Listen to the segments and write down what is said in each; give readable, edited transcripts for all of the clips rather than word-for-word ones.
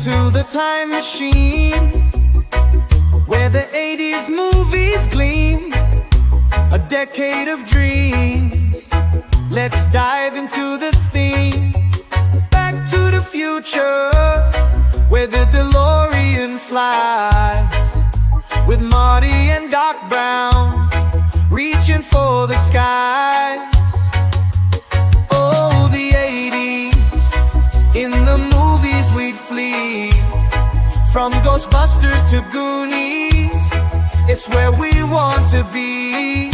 into the time machine where the 80s movies gleam, a decade of dreams. Let's dive into the theme. Back to the future, where the DeLorean flies, with Marty and Doc Brown reaching for the skies. Oh, the 80s, in the movies we'd flee, from Ghostbusters to Goonies, it's where we want to be.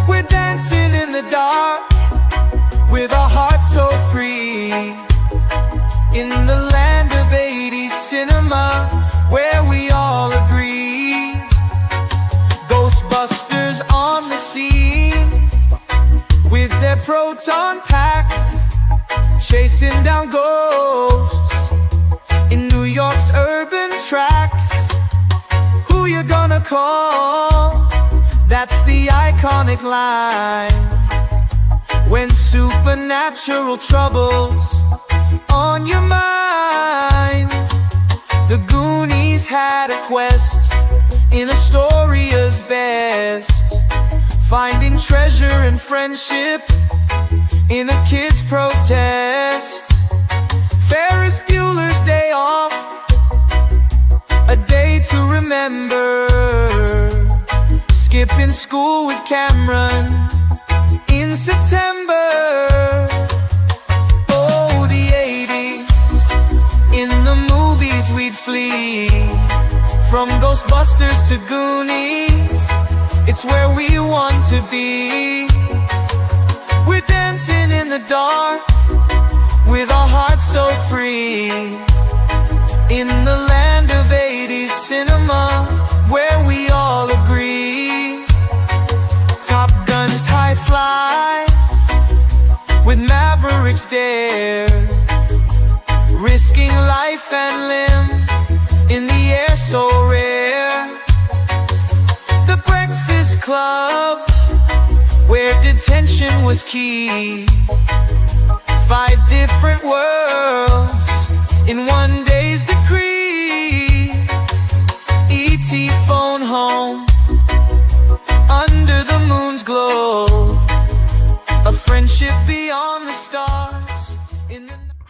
We're dancing in the dark, with our hearts so free, in the land of 80s cinema, where we all agree. Ghostbusters on the scene, with their proton packs, chasing down ghosts in New York's urban tracks. Who you gonna call? That's the iconic line when supernatural troubles on your mind. The Goonies had a quest in Astoria's best, finding treasure and friendship in a kid's protest. Ferris Bueller's Day Off, a day to remember. Skipping school with Cameron in September. Oh, the 80s, in the movies we'd flee, from Ghostbusters to Goonies, it's where we want to be. We're dancing in the dark, with our hearts so free, in the land of 80s cinema, where we all agree. Top Gun's high fly, with Mavericks dare, risking life and limb in the air so rare. The Breakfast Club, where detention was key, 5 different worlds in one day's decree. E.T. phone home, under the moon's glow, a friendship beyond the stars.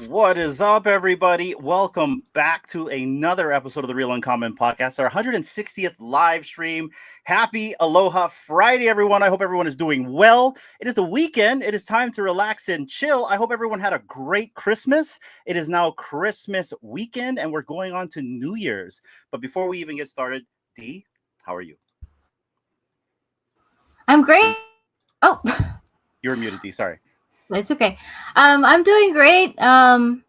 What is up, everybody? Welcome back to another episode of the Real Uncommon Podcast, our 160th live stream. Happy Aloha Friday, everyone. I hope everyone is doing well. It is the weekend. It is time to relax and chill. I hope everyone had a great Christmas. It is now Christmas weekend, and we're going on to New Year's. But before we even get started, Dee, how are you? I'm great. Oh, You're muted, Dee. Sorry. it's okay. I'm doing great.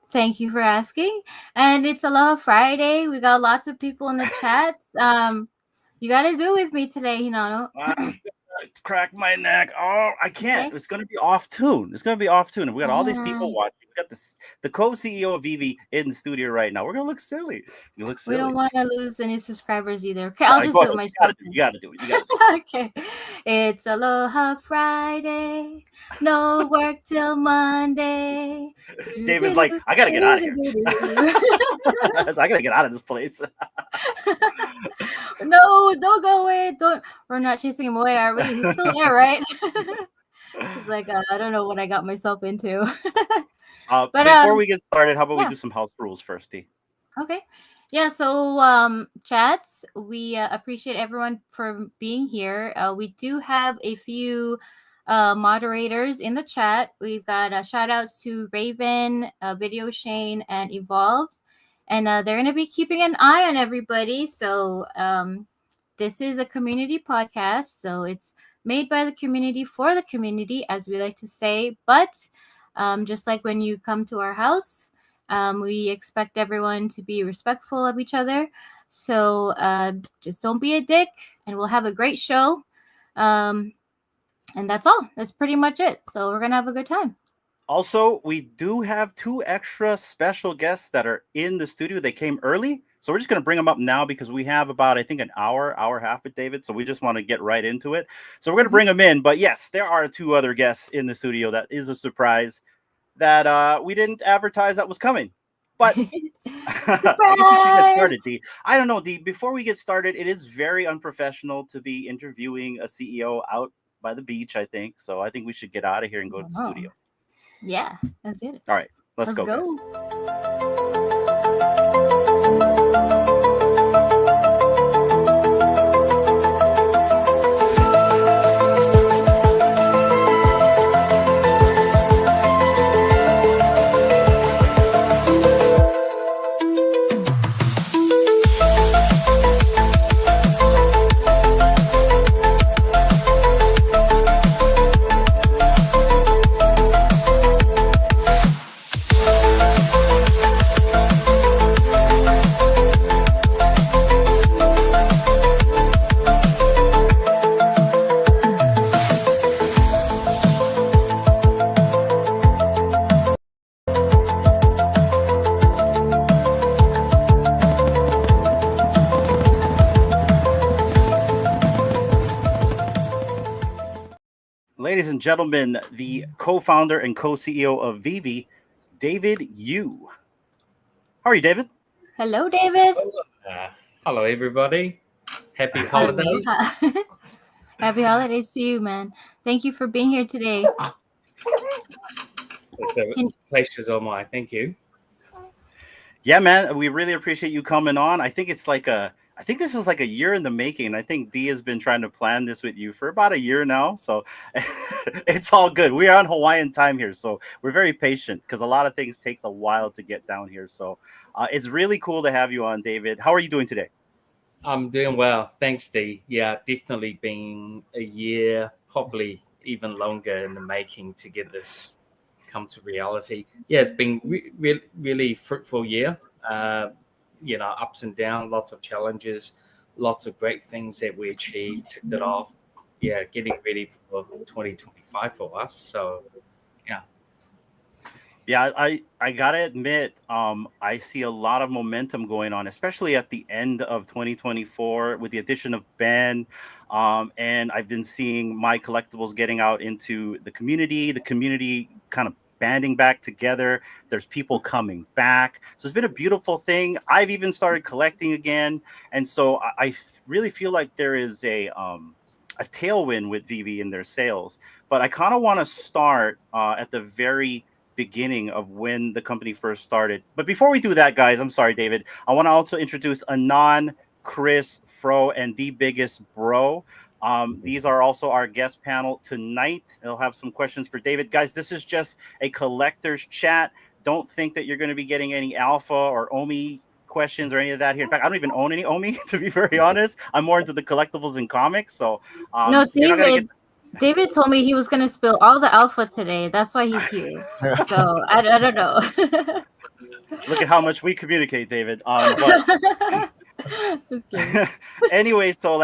Thank you for asking. And it's Aloha Friday. We got lots of people in the chat. You got to do with me today, Hinano. Crack my neck. Oh, I can't. Okay. It's going to be off tune. It's going to be off tune. And we got all these people watching. We got the co-CEO of VeVe in the studio right now. We're going to look silly. You look silly. We don't want to lose any subscribers either. Okay, I'll just do it myself. You got to do it. Okay. It's Aloha Friday. No work till Monday. David's like, I got to get out of here. I got to get out of this place. No, don't go away. We're not chasing him away, are we? He's still there, right? He's like, I don't know what I got myself into. But before we get started, how about we do some house rules first, T? Okay. Yeah, so chats, we appreciate everyone for being here. We do have a few moderators in the chat. We've got shout outs to Raven, Video Shane, and Evolved. And they're going to be keeping an eye on everybody. So this is a community podcast. So it's made by the community for the community, as we like to say. But just like when you come to our house, we expect everyone to be respectful of each other. So just don't be a dick, and we'll have a great show. And that's all. That's pretty much it. So we're going to have a good time. Also, we do have 2 extra special guests that are in the studio. They came early. So we're just going to bring them up now because we have about, I think, an hour and a half with David. So we just want to get right into it. So we're going to bring them in. But yes, there are 2 other guests in the studio. That is a surprise that we didn't advertise that was coming. But I guess we should get started, D. I don't know, D. Before we get started, it is very unprofessional to be interviewing a CEO out by the beach, I think. So I think we should get out of here and go to the studio. Yeah, that's it. All right, let's go, go. guys. Ladies and gentlemen, the co-founder and co-CEO of VeVe, David Yu. How are you, David? Hello, David. Hello, everybody. Happy holidays. Aloha. Happy holidays to you, man. Thank you for being here today. It's a pleasure's all mine. Thank you. Yeah, man, we really appreciate you coming on. I think this is like a year in the making. I think Dee has been trying to plan this with you for about a year now. So it's all good. We are on Hawaiian time here. So we're very patient because a lot of things takes a while to get down here. So it's really cool to have you on, David. How are you doing today? I'm doing well. Thanks, Dee. Yeah, definitely been a year, probably even longer in the making to get this come to reality. Yeah, it's been really fruitful year. Ups and downs, lots of challenges, lots of great things that we achieved, ticked it off. Yeah, getting ready for 2025 for us. So, yeah. Yeah, I gotta admit, I see a lot of momentum going on, especially at the end of 2024 with the addition of Ben. And I've been seeing my collectibles getting out into the community kind of banding back together. There's people coming back. So it's been a beautiful thing. I've even started collecting again. And so I really feel like there is a tailwind with VeVe in their sales. But I kind of want to start at the very beginning of when the company first started. But before we do that, guys, I'm sorry, David, I want to also introduce Anon, Chris, Fro, and the biggest bro. These are also our guest panel tonight. They'll have some questions for David. Guys, this is just a collector's chat. Don't think that you're going to be getting any alpha or Omi questions or any of that here. In fact, I don't even own any Omi, to be very honest. I'm more into the collectibles and comics. So no, David told me he was going to spill all the alpha today. That's why he's here. So I don't know. Look at how much we communicate, David. But just kidding. Anyway, so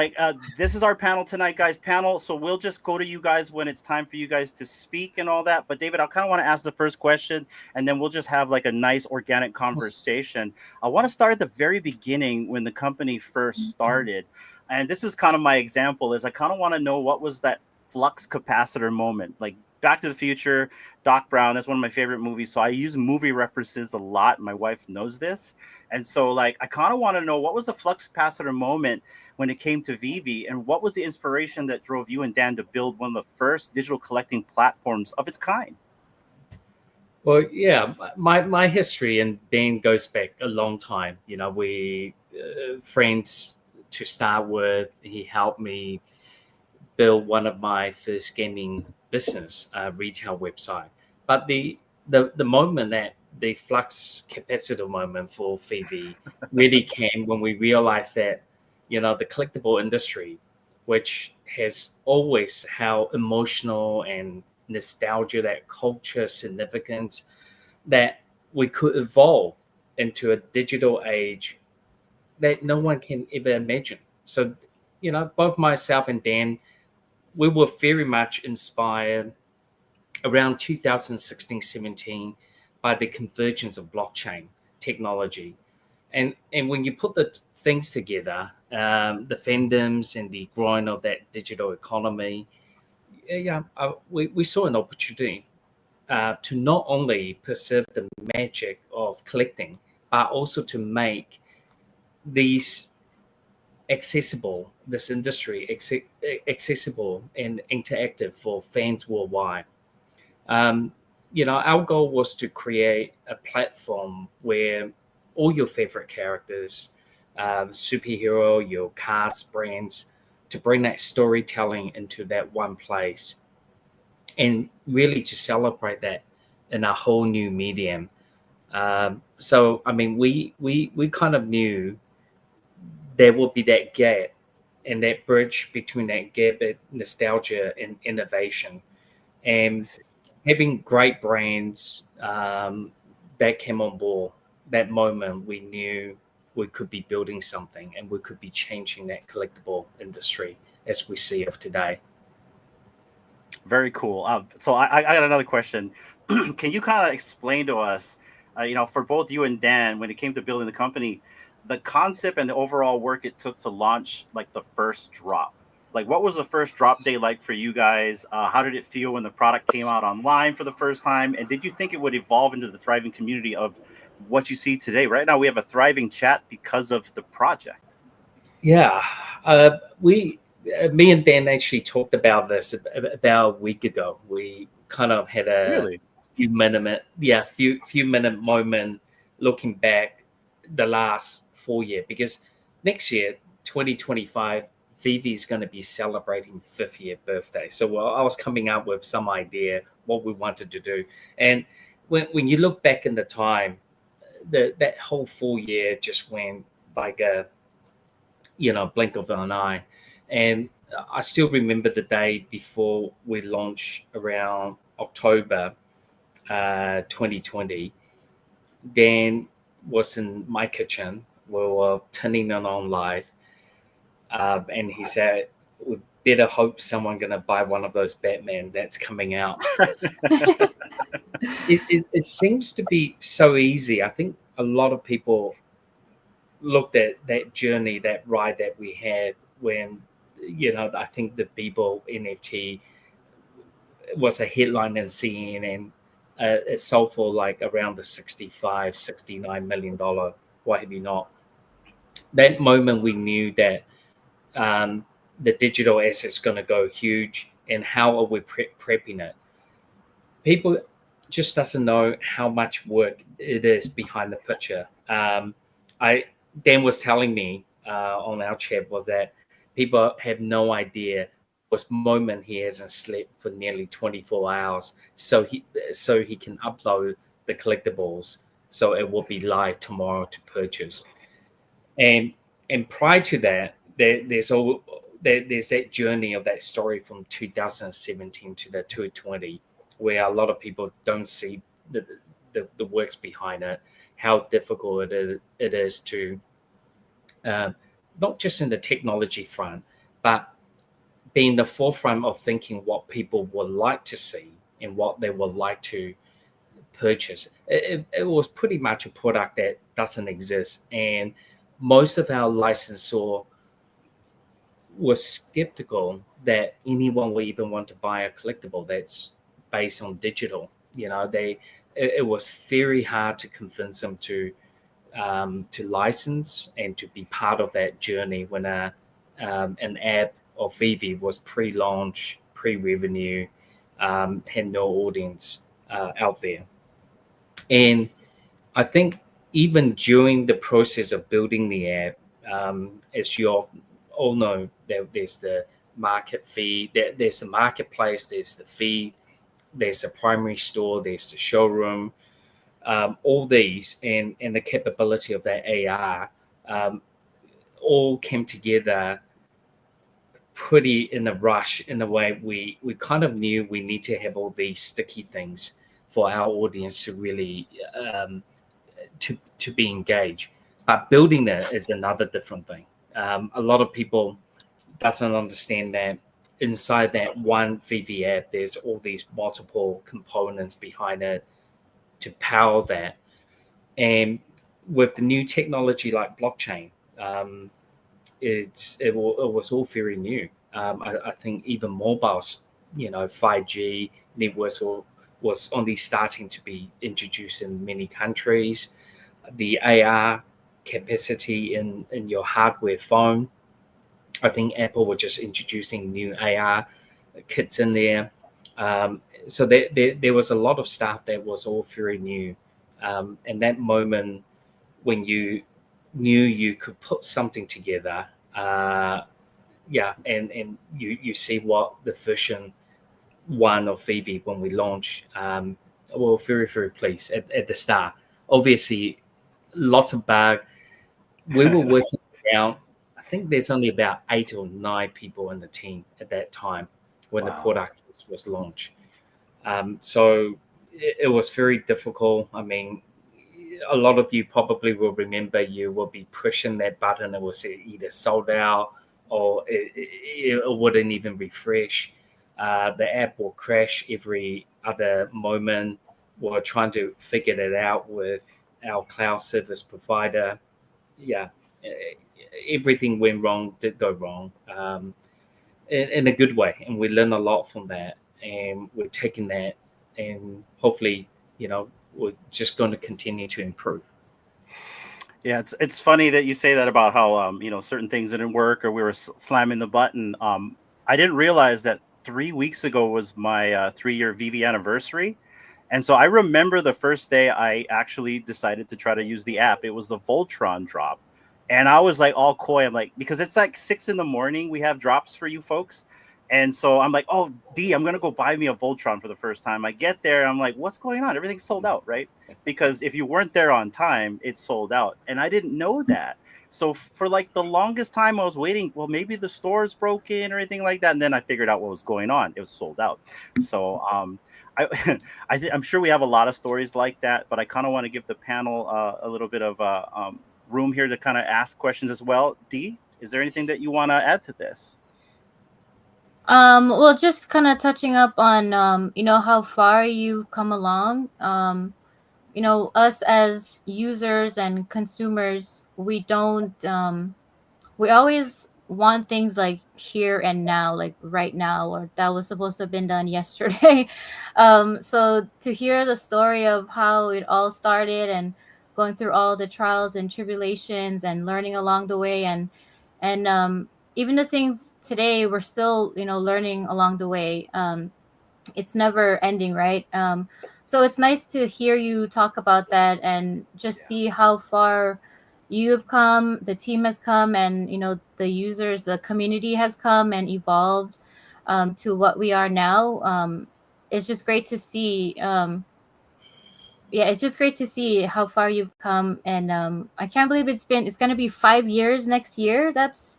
this is our panel tonight, guys. So we'll just go to you guys when it's time for you guys to speak and all that. But David, I kind of want to ask the first question, and then we'll just have like a nice organic conversation. I want to start at the very beginning when the company first started, and this is kind of my example. Is I kind of want to know what was that flux capacitor moment, like Back to the Future, Doc Brown. That's one of my favorite movies. So I use movie references a lot. My wife knows this. And so I kind of want to know what was the flux capacitor moment when it came to VeVe, and what was the inspiration that drove you and Dan to build one of the first digital collecting platforms of its kind? Well, yeah, my history and Dan goes back a long time. We friends to start with. He helped me build one of my first gaming business retail website. But the moment that the flux capacitor moment for VeVe really came when we realized that the collectible industry, which has always how emotional and nostalgia, that culture significance, that we could evolve into a digital age that no one can ever imagine. So both myself and Dan, we were very much inspired around 2016-17 by the convergence of blockchain technology. And when you put the things together, the fandoms and the growing of that digital economy, we saw an opportunity. to not only preserve the magic of collecting, but also to make these this industry accessible and interactive for fans worldwide. Our goal was to create a platform where all your favorite characters, superhero, your cars, brands, to bring that storytelling into that one place, and really to celebrate that in a whole new medium. So, I mean, we kind of knew there would be that gap and that bridge between that gap of nostalgia and innovation. And having great brands that came on board, that moment we knew we could be building something and we could be changing that collectible industry as we see of today. Very cool. So I got another question. Can you kind of explain to us, for both you and Dan, when it came to building the company, the concept and the overall work it took to launch like the first drop? Like, what was the first drop day like for you guys? How did it feel when the product came out online for the first time? And did you think it would evolve into the thriving community of what you see today? Right now, we have a thriving chat because of the project. Yeah, me and Dan actually talked about this about a week ago. We kind of had a few minute moment looking back the last 4 years, because next year, 2025, VeVe is going to be celebrating 5th year birthday. So I was coming up with some idea what we wanted to do. And when you look back in the time, that whole 4 year just went like a blink of an eye. And I still remember the day before we launched around October 2020. Dan was in my kitchen. We were turning it on live. And he said, we better hope someone going to buy one of those Batman that's coming out. It seems to be so easy. I think a lot of people looked at that journey, that ride that we had when, I think the Bebo NFT was a headline in CNN. It sold for like around the $69 million, what have you not. That moment we knew that the digital asset's going to go huge, and how are we prepping it? People just doesn't know how much work it is behind the picture. Dan was telling me on our chat was that people have no idea this moment he hasn't slept for nearly 24 hours, so he can upload the collectibles, so it will be live tomorrow to purchase. And prior to that, there's that journey of that story from 2017 to the 2020, where a lot of people don't see the works behind it, how difficult it is to not just in the technology front, but be in the forefront of thinking what people would like to see and what they would like to purchase. It was pretty much a product that doesn't exist, and most of our licensor was skeptical that anyone would even want to buy a collectible that's based on digital. It was very hard to convince them to license and to be part of that journey when an app of VeVe was pre-launch, pre-revenue, had no audience out there. And I think even during the process of building the app, as you all know, there's the market feed, there's the marketplace, there's the feed, there's a primary store, there's the showroom, all these and the capability of that AR all came together pretty in a rush, in a way we kind of knew we need to have all these sticky things for our audience to really to be engaged. But building that is another different thing. A lot of people doesn't understand that inside that one VeVe app, there's all these multiple components behind it to power that. And with the new technology like blockchain, it was all very new. I think even mobiles, 5G networks was only starting to be introduced in many countries. The AR capacity in your hardware phone. I think Apple were just introducing new AR kits in there. So there was a lot of stuff that was all very new. And that moment when you knew you could put something together, and you see what the version one of VeVe when we launched, we were very, very pleased at the start. Obviously, lots of bug. We were working around, I think there's only about 8 or 9 people in the team at that time when the Wow. product was launched. So it was very difficult. I mean, a lot of you probably will remember you will be pushing that button. It was either sold out or it wouldn't even refresh. The app will crash every other moment. We're trying to figure it out with our cloud service provider. Yeah, everything went wrong, did go wrong, in a good way. And we learned a lot from that. And we're taking that and hopefully, we're just going to continue to improve. Yeah, it's funny that you say that about how certain things didn't work or we were slamming the button. I didn't realize that 3 weeks ago was my 3-year VeVe anniversary, and so I remember the first day I actually decided to try to use the app. It was the Voltron drop, and I was like all coy. I'm like, because it's like 6 in the morning, we have drops for you folks. And so I'm like, oh, D, I'm going to go buy me a Voltron for the first time. I get there. I'm like, what's going on? Everything's sold out, right? Because if you weren't there on time, it's sold out. And I didn't know that. So for like the longest time, I was waiting. Well, maybe the store's broken or anything like that. And then I figured out what was going on. It was sold out. So I, I'm sure we have a lot of stories like that. But I kind of want to give the panel a little bit of room here to kind of ask questions as well. D, is there anything that you want to add to this? Well, just kind of touching up on how far you've come along. Us as users and consumers, we don't we always want things like here and now, like right now, or that was supposed to have been done yesterday. So to hear the story of how it all started and going through all the trials and tribulations and learning along the way, and even the things today we're still learning along the way. It's never ending, right? So it's nice to hear you talk about that and just see how far you have come, the team has come, and the users, the community has come and evolved to what we are now. It's just great to see. Yeah, it's just great to see how far you've come, and I can't believe it's going to be 5 years next year. That's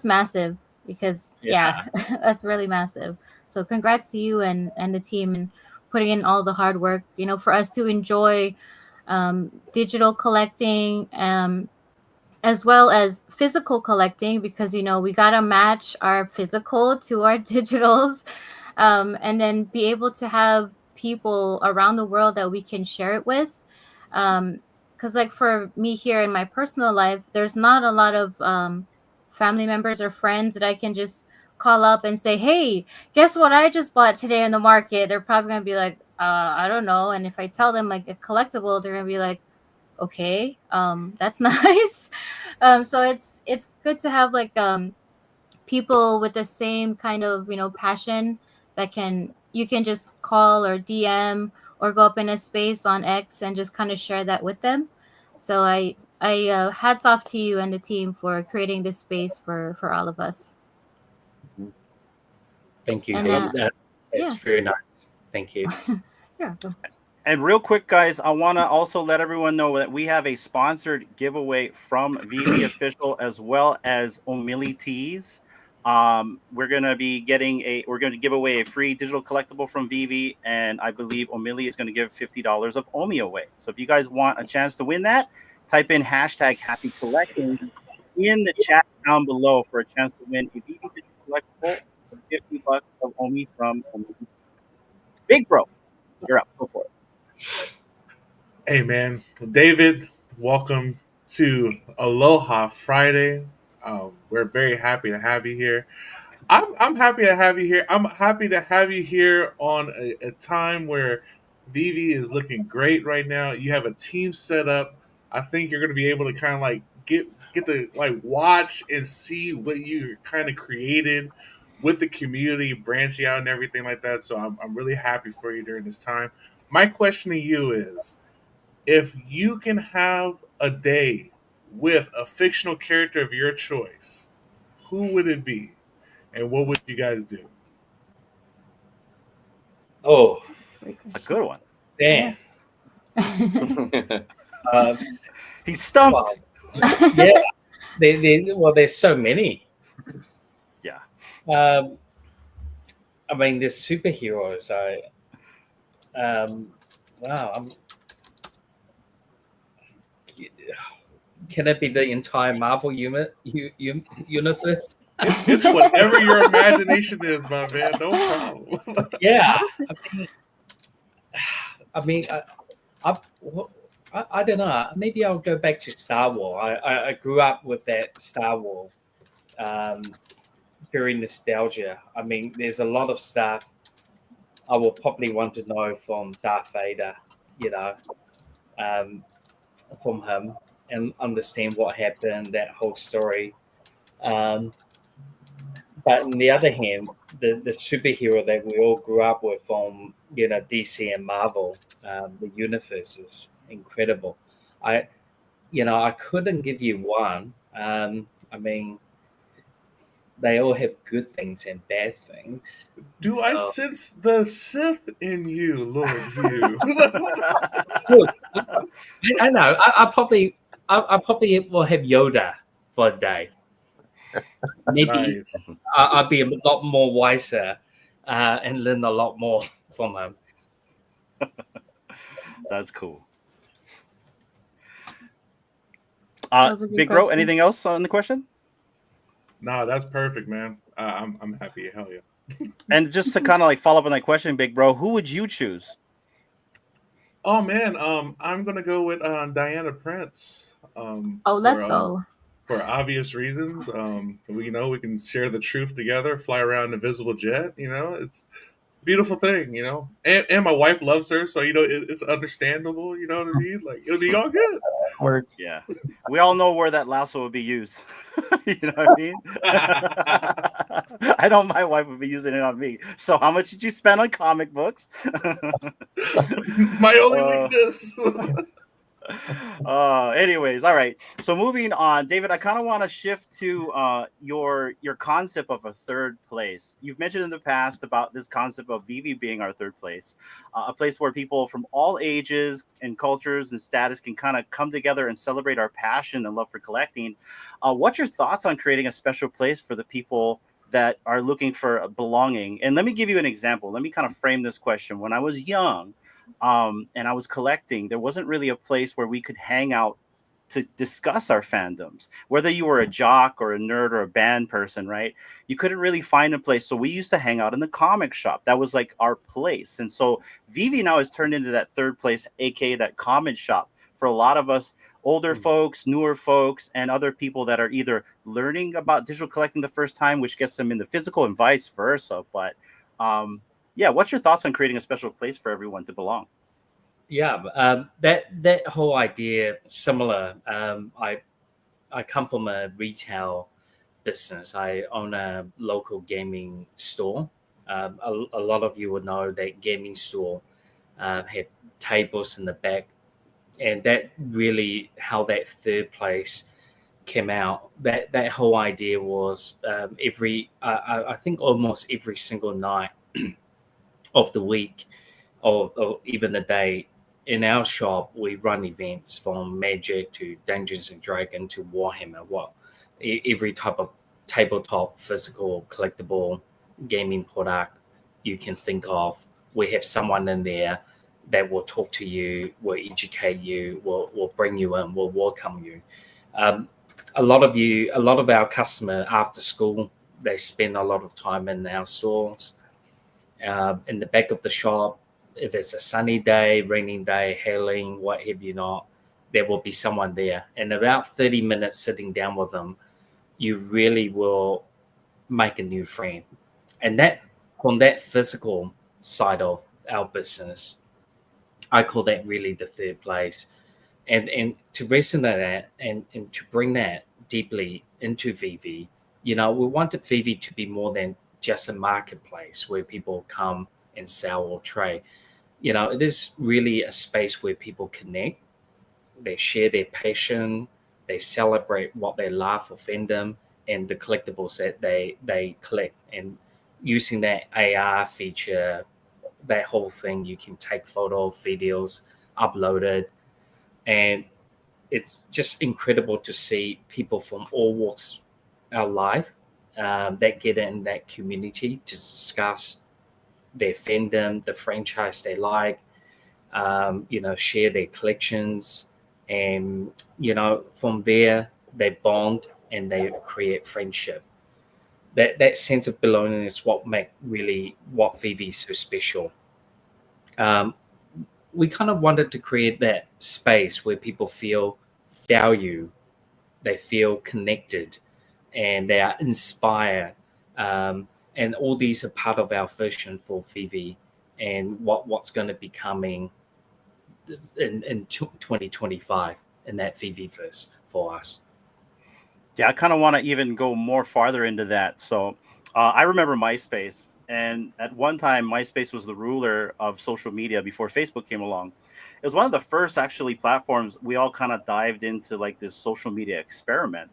massive, because yeah, that's really massive. So congrats to you and the team, and putting in all the hard work, for us to enjoy digital collecting, as well as physical collecting, because we got to match our physical to our digitals, and then be able to have people around the world that we can share it with. Because like for me here in my personal life, there's not a lot of family members or friends that I can just call up and say, hey, guess what I just bought today in the market. They're probably going to be like, I don't know. And if I tell them like a collectible, they're going to be like, okay, that's nice. So it's good to have like people with the same kind of passion that you can just call or DM or go up in a space on X and just kind of share that with them. So I hats off to you and the team for creating this space for all of us. Thank you. And, That's yeah. very nice. Thank you. Yeah. And real quick, guys, I want to also let everyone know that we have a sponsored giveaway from VeVe Official as well as Omili Tees. We're going to give away a free digital collectible from VeVe, and I believe Omili is going to give $50 of Omi away. So if you guys want a chance to win that, type in hashtag happy collecting in the chat down below for a chance to win a VeVe digital collectible for $50 of Omi from Omili. Big Bro, you're up. Go for it. Hey man, David, welcome to Aloha Friday. We're very happy to have you here. I'm happy to have you here. I'm happy to have you here on a time where VeVe is looking great right now. You have a team set up. I think you're going to be able to kind of like get to like watch and see what you kind of created with the community branching out and everything like that. So I'm really happy for you during this time. My question to you is, if you can have a day with a fictional character of your choice, who would it be, and what would you guys do? Oh, It's a good one. damn. Um, He's stumped. well, yeah. Well, there's so many. Yeah. I mean, there's superheroes. Wow. Can it be the entire Marvel universe? It's whatever your imagination is, my man. No problem. Yeah. I mean, I don't know. Maybe I'll go back to Star Wars. I grew up with that Star Wars. Very nostalgia. I mean, there's a lot of stuff I will probably want to know from Darth Vader, you know, from him, and understand what happened, that whole story. But on the other hand, the superhero that we all grew up with from, you know, DC and Marvel, the universe is incredible. I couldn't give you one. I mean, they all have good things and bad things. Do I sense the Sith in you, Lord Hugh? Look, I know. I probably will have Yoda for a day. Maybe Nice. I'll be a lot more wiser and learn a lot more from him. That's cool. was a good Big Bro, question. anything else on the question? No, that's perfect, man. I'm happy. Hell yeah. And just to kind of like follow up on that question, Big Bro, who would you choose? Oh man, I'm gonna go with Diana Prince. Let's go. For obvious reasons. We know we can share the truth together, fly around an invisible jet. You know, it's a beautiful thing. You know, and my wife loves her, so you know it's understandable. You know what I mean? Like it'll be all good. Works. Yeah. We all know where that lasso would be used. You know what I mean? I know my wife would be using it on me. So how much did you spend on comic books? My only weakness. Anyways, all right. So moving on, David, I kind of want to shift to your concept of a third place. You've mentioned in the past about this concept of VeVe being our third place, a place where people from all ages and cultures and status can kind of come together and celebrate our passion and love for collecting. What's your thoughts on creating a special place for the people that are looking for belonging? And let me give you an example. Let me kind of frame this question. When I was young, and I was collecting, there wasn't really a place where we could hang out to discuss our fandoms. Whether you were a jock or a nerd or a band person, right? You couldn't really find a place. So we used to hang out in the comic shop. That was like our place. And so VeVe now has turned into that third place, aka that comic shop for a lot of us older folks, newer folks, and other people that are either learning about digital collecting the first time, which gets them in the physical, and vice versa. But yeah, what's your thoughts on creating a special place for everyone to belong? Yeah, that whole idea similar. I come from a retail business. I own a local gaming store. A lot of you would know that gaming store have tables in the back, and that really how that third place came out. That whole idea was I think almost every single night of the week or even the day in our shop, we run events from Magic to Dungeons and Dragons to Warhammer. Every type of tabletop, physical, collectible gaming product you can think of, we have someone in there that will talk to you, will educate you, will bring you in, will welcome you. A lot of our customer after school, they spend a lot of time in our stores. In the back of the shop, if it's a sunny day, raining day, hailing, what have you not, there will be someone there. And about 30 minutes sitting down with them, you really will make a new friend. And that, on that physical side of our business, I call that really the third place. And to resonate that and to bring that deeply into VeVe, we wanted VeVe to be more than just a marketplace where people come and sell or trade. It is really a space where people connect, they share their passion, they celebrate what they love or fandom, and the collectibles that they collect. And using that AR feature, that whole thing, you can take photos, videos, upload it, and it's just incredible to see people from all walks of life that get in that community to discuss their fandom, the franchise they like, share their collections, and from there they bond and they create friendship. That sense of belonging is what make really what VeVe so special. Um, we kind of wanted to create that space where people feel value, they feel connected, and they are inspired. And all these are part of our vision for VeVe and what's going to be coming in 2025 in that VeVe-verse for us. Yeah, I kind of want to even go more farther into that. So I remember MySpace, and at one time, MySpace was the ruler of social media before Facebook came along. It was one of the first actually platforms we all kind of dived into, like this social media experiment.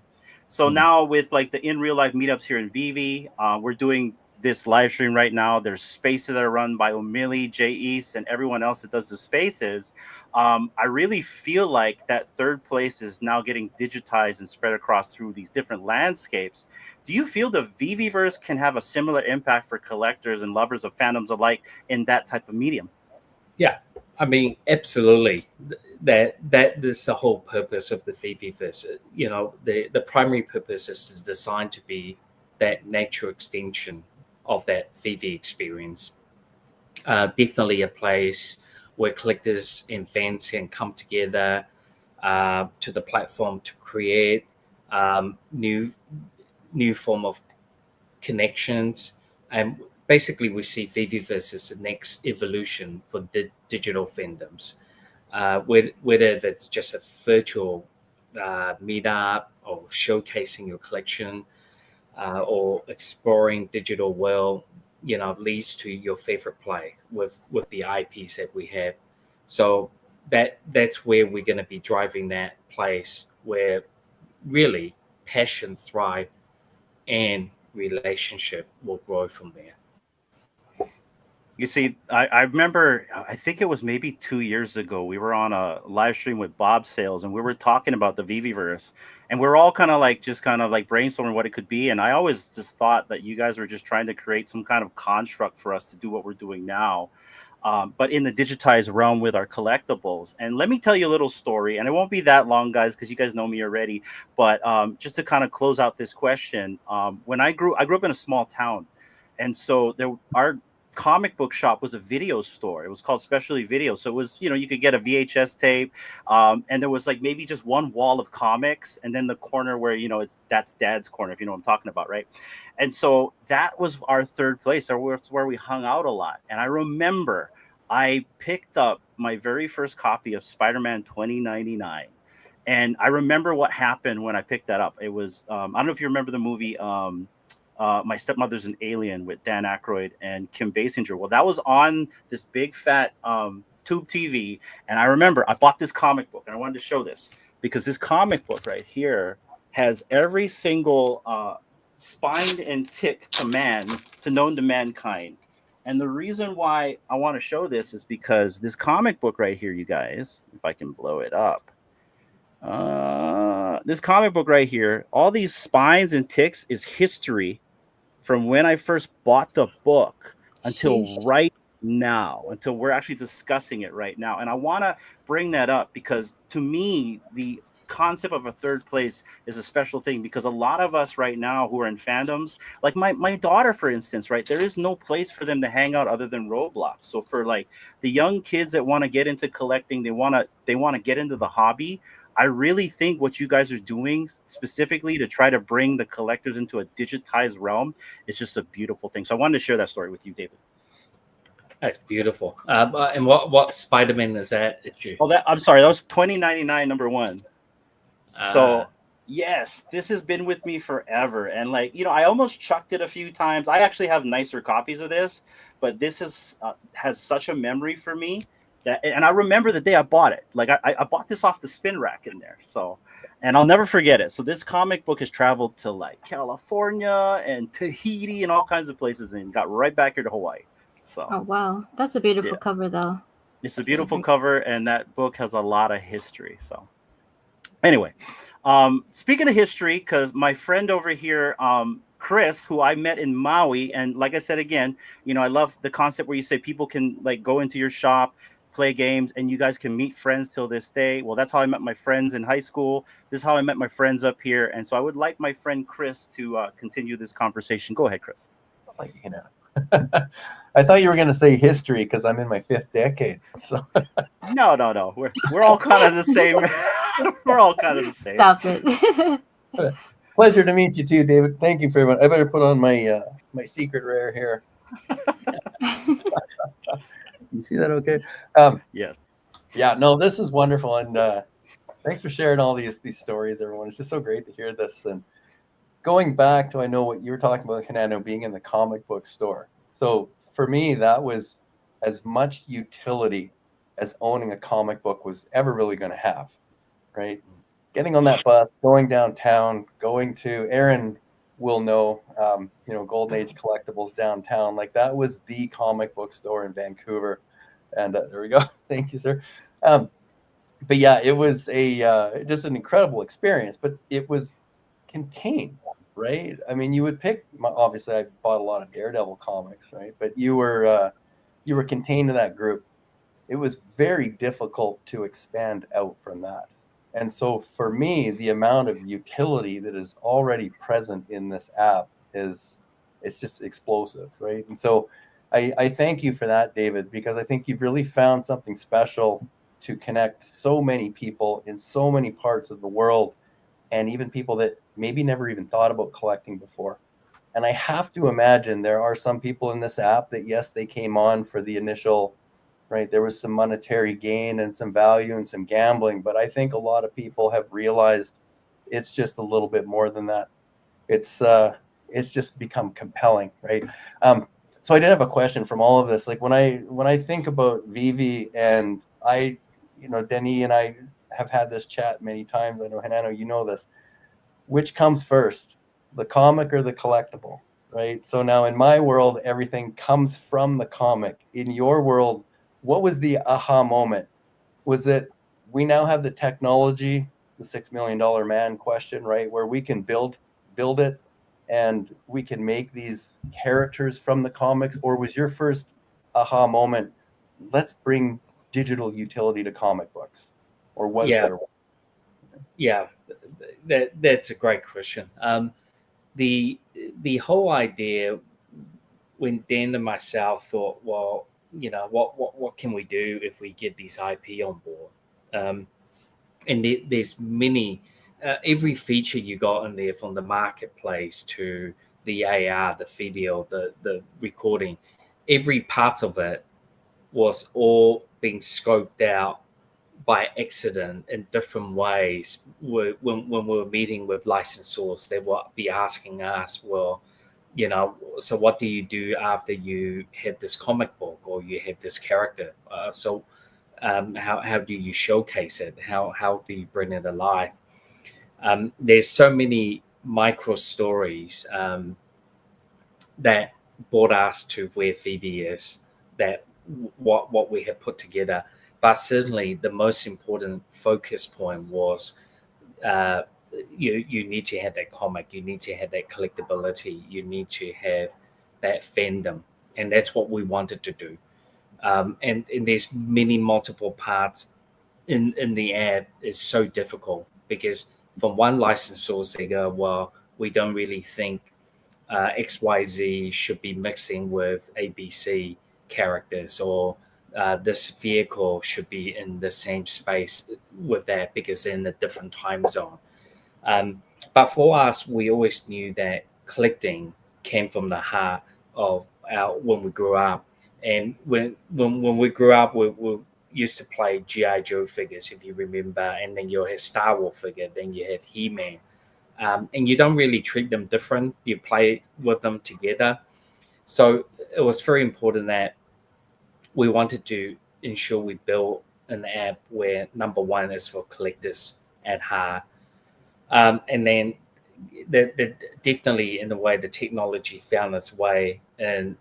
So now with like the in real life meetups here in VeVe, we're doing this live stream right now. There's spaces that are run by Omili, Jay East, and everyone else that does the spaces. I really feel like that third place is now getting digitized and spread across through these different landscapes. Do you feel the VeVeverse can have a similar impact for collectors and lovers of fandoms alike in that type of medium? Yeah, I mean, absolutely. That is the whole purpose of the VeVeverse. The primary purpose is designed to be that nature extension of that VeVe experience. Definitely a place where collectors and fans can come together to the platform to create new form of connections. And basically, we see VeVeverse as the next evolution for digital fandoms, whether that's just a virtual meetup or showcasing your collection or exploring digital world, leads to your favorite play with the IPs that we have. So that's where we're going to be driving that place where really passion thrive and relationship will grow from there. You see, I remember, I think it was maybe 2 years ago, we were on a live stream with Bob Sales and we were talking about the VeVeverse, and we're all kind of like just kind of like brainstorming what it could be. And I always just thought that you guys were just trying to create some kind of construct for us to do what we're doing now. But in the digitized realm with our collectibles. And let me tell you a little story, and it won't be that long, guys, because you guys know me already. But just to kind of close out this question, when I grew up in a small town, and so our comic book shop was a video store. It was called Specialty Video. So it was, you could get a VHS tape, and there was like maybe just one wall of comics, and then the corner where that's Dad's corner, if you know what I'm talking about, right? And so that was our third place, or where we hung out a lot. And I remember I picked up my very first copy of Spider-Man 2099. And I remember what happened when I picked that up. It was, I don't know if you remember the movie, My Stepmother's an Alien with Dan Aykroyd and Kim Basinger. Well, that was on this big fat tube TV. And I remember I bought this comic book, and I wanted to show this because this comic book right here has every single spine and tick known to mankind. And the reason why I want to show this is because this comic book right here, you guys, if I can blow it up, this comic book right here, all these spines and ticks is history from when I first bought the book until right now, until we're actually discussing it right now. And I want to bring that up because to me, the concept of a third place is a special thing, because a lot of us right now who are in fandoms, like my daughter, for instance, right, there is no place for them to hang out other than Roblox. So for like the young kids that want to get into collecting, they want to get into the hobby. I really think what you guys are doing specifically to try to bring the collectors into a digitized realm is just a beautiful thing. So I wanted to share that story with you, David. That's beautiful. And what Spider-Man is that issue? Oh, I'm sorry, that was 2099 #1. So yes, this has been with me forever, and like I almost chucked it a few times. I actually have nicer copies of this, but this has such a memory for me and I remember the day I bought it. Like I bought this off the spin rack in there, so and I'll never forget it. So this comic book has traveled to like California and Tahiti and all kinds of places, and got right back here to Hawaii. So Oh wow, that's a beautiful yeah, cover though. it's a beautiful cover, and that book has a lot of history. So anyway, speaking of history, because my friend over here, Chris, who I met in Maui, and like I said again, I love the concept where you say people can like go into your shop, play games, and you guys can meet friends till this day. Well, that's how I met my friends in high school. This is how I met my friends up here, and so I would like my friend Chris to continue this conversation. Go ahead, Chris. Like, I thought you were going to say history because I'm in my 5th decade. So No. We're all kind of the same. We're all kind of the same. Stop it. pleasure to meet you too, David. Thank you very much. I better put on my my secret rare here. You see that okay? Yes. Yeah, no, this is wonderful, and thanks for sharing all these stories, everyone. It's just so great to hear this. And going back to, I know what you were talking about, Hanano, being in the comic book store. So for me, that was as much utility as owning a comic book was ever really going to have, right? Getting on that bus, going downtown, going to, Aaron will know, Golden Age Collectibles downtown. Like, that was the comic book store in Vancouver. And there we go. Thank you, sir. But yeah, it was just an incredible experience, but it was contained, right? I mean, you would pick, obviously I bought a lot of Daredevil comics, right? But you were contained to that group. It was very difficult to expand out from that. And so for me, the amount of utility that is already present in this app it's just explosive, right? And so I thank you for that, David, because I think you've really found something special to connect so many people in so many parts of the world, and even people that maybe never even thought about collecting before. And I have to imagine there are some people in this app that, yes, they came on for the initial, right? There was some monetary gain and some value and some gambling, but I think a lot of people have realized it's just a little bit more than that. It's just become compelling, right? So I did have a question from all of this. Like, when I think about VeVe, and Denny and I have had this chat many times. I know, Hanano, you know this. Which comes first, the comic or the collectible, right? So now in my world, everything comes from the comic. In your world, what was the aha moment? Was it, we now have the technology, the $6 million man question, right? Where we can build it, and we can make these characters from the comics? Or was your first aha moment, let's bring digital utility to comic books? Or was there one? Yeah, that's a great question. The whole idea, when Dan and myself thought, well, what can we do if we get these IP on board? And there's many, every feature you got in there, from the marketplace to the AR, the video, the recording, every part of it was all being scoped out by accident in different ways. When we were meeting with licensors, they would be asking us, well, so what do you do after you have this comic book or you have this character? How do you showcase it? How do you bring it alive? There's so many micro stories that brought us to where VeVe is, that what we have put together. But certainly the most important focus point was you need to have that comic, you need to have that collectability, you need to have that fandom, and that's what we wanted to do. And there's many multiple parts in the ad. Is so difficult because from one licensor they go, well, we don't really think XYZ should be mixing with ABC characters, or this vehicle should be in the same space with that because they're in a different time zone. But for us, we always knew that collecting came from the heart of when we grew up, And when we grew up, we used to play GI Joe figures, if you remember, and then you'll have Star Wars figure, then you have He-Man, and you don't really treat them different. You play with them together. So it was very important that we wanted to ensure we built an app where number one is for collectors at heart, and then that definitely in a way the technology found its way, and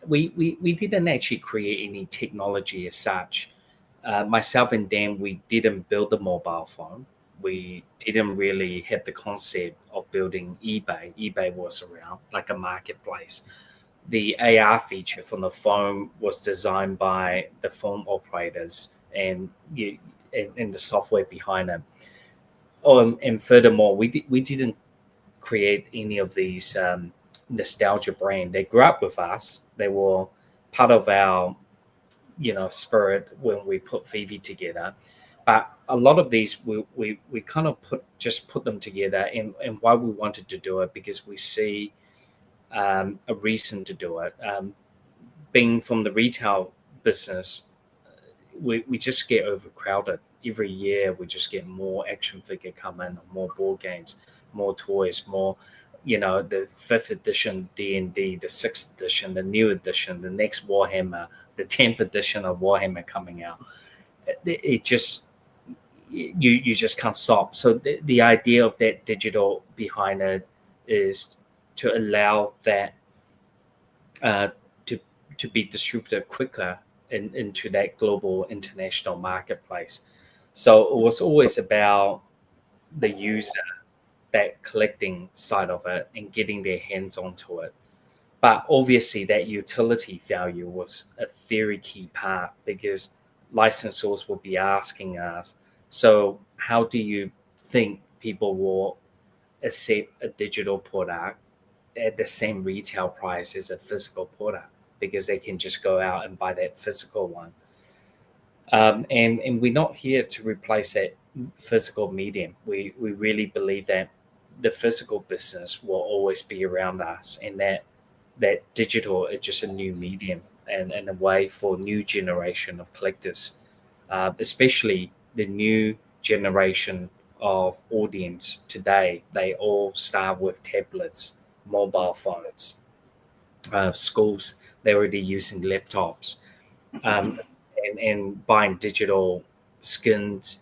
we didn't actually create any technology as such. Myself and Dan, we didn't build the mobile phone. We didn't really have the concept of building eBay. eBay was around like a marketplace. The AR feature from the phone was designed by the phone operators and the software behind it. And furthermore, we didn't create any of these nostalgia brand. They grew up with us. They were part of our spirit when we put VeVe together. But a lot of these we kind of put them together, and why we wanted to do it because we see a reason to do it. Being from the retail business, we just get overcrowded. Every year we just get more action figure come in, more board games, more toys, more, the 5th edition D&D, the 6th edition, the new edition, the next Warhammer, the 10th edition of Warhammer coming out. It just, you just can't stop. So the idea of that digital behind it is to allow that to be distributed quicker into that global international marketplace. So it was always about the user, that collecting side of it and getting their hands onto it. But obviously that utility value was a very key part because licensors will be asking us, so how do you think people will accept a digital product at the same retail price as a physical product? Because they can just go out and buy that physical one. And we're not here to replace that physical medium. We really believe that the physical business will always be around us, and that digital is just a new medium and a way for new generation of collectors, especially the new generation of audience today. They all start with tablets, mobile phones. Schools, they're already using laptops, and buying digital skins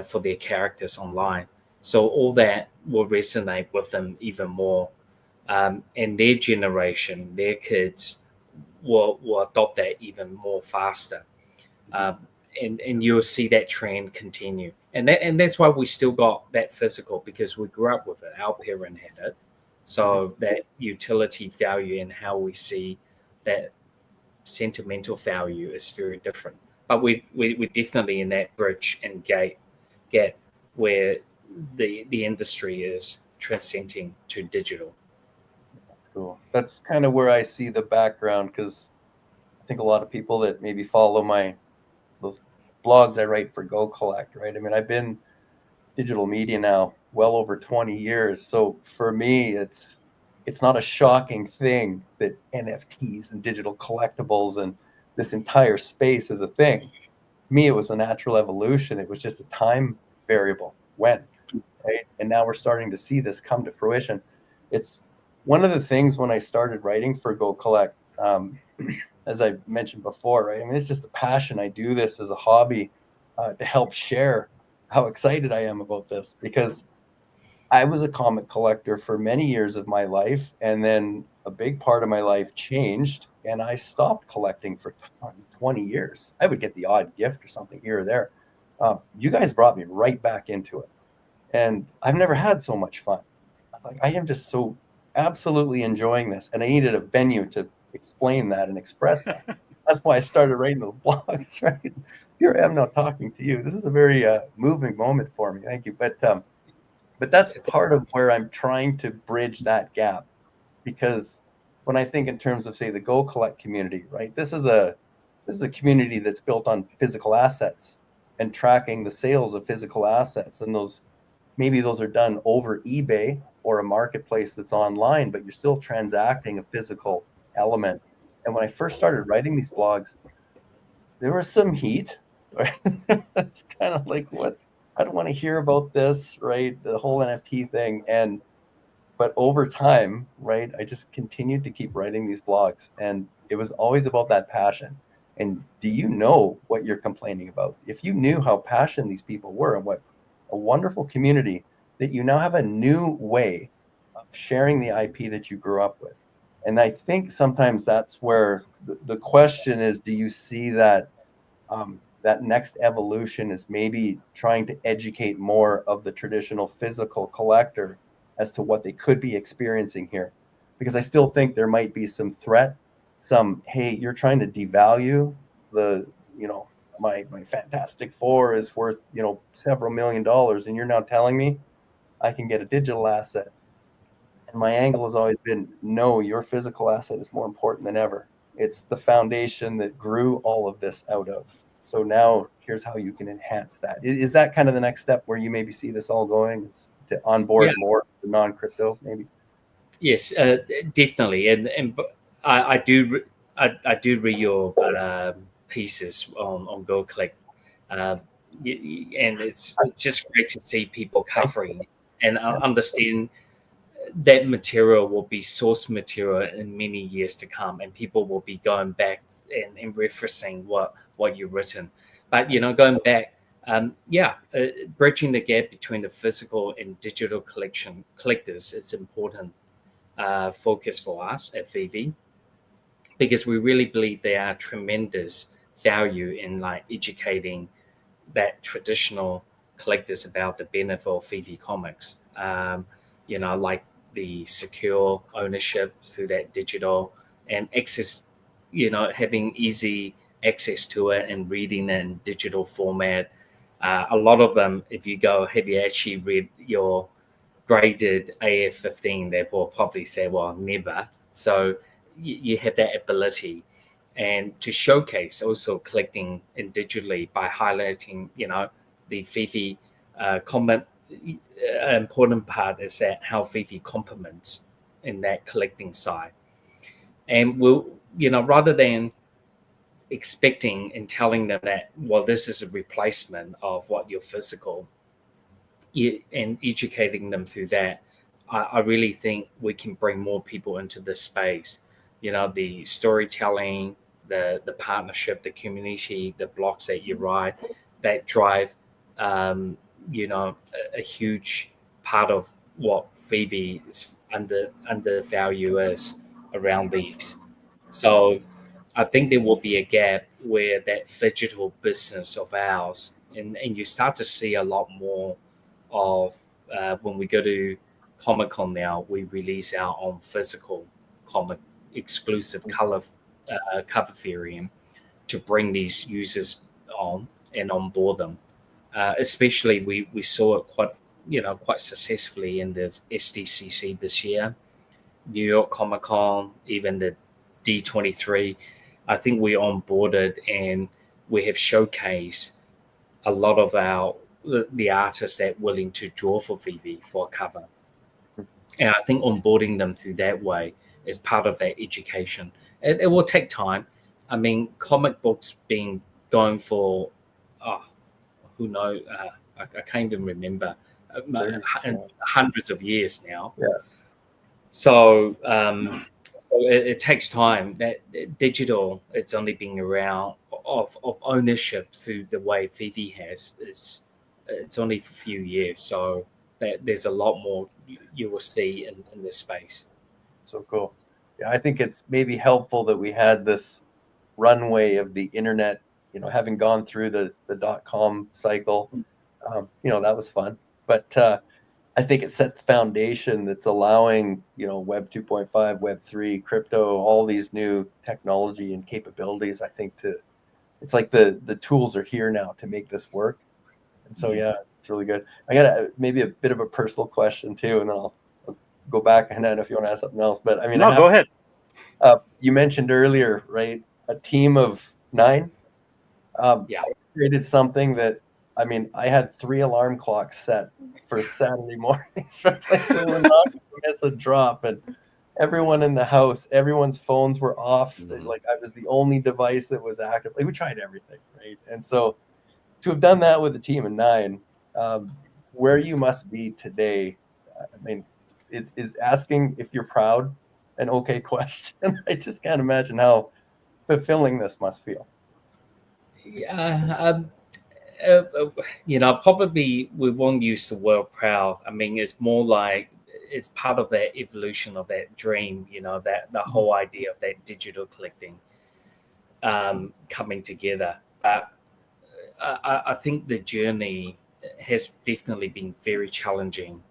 for their characters online. So all that will resonate with them even more. And their generation, their kids will adopt that even more faster. And you'll see that trend continue. And that's why we still got that physical, because we grew up with it. Our parent had it. So that utility value and how we see that sentimental value is very different. But we're definitely in that bridge and gap where the industry is transcending to digital. That's cool. That's kind of where I see the background, because I think a lot of people that maybe follow those blogs I write for Go Collect, right? I mean, I've been digital media now well over 20 years. So for me, it's not a shocking thing that NFTs and digital collectibles and this entire space is a thing. To me, it was a natural evolution. It was just a time variable when, right? And now we're starting to see this come to fruition. It's one of the things when I started writing for Go Collect, as I mentioned before, right? I mean, it's just a passion. I do this as a hobby to help share how excited I am about this, because I was a comic collector for many years of my life, and then a big part of my life changed, and I stopped collecting for 20 years. I would get the odd gift or something here or there. You guys brought me right back into it, and I've never had so much fun. Like, I am just so absolutely enjoying this, and I needed a venue to explain that and express that. That's why I started writing those blogs, right? Here I am now talking to you. This is a very moving moment for me. Thank you. But that's part of where I'm trying to bridge that gap, because when I think in terms of, say, the Go Collect community, right? This is a community that's built on physical assets and tracking the sales of physical assets, and those are done over eBay or a marketplace that's online, but you're still transacting a physical element And when I first started writing these blogs, there was some heat, right? It's kind of like, what? I don't want to hear about this, right? The whole NFT thing. But over time, right, I just continued to keep writing these blogs, and it was always about that passion. And do you know what you're complaining about? If you knew how passionate these people were and what a wonderful community, that you now have a new way of sharing the IP that you grew up with. And I think sometimes that's where the question is, do you see that that next evolution is maybe trying to educate more of the traditional physical collector as to what they could be experiencing here? Because I still think there might be some threat, some, hey, you're trying to devalue the, my Fantastic Four is worth, several $1 million, and you're now telling me I can get a digital asset. And my angle has always been, no, your physical asset is more important than ever. It's the foundation that grew all of this out of. So now here's how you can enhance that. Is that kind of the next step where you maybe see this all going? It's to onboard more non-crypto, maybe? Yes, definitely. And I do read your pieces on Go Collect, and it's just great to see people covering and understand that material will be source material in many years to come, and people will be going back and referencing what you've written. But going back, bridging the gap between the physical and digital collectors is important focus for us at VeVe, because we really believe there are tremendous value in like educating that traditional collectors about the benefit of VeVe comics. Like the secure ownership through that digital and access, having easy access to it and reading it in digital format. A lot of them, if you go, have you actually read your graded AF15, they will probably say, well, never. So you have that ability. And to showcase also collecting in digitally by highlighting, the VeVe comment. Important part is that how VeVe complements in that collecting side. And rather than expecting and telling them that, well, this is a replacement of what your physical, and educating them through that, I really think we can bring more people into this space. The storytelling, the partnership, the community, the blocks that you write, that drive, a huge part of what VeVe's undervalue is around these. So I think there will be a gap where that digital business of ours, and you start to see a lot more of when we go to Comic Con now, we release our own physical comic exclusive cover variant to bring these users on and onboard them. Especially we saw it quite successfully in the SDCC this year, New York Comic Con, even the D23. I think we onboarded and we have showcased a lot of the artists that are willing to draw for VeVe for a cover. And I think onboarding them through that way is part of that education. It will take time. I mean, comic books going for, who knows, I can't even remember, hundreds of years now. Yeah. So, it takes time. That digital, it's only been around of ownership through the way VeVe has. It's only for a few years. So there's a lot more you will see in this space. So cool. Yeah, I think it's maybe helpful that we had this runway of the internet, having gone through the .com cycle. That was fun. But I think it set the foundation that's allowing, Web 2.5, Web 3, crypto, all these new technology and capabilities, I think it's like the tools are here now to make this work. And so, yeah, it's really good. I got maybe a bit of a personal question too, and then I'll go back, and then if you want to ask something else. But I mean, go ahead. You mentioned earlier, right? A team of 9. Created something that, I mean, I had 3 alarm clocks set for Saturday mornings, right? Like, we were not going to miss a drop. And everyone in the house, everyone's phones were off. Mhm. Like I was the only device that was active. Like we tried everything, right? And so to have done that with a team of 9, where you must be today, I mean, it is asking if you're proud an okay question. I just can't imagine how fulfilling this must feel. Yeah, probably we won't use the word proud. I mean, it's more like it's part of that evolution of that dream, that the whole idea of that digital collecting coming together. But I think the journey has definitely been very challenging.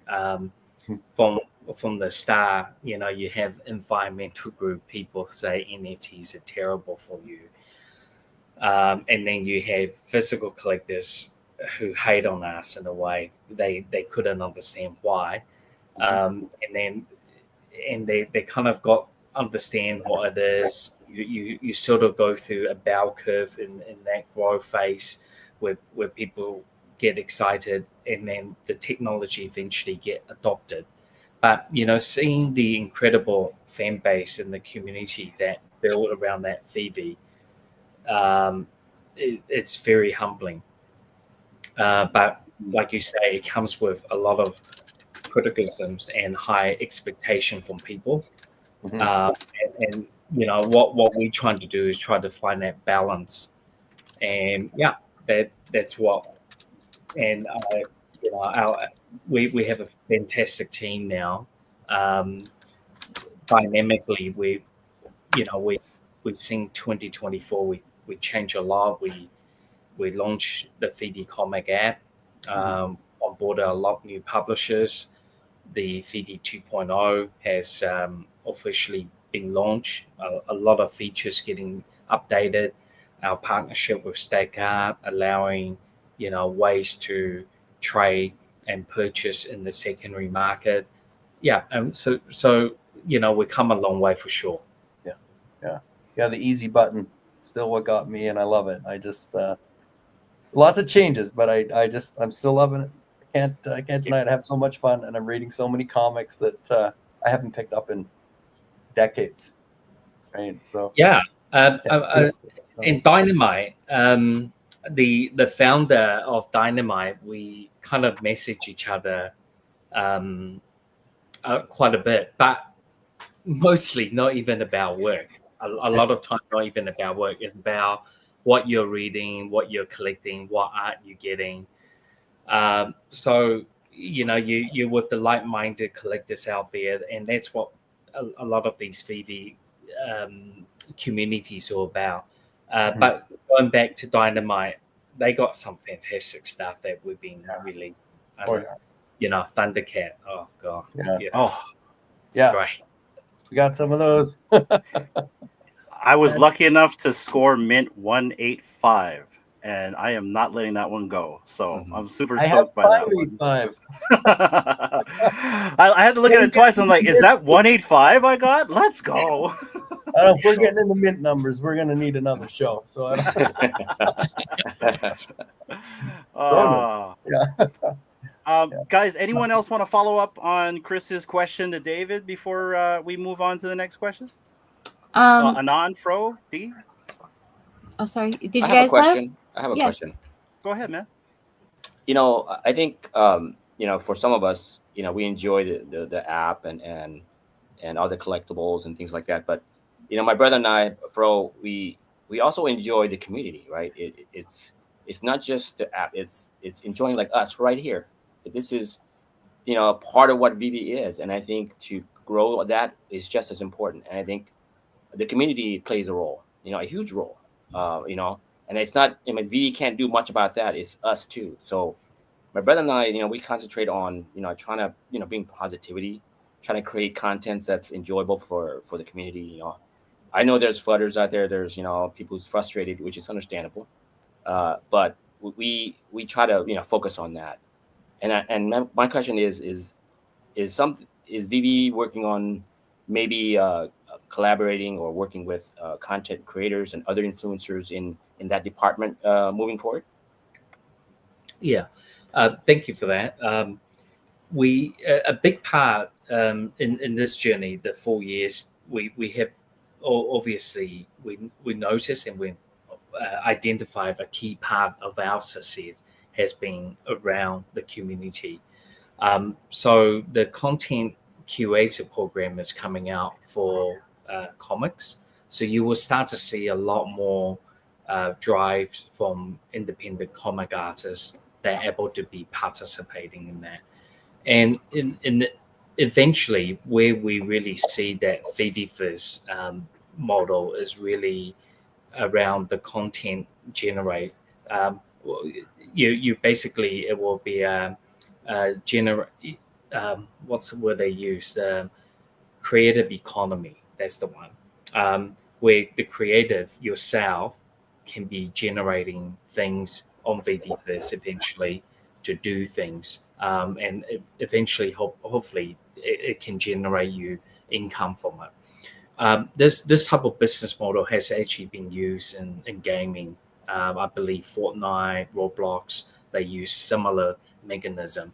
From the start, you have environmental group people say NFTs are terrible for you. And then you have physical collectors who hate on us in a way they couldn't understand why, and they kind of understand what it is. You sort of go through a bell curve in that growth phase where people get excited and then the technology eventually get adopted. But seeing the incredible fan base and the community that built around that VeVe, it's very humbling. But like you say, it comes with a lot of criticisms and high expectation from people. And what we're trying to do is try to find that balance. And that's what. And we have a fantastic team now. Dynamically, we've seen 2024. We changed a lot. We launched the VeVe comic app, onboarded a lot of new publishers. The VeVe 2.0 has officially been launched. A lot of features getting updated. Our partnership with StakeUp, allowing ways to trade and purchase in the secondary market. So we come a long way for sure. Yeah, the easy button still what got me, and I love it. I just lots of changes, but I'm still loving it. I can't deny it. I have so much fun, and I'm reading so many comics that I haven't picked up in decades. Right, so and Dynamite, the founder of Dynamite, we kind of message each other quite a bit, but mostly not even about work. A lot of time, not even about work. It's about what you're reading, what you're collecting, what art you're getting. So you're with the like-minded collectors out there, and that's what a lot of these VeVe communities are about. But going back to Dynamite, they got some fantastic stuff that we've been releasing. Thundercat. Oh god. It's great. We got some of those. I was lucky enough to score mint 185, and I am not letting that one go. So I'm super stoked by that one. I had to look at it twice. I'm like, is that 185 I got? Let's go. I don't know, if we're getting into mint numbers, we're going to need another show. So guys, anyone else want to follow up on Chris's question to David before we move on to the next question? Anon, Fro, D? Oh, sorry. Did you I guys have a question? I have a Yeah. question. Go ahead, man. I think for some of us, we enjoy the app and all the collectibles and things like that. But my brother and I, Fro, we also enjoy the community, right? It's not just the app. It's enjoying like us right here. This is part of what VeVe is, and I think to grow that is just as important. And I think the community plays a role, a huge role. And it's not. VeVe can't do much about that. It's us too. So my brother and I, we concentrate on trying to bring positivity, trying to create content that's enjoyable for the community. I know there's flooders out there. There's people who's frustrated, which is understandable. But we try to focus on that. And my question is VeVe working on maybe collaborating or working with content creators and other influencers in that department moving forward? Yeah, thank you for that. A big part in this journey, the 4 years, we have obviously we notice and we identify a key part of our success has been around the community. So the content curator program is coming out for comics. So you will start to see a lot more drive from independent comic artists that are able to be participating in that. And in eventually, where we really see that VeVe first model is really around the content generate. You basically, it will be a generate. What's the word they use? Creative economy. That's the one. Where the creative yourself can be generating things on VeVe eventually to do things, and eventually, hopefully, it can generate you income from it. This type of business model has actually been used in gaming. I believe Fortnite, Roblox, they use similar mechanism.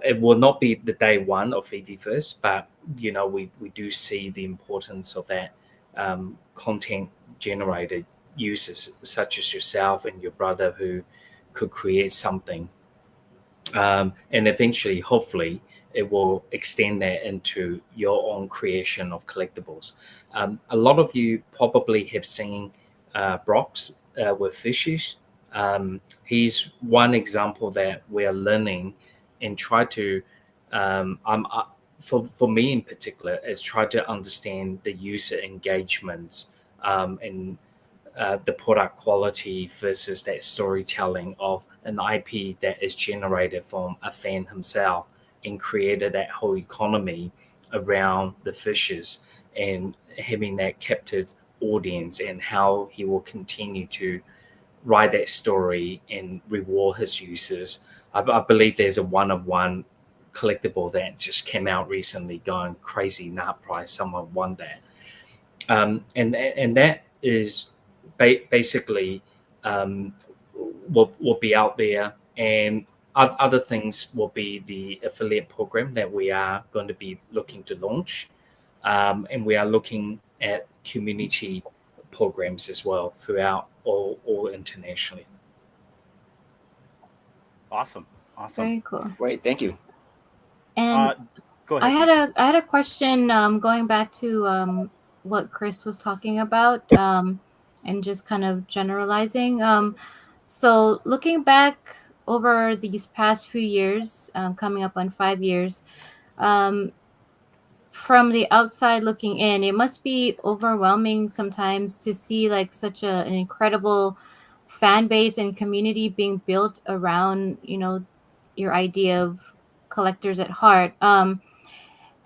It will not be the day one of VeVe, but we do see the importance of that content generated users such as yourself and your brother who could create something, and eventually, hopefully, it will extend that into your own creation of collectibles. A lot of you probably have seen Brock's with fishes. He's one example that we're learning and try to for me in particular is try to understand the user engagements and the product quality versus that storytelling of an IP that is generated from a fan himself and created that whole economy around the fishes and having that captive audience and how he will continue to write that story and reward his users. I believe there's a one-of-one collectible that just came out recently going crazy nut price. Someone won that. And that is basically will be out there. And other things will be the affiliate program that we are going to be looking to launch. And we are looking at community programs as well throughout all internationally. Awesome. Very cool. Great, thank you. And Go ahead. I had a question going back to what Chris was talking about and just kind of generalizing. So looking back over these past few years, coming up on 5 years, from the outside looking in, it must be overwhelming sometimes to see like such an incredible fan base and community being built around, your idea of collectors at heart.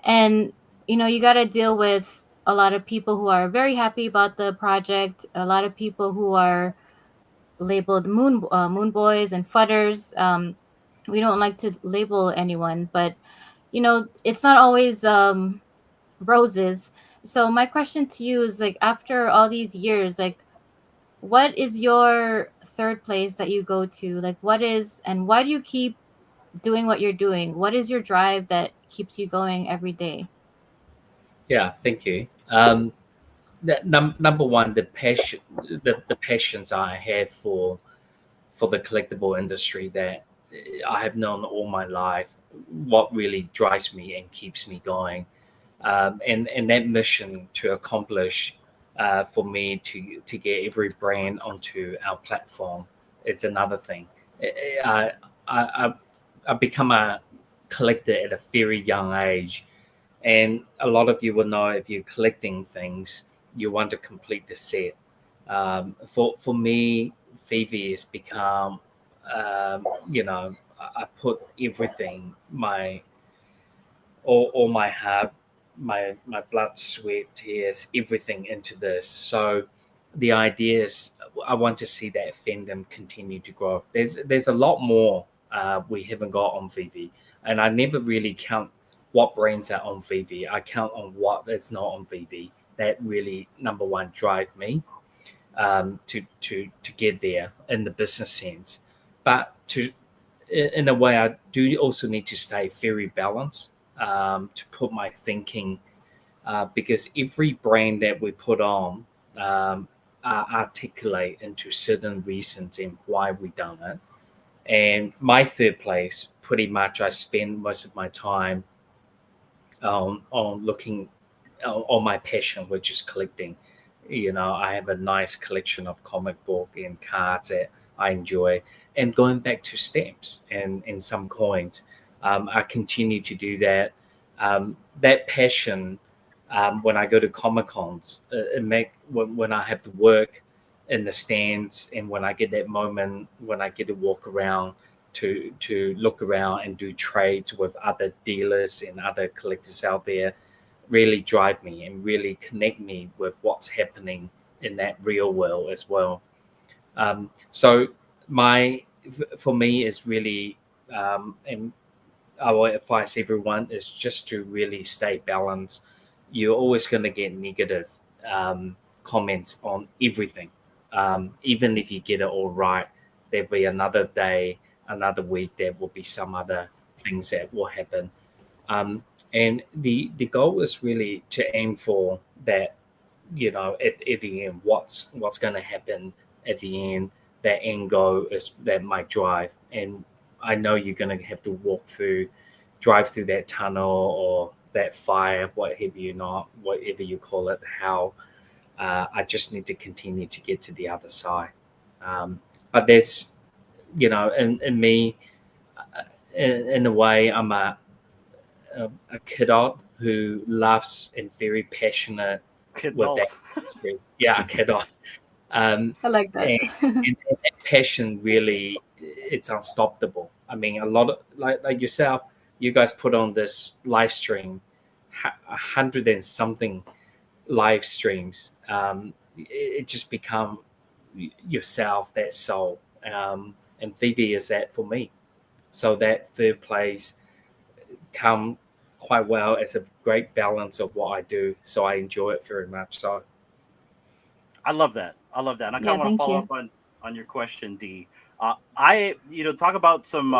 And you got to deal with a lot of people who are very happy about the project, a lot of people who are labeled moon boys and fudders. We don't like to label anyone, but it's not always roses. So my question to you is like, after all these years, like, what is your third place that you go to? Like, what is, and why do you keep doing what you're doing? What is your drive that keeps you going every day? Yeah, thank you. Number one, the passion, the passions I have for the collectible industry that I have known all my life, what really drives me and keeps me going, and that mission to accomplish for me to get every brand onto our platform, it's another thing. I become a collector at a very young age, and a lot of you will know if you're collecting things, you want to complete the set. For me, VeVe has become, I put everything, all my heart, my blood, sweat, tears, everything into this. So the idea is I want to see that fandom continue to grow. There's a lot more we haven't got on VeVe, and I never really count what brands are on VeVe. I count on what is not on VeVe. That really, number one, drive me to get there in the business sense. But in a way, I do also need to stay very balanced. to put my thinking, because every brand that we put on articulate into certain reasons and why we done it. And my third place, pretty much, I spend most of my time on looking on my passion, which is collecting. I have a nice collection of comic book and cards that I enjoy, and going back to stamps and some coins. I continue to do that. That passion, when I go to Comic Cons, when I have to work in the stands, and when I get that moment when I get to walk around to look around and do trades with other dealers and other collectors out there, really drive me and really connect me with what's happening in that real world as well. So for me is really, and I will advise everyone, is just to really stay balanced. You're always going to get negative comments on everything. Even if you get it all right, there'll be another day, another week, there will be some other things that will happen. And the goal is really to aim for that, at the end, what's going to happen at the end. That end goal is that my drive. And I know you're going to have to drive through that tunnel or that fire, whatever you call it, how I just need to continue to get to the other side. But there's, in me, in a way, I'm a kidult who loves and very passionate with that industry. Yeah, a kidult. I like that. And that passion, really, it's unstoppable. I mean, a lot of like yourself, you guys put on this live stream, 100 and something live streams. It just become yourself, that soul. And VeVe is that for me. So that third place come quite well as a great balance of what I do. So I enjoy it very much. So I love that. And I kind of want to thank follow you. up on your question, D. I talk about some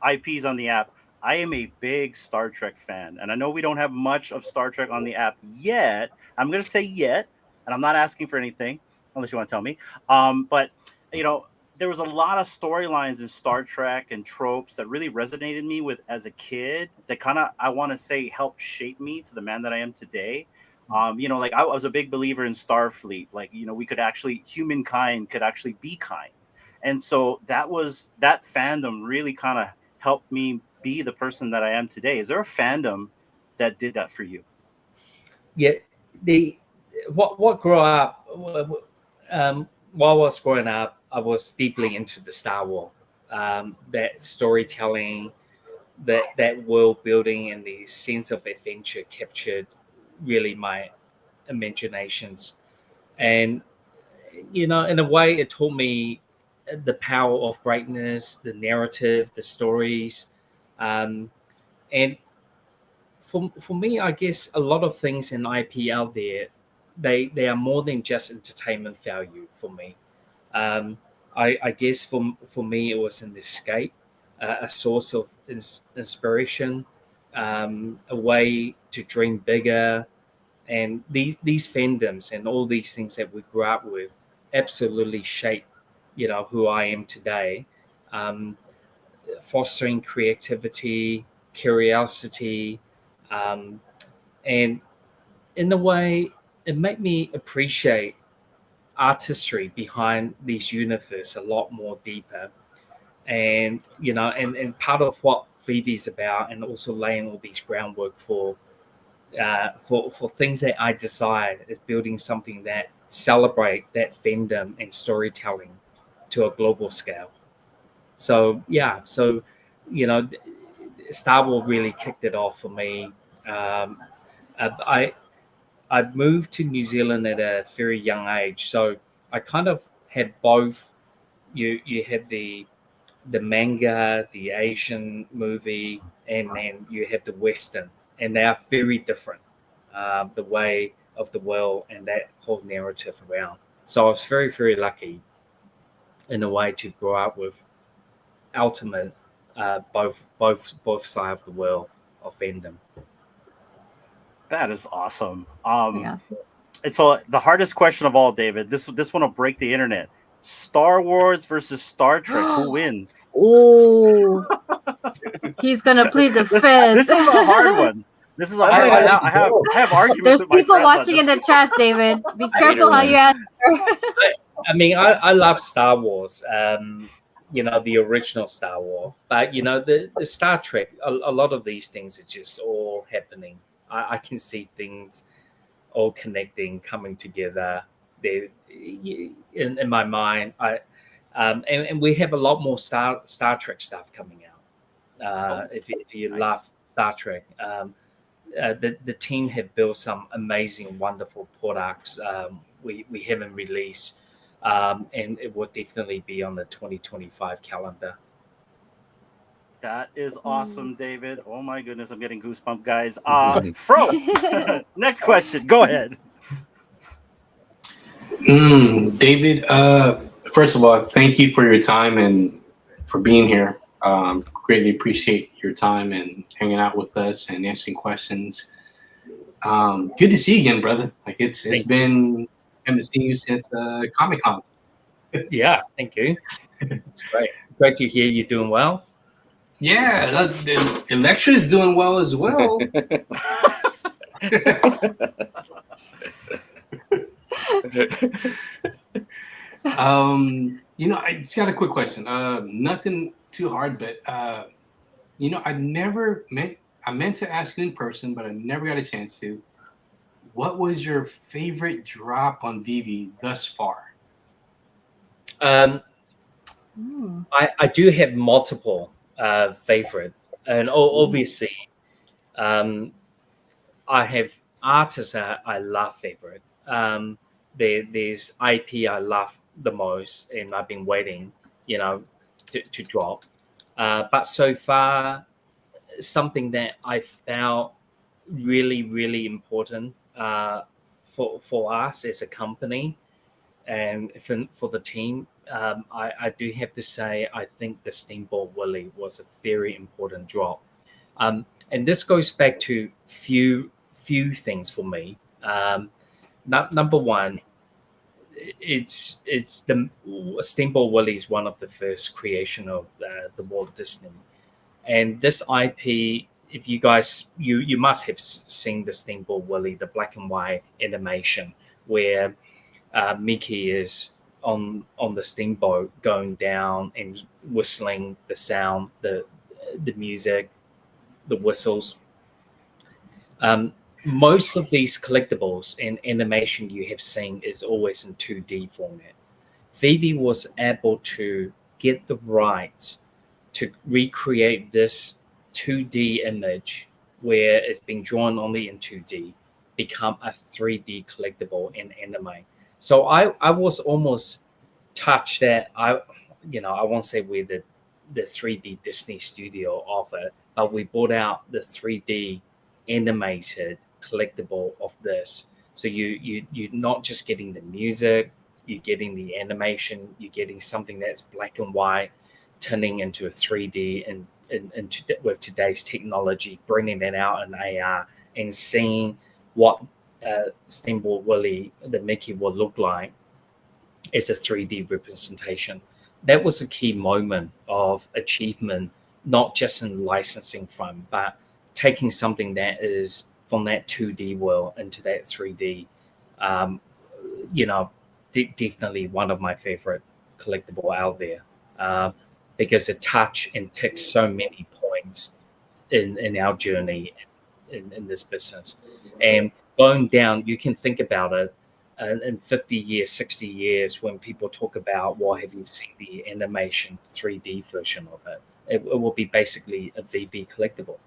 IPs on the app. I am a big Star Trek fan, and I know we don't have much of Star Trek on the app yet. I'm going to say yet, and I'm not asking for anything unless you want to tell me. But there was a lot of storylines in Star Trek and tropes that really resonated me with as a kid. That kind of, I want to say, helped shape me to the man that I am today. Like I was a big believer in Starfleet. Like, humankind could actually be kind. And so that fandom really kind of helped me be the person that I am today. Is there a fandom that did that for you? yeah, what grew up, while I was growing up, I was deeply into the Star Wars, that storytelling, that world building, and the sense of adventure captured really my imaginations. And in a way, it taught me the power of greatness, the narrative, the stories. And for me, I guess a lot of things in IP out there, they are more than just entertainment value for me. I guess for me, it was an escape, a source of inspiration, a way to dream bigger. And these fandoms and all these things that we grew up with absolutely shape, who I am today. Um, Fostering creativity, curiosity, um, and in a way, it made me appreciate artistry behind these universe a lot more deeper. And and part of what VeVe is about, and also laying all these groundwork for things that I desire, is building something that celebrate that fandom and storytelling to a global scale. So you know, Star Wars really kicked it off for me. Um, I I moved to New Zealand at a very young age, so I kind of had both. You have the manga, the Asian movie, and then you have the Western, and they are very different. The way of the world and that whole narrative around. So I was very, very lucky in a way to grow up with ultimate both sides of the world of fandom. That is awesome. Yes. And so the hardest question of all, David, this one will break the internet. Star Wars versus Star Trek, who wins? Oh, he's gonna plead the fifth. This is a hard one. This is a hard one. I have arguments There's with my people friends on watching in this. the chat, David. Be careful how you answer. I mean, I love Star Wars, the original Star Wars, but the Star Trek, a lot of these things are just all happening. I can see things all connecting, coming together. They in my mind. And we have a lot more Star Trek stuff coming out. If you nice. love Star Trek, the team have built some amazing, wonderful products. We haven't released, and it will definitely be on the 2025 calendar. That is awesome, David. Oh my goodness, I'm getting goosebumps, guys. Fro, next question. Go ahead. David, first of all, thank you for your time and for being here. Greatly appreciate your time and hanging out with us and answering questions. Good to see you again, brother. Like it's been, I haven't seen you since Comic-Con. Yeah, thank you. It's great. Great to hear you doing well. Yeah, the Electra is doing well as well. I just got a quick question. Nothing too hard, but I meant to ask you in person, but I never got a chance to. What was your favorite drop on VeVe thus far? I do have multiple favorite, and obviously, I have artists I love favorite. There's IP I love the most, and I've been waiting, to drop. But so far, something that I found really, really important for us as a company and for the team. I do have to say, I think the Steamboat Willie was a very important drop. And this goes back to few things for me. Number one, it's the Steamboat Willie is one of the first creation of the Walt Disney, and this IP. If you guys, you must have seen the Steamboat Willie, the black and white animation, where Mickey is on the steamboat going down and whistling the sound, the music, the whistles. Most of these collectibles and animation you have seen is always in 2D format. VeVe was able to get the rights to recreate this 2D image where it's been drawn only in 2D, become a 3D collectible in anime. So I was almost touched that I won't say we're the 3D Disney studio of it, but we brought out the 3D animated collectible of this. So you're not just getting the music, you're getting the animation, you're getting something that's black and white, turning into a 3D and with today's technology, bringing it out in AR and seeing what Steamboat Willie, the Mickey, will look like as a 3D representation. That was a key moment of achievement, not just in licensing front, but taking something that is from that 2D world into that 3D. Definitely one of my favorite collectible out there. Because it touch and ticks so many points in our journey in this business. And going down, you can think about it in 50 years, 60 years, when people talk about, well, have you seen the animation 3D version of it? It will be basically a VeVe collectible.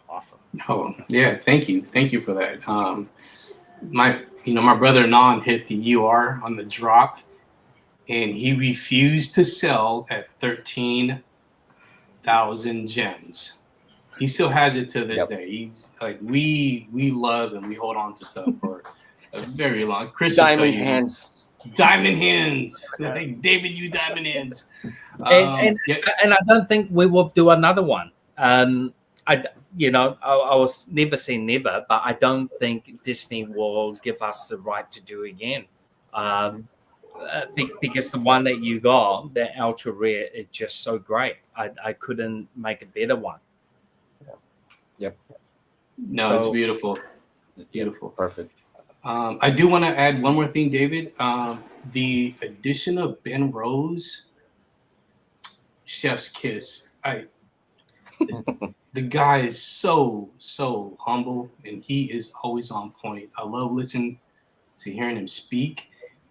Awesome. Oh, yeah. Thank you for that. My brother Nan hit the UR on the drop, and he refused to sell at 13,000 gems. He still has it to this day. He's like, we love and we hold on to stuff for a very long. Chris, Diamond hands. Diamond hands. Like, David, you diamond hands. And I don't think we will do another one. I was never say never, but I don't think Disney will give us the right to do again. Because the one that you got, the ultra rare, is just so great. I couldn't make a better one. Yep. No, it's So beautiful. It's beautiful. Yep. Perfect. I do want to add one more thing, David. The addition of Ben Rose, chef's kiss. The guy is so humble, and he is always on point. I love listening to hearing him speak,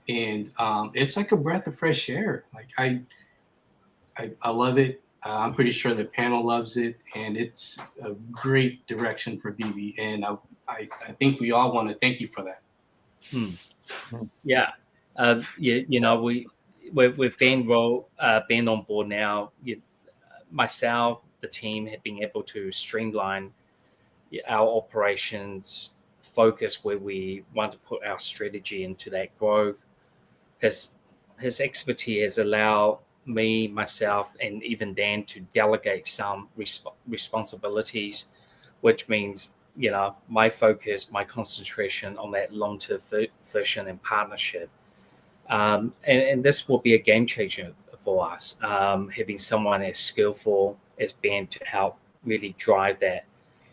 and it's like a breath of fresh air. Like I love it. I'm pretty sure the panel loves it, and it's a great direction for VeVe. And I think we all want to thank you for that. Yeah, with Ben on board now, myself, the team have been able to streamline our operations, focus where we want to put our strategy into that growth. His expertise has allowed me, myself, and even Dan to delegate some responsibilities, which means my focus, my concentration on that long-term vision and partnership. And this will be a game changer for us, having someone as skillful as Ben to help really drive that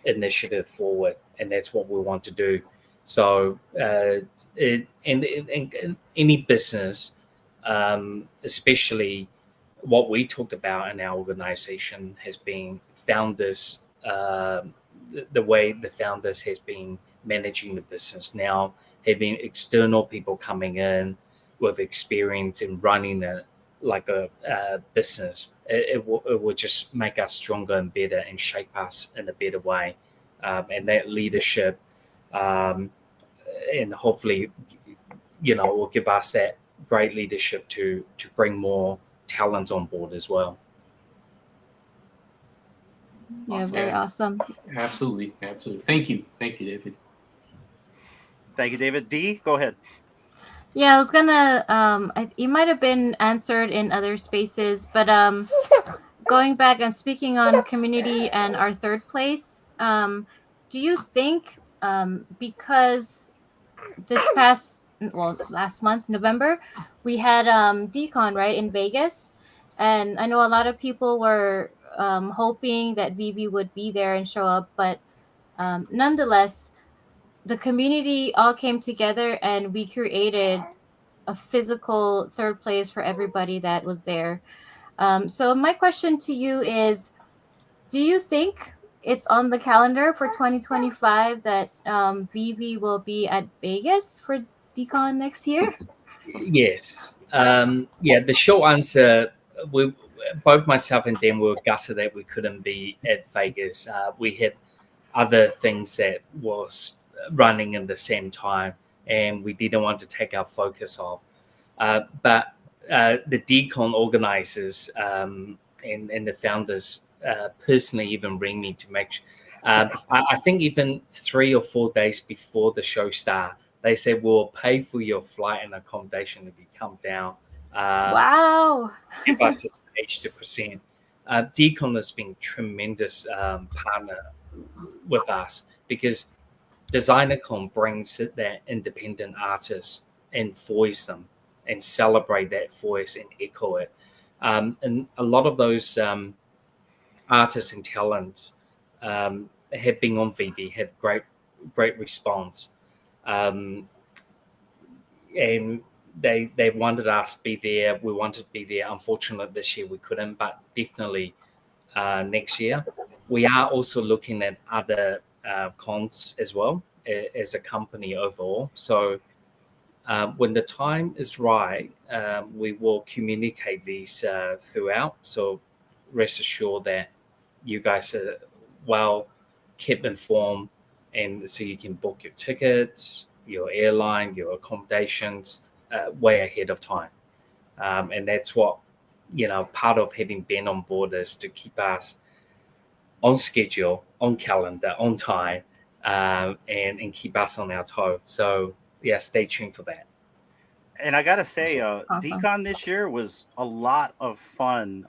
initiative forward, and that's what we want to do. So, in any business, especially what we talked about in our organization, has been founders. The way the founders has been managing the business now, having external people coming in with experience in running a business, it will just make us stronger and better and shape us in a better way. And that leadership, and hopefully, will give us that great leadership to bring more talent on board as well. Yeah, very awesome. Absolutely. Thank you, David. Thank you, David. D, go ahead. Yeah, I was gonna it might have been answered in other spaces, but going back and speaking on community and our third place, do you think because this last month, November, we had Decon, right, in Vegas, and I know a lot of people were hoping that VeVe would be there and show up, but nonetheless, the community all came together and we created a physical third place for everybody that was there. So my question to you is, do you think it's on the calendar for 2025 that VeVe will be at Vegas for Decon next year? Yes. The short answer, both myself and Dan were gutted that we couldn't be at Vegas. We had other things that was running in the same time, and we didn't want to take our focus off. But the Decon organizers and the founders personally even ring me to make I think even 3 or 4 days before the show start, they said, we'll pay for your flight and accommodation if you come down. Wow. Give us a stage to present. Decon has been tremendous partner with us, because DesignerCon brings that independent artist and voice them and celebrate that voice and echo it. And a lot of those artists and talent have been on VeVe, have great response. And they wanted us to be there. We wanted to be there. Unfortunately, this year we couldn't, but definitely next year. We are also looking at other cons as well as a company overall. So when the time is right, we will communicate these throughout. So rest assured that you guys are well kept informed, and so you can book your tickets, your airline, your accommodations way ahead of time. And that's what, part of having Ben on board is to keep us on schedule, on calendar, on time, and keep us on our toe. So yeah, stay tuned for that. And I gotta say, Awesome. Decon this year was a lot of fun.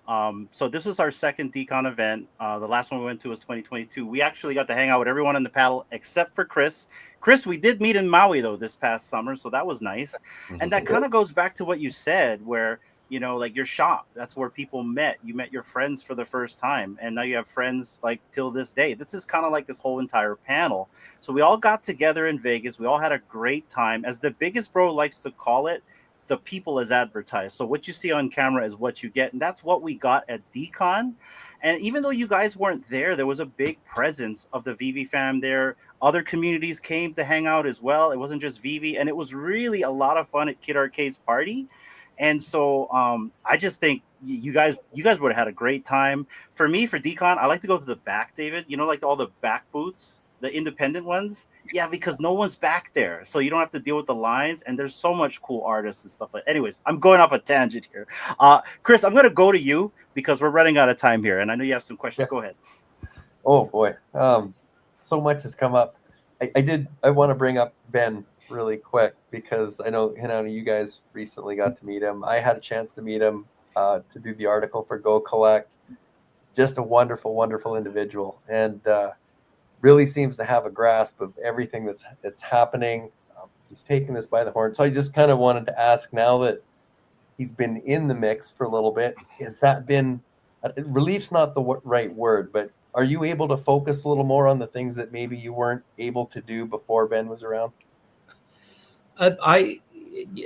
So this was our second Decon event. The last one we went to was 2022. We actually got to hang out with everyone in the paddle except for Chris. Chris, we did meet in Maui though this past summer, so that was nice. And that kind of goes back to what you said, where like your shop, that's where people met. You met your friends for the first time, and now you have friends like till this day. This is kind of like this whole entire panel. So we all got together in Vegas. We all had a great time. As the biggest bro likes to call it, the people is advertised. So what you see on camera is what you get. And that's what we got at Decon. And even though you guys weren't there was a big presence of the VeVe fam there. Other communities came to hang out as well. It wasn't just VeVe. And it was really a lot of fun at Kid Arcade's party. And so I just think you guys would have had a great time. For me, for Decon, I like to go to the back, David. Like all the back booths, the independent ones. Yeah, because no one's back there. So you don't have to deal with the lines. And there's so much cool artists and stuff like that. Anyways, I'm going off a tangent here. Chris, I'm going to go to you because we're running out of time here. And I know you have some questions. Yeah. Go ahead. Oh, boy. So much has come up. I want to bring up Ben really quick because I know you guys recently got to meet him. I had a chance to meet him to do the article for Go Collect. Just a wonderful, wonderful individual, and really seems to have a grasp of everything that's happening. He's taking this by the horn. So I just kind of wanted to ask, now that he's been in the mix for a little bit, has that been relief's not the right word, but are you able to focus a little more on the things that maybe you weren't able to do before Ben was around?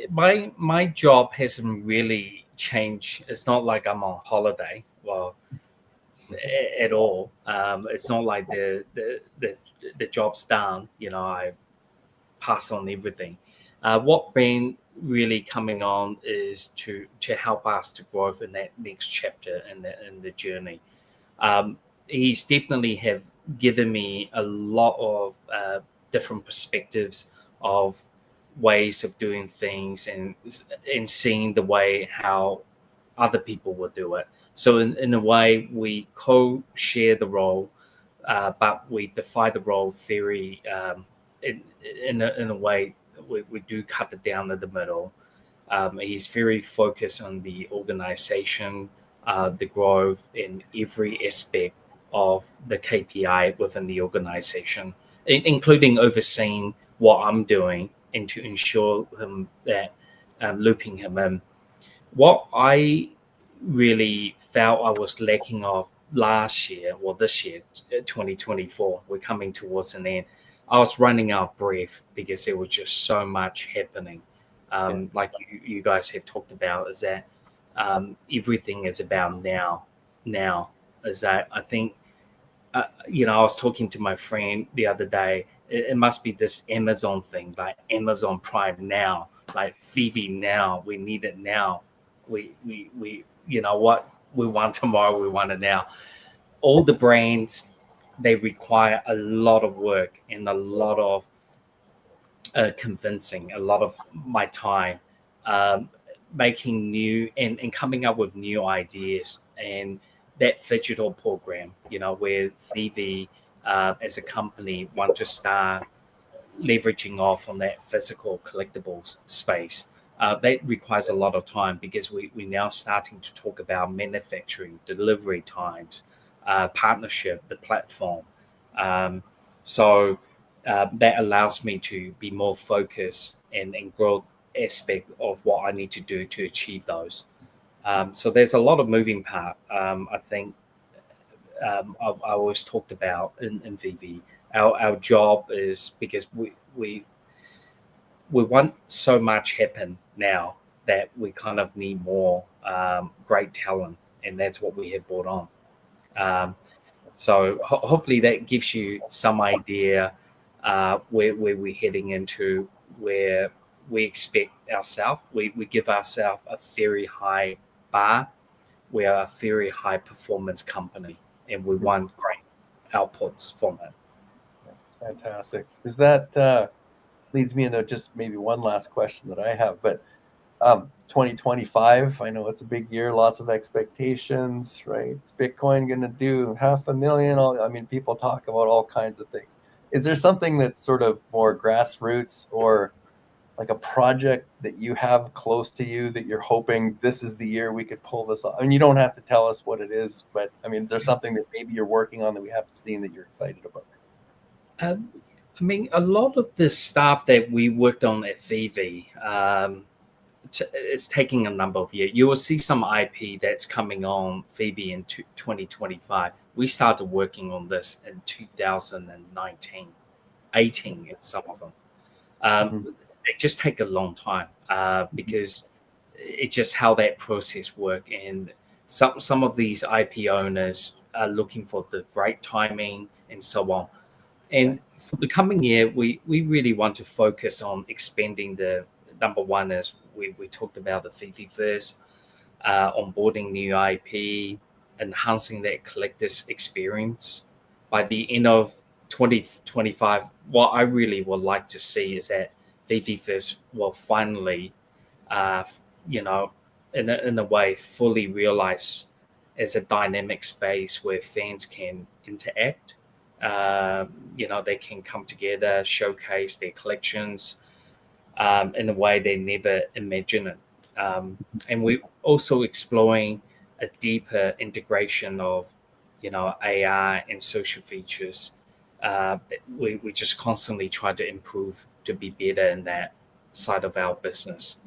My job hasn't really changed. It's not like I'm on holiday, at all. It's not like the job's done. I pass on everything. What been really coming on is to help us to grow in that next chapter in the journey. He's definitely have given me a lot of different perspectives of ways of doing things and seeing the way how other people will do it. So in a way, we co-share the role, but we define the role very in a way we do cut it down in the middle. He's very focused on the organization, the growth in every aspect of the KPI within the organization, including overseeing what I'm doing and to ensure him that looping him in. What I really felt I was lacking of last year, this year, 2024, we're coming towards an end. I was running out of breath because there was just so much happening. Like you guys have talked about, is that everything is about now. Is that I think, I was talking to my friend the other day. It must be this Amazon thing, like Amazon Prime now, like VeVe now. We need it now. We what we want tomorrow, we want it now. All the brands, they require a lot of work and a lot of convincing, a lot of my time, making new and coming up with new ideas. And that digital program, where VeVe as a company want to start leveraging off on that physical collectibles space. That requires a lot of time because we're now starting to talk about manufacturing, delivery times, partnership, the platform. So that allows me to be more focused and grow aspect of what I need to do to achieve those. So there's a lot of moving part. I think I always talked about in VeVe. Our job is because we want so much happen now that we kind of need more great talent, and that's what we have brought on. So hopefully that gives you some idea where we're heading into, where we expect ourselves. We give ourselves a very high bar. We are a very high performance company, and we want great outputs from it. Fantastic. Is that leads me into just maybe one last question that I have, but 2025, I know it's a big year, lots of expectations, right? Is Bitcoin going to do 500,000? People talk about all kinds of things. Is there something that's sort of more grassroots or like a project that you have close to you that you're hoping this is the year we could pull this off? I mean, you don't have to tell us what it is, but I mean, is there something that maybe you're working on that we haven't seen that you're excited about? I mean, a lot of the stuff that we worked on at VeVe, it's taking a number of years. You will see some IP that's coming on VeVe in 2025. We started working on this in 2019, 18 in some of them. They just take a long time because it's just how that process works. And some of these IP owners are looking for the right timing and so on. And for the coming year, we really want to focus on expanding the number one, as we talked about the VeVe first, onboarding new IP, enhancing that collector's experience. By the end of 2025, what I really would like to see is that VeVe first will finally, in a way, fully realize as a dynamic space where fans can interact. They can come together, showcase their collections in a way they never imagined it. And we're also exploring a deeper integration of, AI and social features. We just constantly try to improve to be better in that side of our business.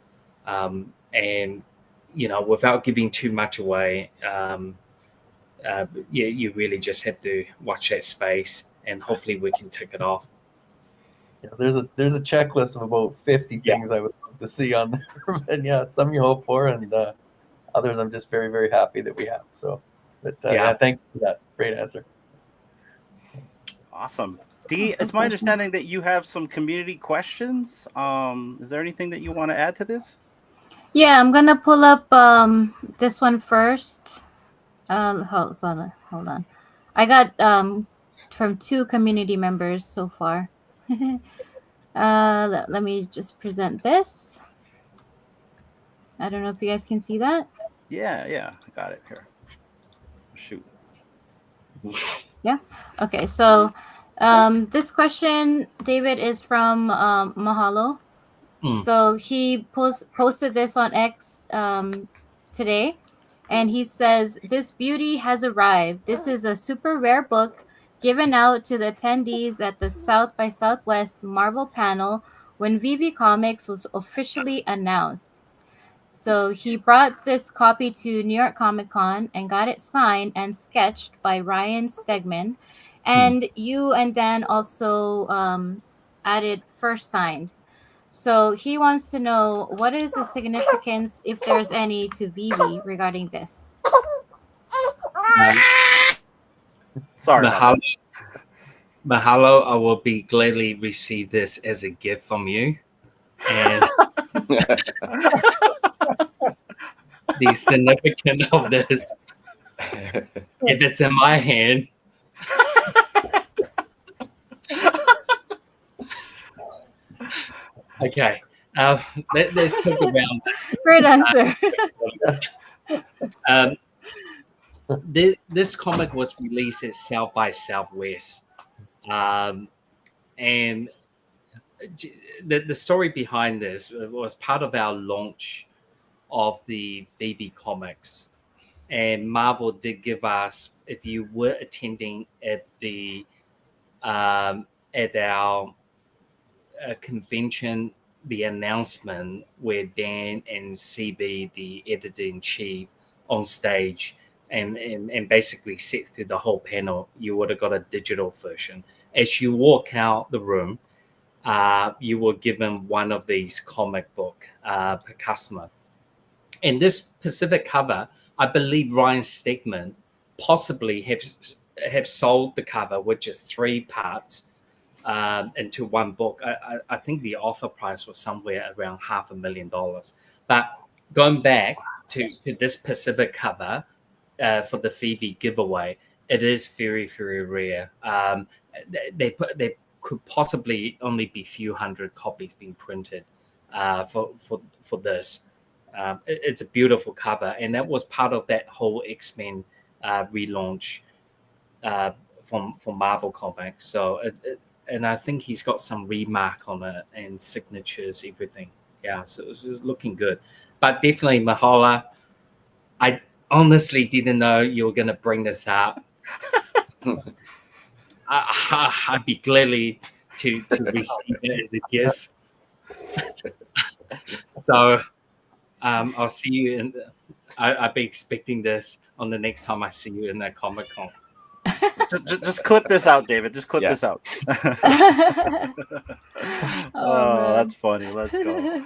And, without giving too much away, you really just have to watch that space, and hopefully we can tick it off. Yeah, there's a checklist of about 50 things I would love to see on there. And yeah, some you hope for, and others I'm just very, very happy that we have. So, but thanks for that. Great answer. Awesome. Dee, it's my understanding that you have some community questions. Is there anything that you want to add to this? Yeah, I'm gonna pull up this one first. Hold on. I got from 2 community members so far. Let me just present this. I don't know if you guys can see that. Yeah, I got it here. Shoot. Yeah. Okay. So this question, David, is from Mahalo. So he posted this on X today, and he says, "This beauty has arrived. This is a super rare book given out to the attendees at the South by Southwest Marvel panel when VeVe Comics was officially announced." So he brought this copy to New York Comic Con and got it signed and sketched by Ryan Stegman. And you and Dan also added first signed. So he wants to know, what is the significance, if there's any, to VeVe regarding this? Sorry. Mahalo, I will be gladly receive this as a gift from you. And the significance of this, if it's in my hand, okay. Let's talk about this. Great answer. This comic was released at South by Southwest, and the story behind this was part of our launch of the VeVe comics, and Marvel did give us, if you were attending at the at our convention, the announcement where Dan and CB, the editor-in-chief, on stage and basically sit through the whole panel, you would have got a digital version. As you walk out the room, you were given one of these comic book per customer. And this specific cover, I believe Ryan Stegman possibly have sold the cover, which is 3 parts, into one book. I think the offer price was somewhere around $500,000. But going back to this specific cover for the VeVe giveaway, it is very, very rare. They could possibly only be few hundred copies being printed for this. It's a beautiful cover, and that was part of that whole X-Men relaunch from Marvel Comics. So and I think he's got some remark on it and signatures, everything. Yeah, so it's looking good. But definitely, Mahala, I honestly didn't know you were going to bring this up. I'd be gladly to receive it as a gift. So I'll see you in. I'll be expecting this on the next time I see you in that Comic-Con. Just clip this out, David. Just clip Yeah. this out. Oh, man. That's funny. Let's go.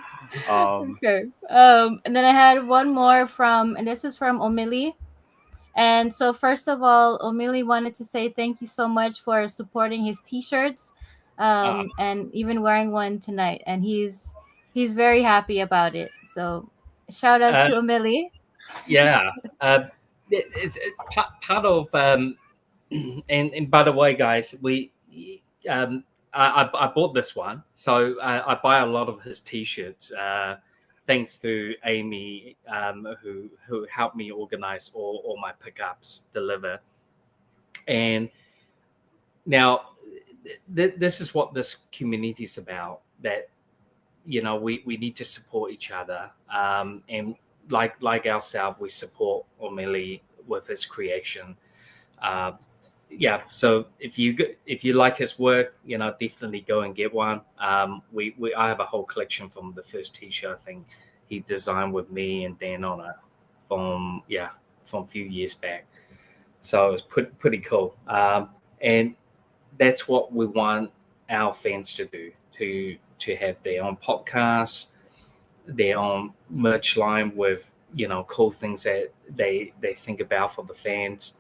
Okay. And then I had one more and this is from Omili. And so first of all, Omili wanted to say thank you so much for supporting his t-shirts, and even wearing one tonight. And he's very happy about it. So shout outs to Omili. Yeah, it's part of. And by the way, guys, I bought this one, so I buy a lot of his t-shirts. Thanks to Amy, who helped me organize all my pickups, deliver. And now this is what this community is about, that we need to support each other, and like ourselves, we support Omili with his creation. So if you like his work, definitely go and get one. I have a whole collection from the first t-shirt thing he designed with me and Dan on it from a few years back. So it was pretty cool. And that's what we want our fans to do, to have their own podcasts, their own merch line with cool things that they think about for the fans.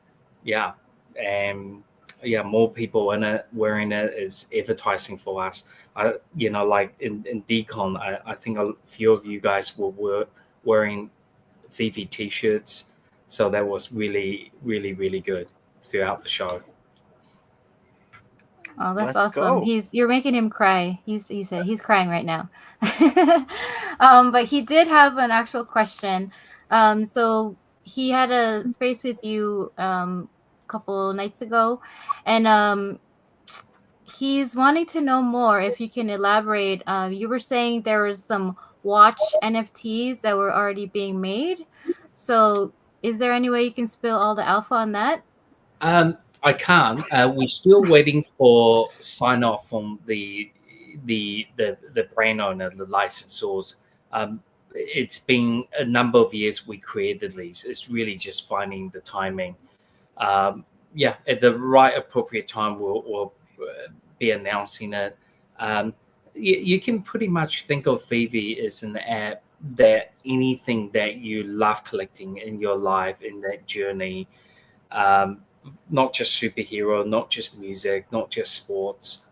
More people in it wearing it is advertising for us. Like in Decon, I think a few of you guys were wearing VeVe t-shirts, so that was really, really, really good throughout the show. Oh, that's Let's awesome. go. You're making him cry. He said he's crying right now. But he did have an actual question. So he had a space with you couple nights ago, and he's wanting to know more. If you can elaborate, you were saying there was some watch NFTs that were already being made. So is there any way you can spill all the alpha on that? I can't. We're still waiting for sign off from the brand owner, the licensors. It's been a number of years we created these. It's really just finding the timing. At the right appropriate time, we'll be announcing it. You can pretty much think of VeVe as an app that anything that you love collecting in your life, in that journey, not just superhero, not just music, not just sports,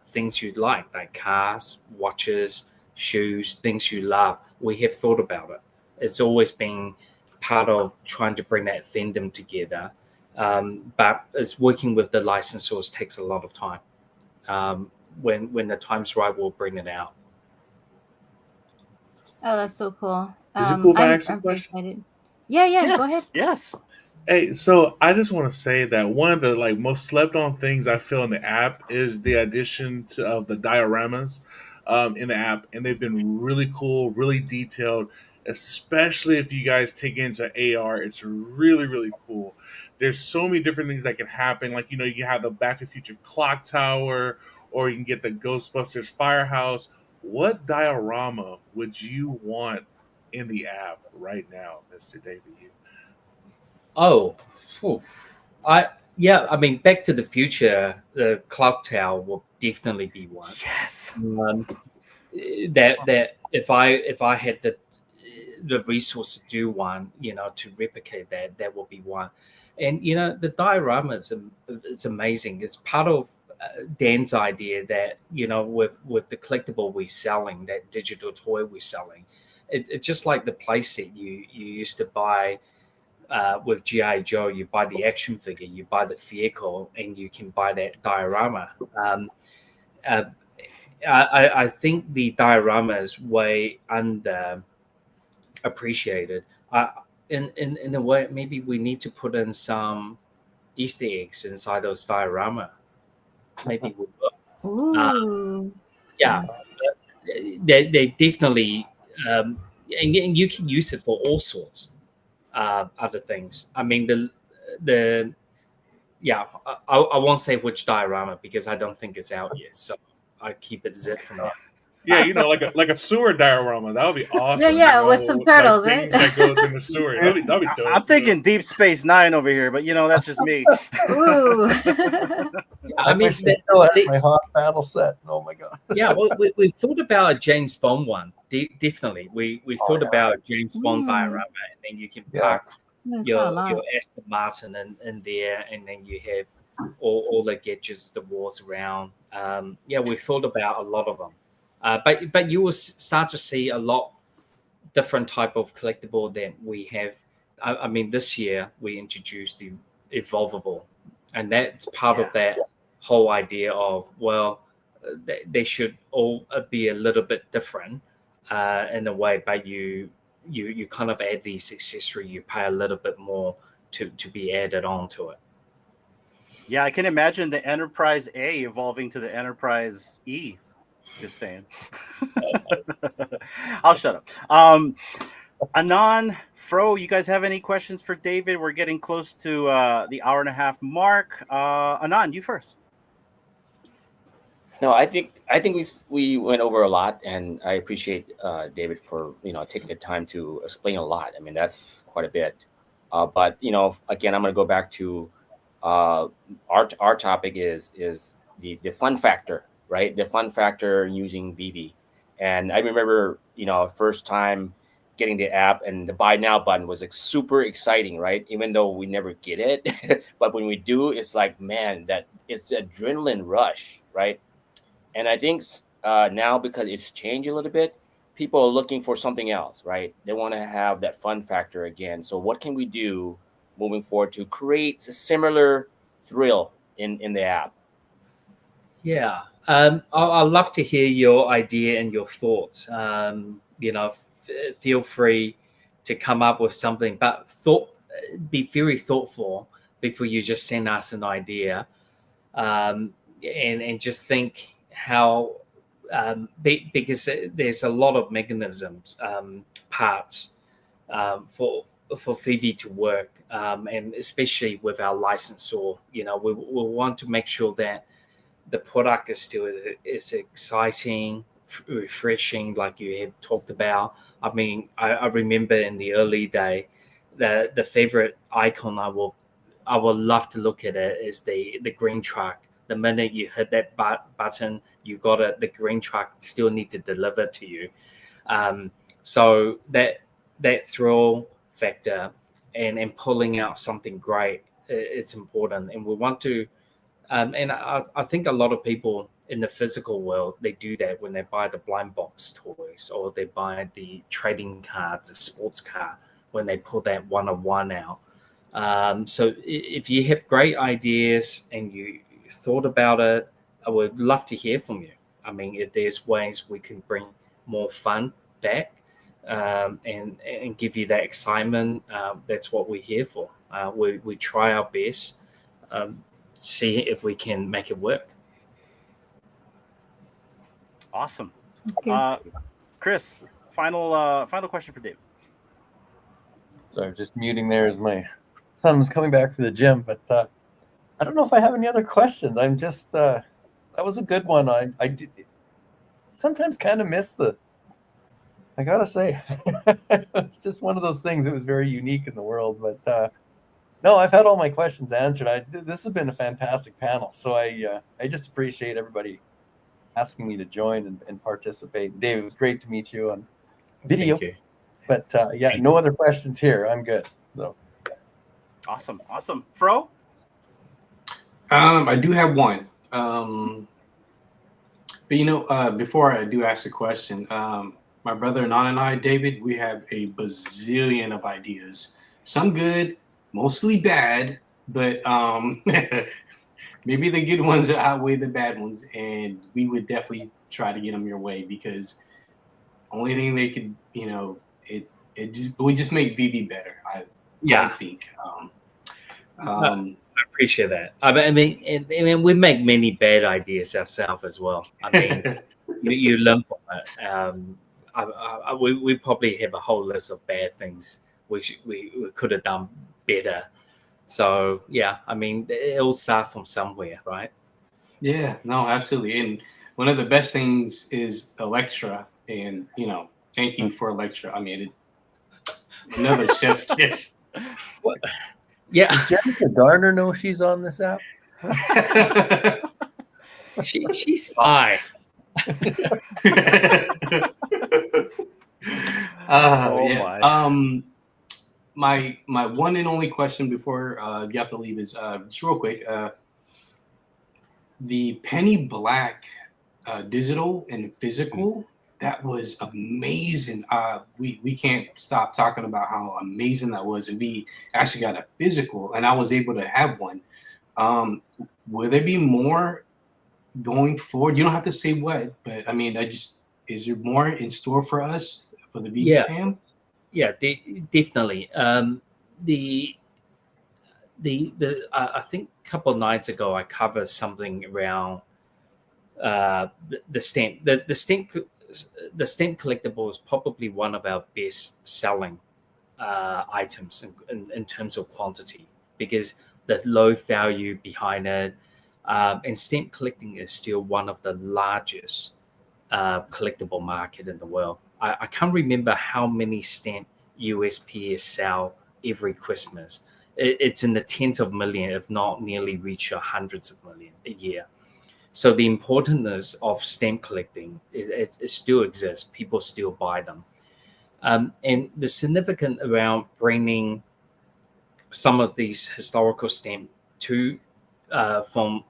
things you like cars, watches, shoes, things you love. We have thought about it. It's always been part of trying to bring that fandom together. But it's working with the licensors takes a lot of time. When the time's right, we'll bring it out. Oh, that's so cool. Is it cool if I ask a question? Excited. Yeah, Yes. go ahead. Yes. Hey, so I just want to say that one of the most slept on things I feel in the app is the addition of the dioramas in the app, and they've been really cool, really detailed. Especially if you guys take it into AR, it's really, really cool. There's so many different things that can happen. Like you can have the Back to the Future clock tower, or you can get the Ghostbusters firehouse. What diorama would you want in the app right now, Mr. David? Oh, I mean, Back to the Future, the clock tower will definitely be one. Yes. That if I had the resource to do one, to replicate that will be one. And the diorama it's amazing. It's part of Dan's idea that with the collectible we're selling, that digital toy we're selling, it's just like the playset you used to buy. With G.I. Joe, you buy the action figure, you buy the vehicle, and you can buy that diorama. I think the diorama is way under appreciated. In a way, maybe we need to put in some Easter eggs inside those diorama. Maybe we will. Ooh. Yeah, Yes. they definitely, and you can use it for all sorts other things. I mean, the yeah, I won't say which diorama because I don't think it's out yet, so I keep it zip for now. Yeah, like a sewer diorama. That would be Yeah, awesome. yeah, with some Like turtles, right? things that goes in the sewer. That'd be dope. I'm thinking Deep Space Nine over here, but that's just me. Ooh. I mean, wish I still had my hot battle set. Oh my god. yeah, well, we thought about a James Bond one. Definitely, we thought about a James Bond diorama, and then you can Yeah. park It's your not a lot. Aston Martin in there, and then you have all the gadgets, the walls around. Yeah, we thought about a lot of them, but you will start to see a lot different type of collectible that we have. I mean, this year we introduced the evolvable, and that's part of that whole idea of, well, they should all be a little bit different in a way, but you kind of add these accessory, you pay a little bit more to be added on to it. Yeah, I can imagine the Enterprise A evolving to the Enterprise E. Just saying. I'll shut up. Anon, Fro, you guys have any questions for David? We're getting close to the hour-and-a-half mark. Anon, you first. No, I think we went over a lot, and I appreciate David for taking the time to explain a lot. I mean, that's quite a bit. But again, I'm going to go back to our topic is the fun factor, right? The fun factor using VeVe. And I remember first time getting the app, and the buy now button was like super exciting, right? Even though we never get it, but when we do, it's like, man, that it's the adrenaline rush, right? And I think now, because it's changed a little bit, people are looking for something else, right? They want to have that fun factor again. So what can we do moving forward to create a similar thrill in the app? Yeah, I'd love to hear your idea and your thoughts. Feel free to come up with something, but be very thoughtful before you just send us an idea, and just think how, because there's a lot of mechanisms, parts for VeVe to work, and especially with our licensor, we want to make sure that the product is still is exciting, refreshing, like you have talked about. I mean, I remember in the early day, the favorite icon I would love to look at it is the green truck. The minute you hit that button, you got it. The green truck still need to deliver to you. So that thrill factor and pulling out something great, it's important, and we want to. And I think a lot of people in the physical world, they do that when they buy the blind box toys, or they buy the trading cards, a sports car, when they pull that one-on-one out. So if you have great ideas and you thought about it, I would love to hear from you. I mean, if there's ways we can bring more fun back, and give you that excitement, that's what we're here for. We try our best. See if we can make it work. Awesome. Okay. Chris, final question for Dave. Sorry, just muting there as my son was coming back from the gym, but I don't know if I have any other questions. I'm just that was a good one. I did sometimes kind of miss I gotta say, it's just one of those things that was very unique in the world, but no, I've had all my questions answered. This has been a fantastic panel, so I just appreciate everybody asking me to join and participate. Dave, it was great to meet you on video. Thank you. But no other questions here. I'm good. So. Awesome. Fro? I do have one. But before I do ask the question, my brother Nan and I, David, we have a bazillion of ideas. Some good, mostly bad, but maybe the good ones outweigh the bad ones, and we would definitely try to get them your way, because only thing they could, it would just make VeVe better. I think. appreciate that. I mean, and we make many bad ideas ourselves as well. I mean, you learn from it. We probably have a whole list of bad things we could have done better. So yeah, I mean, it all starts from somewhere, right? Yeah, no, absolutely. And one of the best things is Electra, and thank you for Electra. I mean, another chef's kiss. Yeah, Does Jennifer Garner know she's on this app? she's fine. Yeah. My one and only question before you have to leave is just real quick. The penny black digital and physical, that was amazing. We can't stop talking about how amazing that was, and we actually got a physical, and I was able to have one. Will there be more going forward? You don't have to say what, but I mean, is there more in store for us for the VeVe fam? Yeah, definitely. I think a couple of nights ago I covered something around the stamp. The stamp collectible is probably one of our best selling items in terms of quantity, because the low value behind it, and stamp collecting is still one of the largest collectible market in the world. I can't remember how many stamp USPS sell every Christmas. It's in the tens of millions, if not nearly reach hundreds of millions a year. So the importance of stamp collecting, it still exists. People still buy them. And the significance around bringing some of these historical stamp to from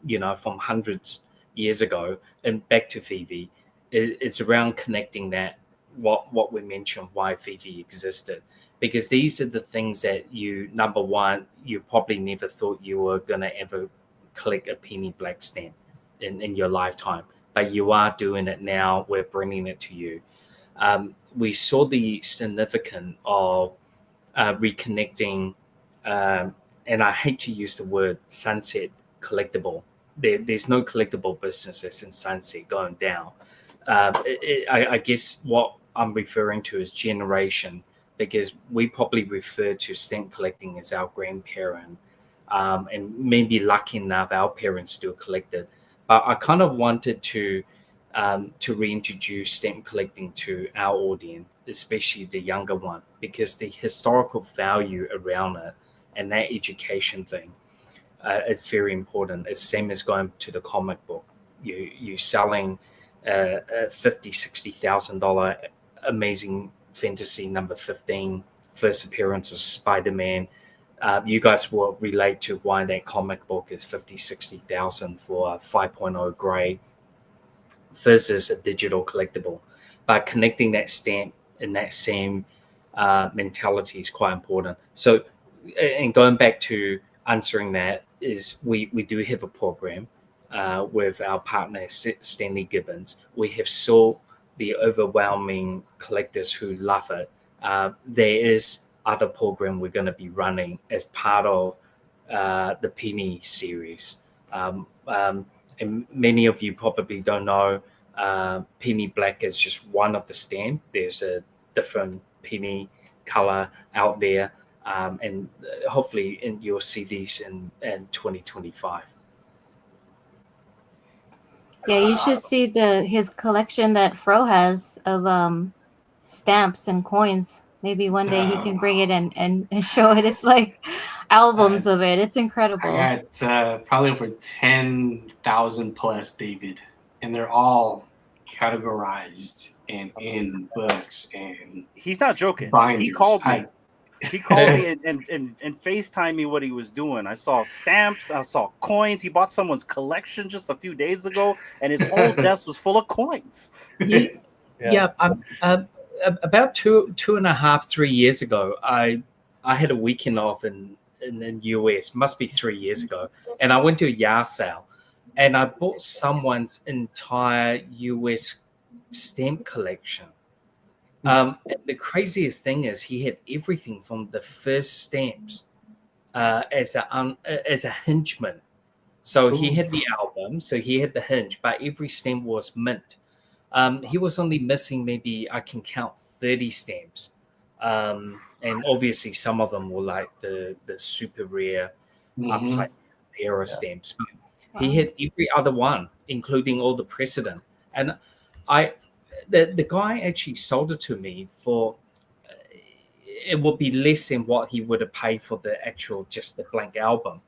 hundreds years ago and back to VeVe, it's around connecting that what we mentioned, why VeVe existed, because these are the things that number one, you probably never thought you were gonna ever collect a penny black stamp in your lifetime, but you are doing it now. We're bringing it to you. We saw the significance of reconnecting, and I hate to use the word sunset collectible. There's no collectible businesses in sunset going down. I guess what I'm referring to is generation, because we probably refer to stamp collecting as our grandparent, and maybe lucky enough our parents still collected. But I kind of wanted to reintroduce stamp collecting to our audience, especially the younger one, because the historical value around it and that education thing is very important. It's same as going to the comic book. You selling a $50,000-$60,000 Amazing Fantasy number 15 first appearance of Spider-Man. You guys will relate to why that comic book is $50,000-$60,000 for a 5.0 grade versus a digital collectible. But connecting that stamp and that same mentality is quite important. So, and going back to answering that, is we do have a program with our partner Stanley Gibbons. We have saw the overwhelming collectors who love it. There is other program we're going to be running as part of the Penny series. And many of you probably don't know, Penny Black is just one of the stamp. There's a different penny color out there, and hopefully you'll see these in 2025. Yeah, you should see his collection that Fro has of stamps and coins. Maybe one day he can bring it and show it. It's like albums of it. It's incredible. I got probably over 10,000 plus, David, and they're all categorized and in books. And he's not joking. binders. He called me. He called me and FaceTimed me what he was doing. I saw stamps. I saw coins. He bought someone's collection just a few days ago, and his whole desk was full of coins. Yeah. About 2.5, 3 years ago, I had a weekend off in the US, must be 3 years ago, and I went to a yard sale, and I bought someone's entire US stamp collection. The craziest thing is he had everything from the first stamps as a hingeman. So he had the album, so he had the hinge, but every stem was mint. He was only missing maybe, I can count 30 stems. And obviously some of them were like the super rare upside era stems. But he had every other one, including all the precedent. And the guy actually sold it to me for, it would be less than what he would have paid for the actual, just the blank album.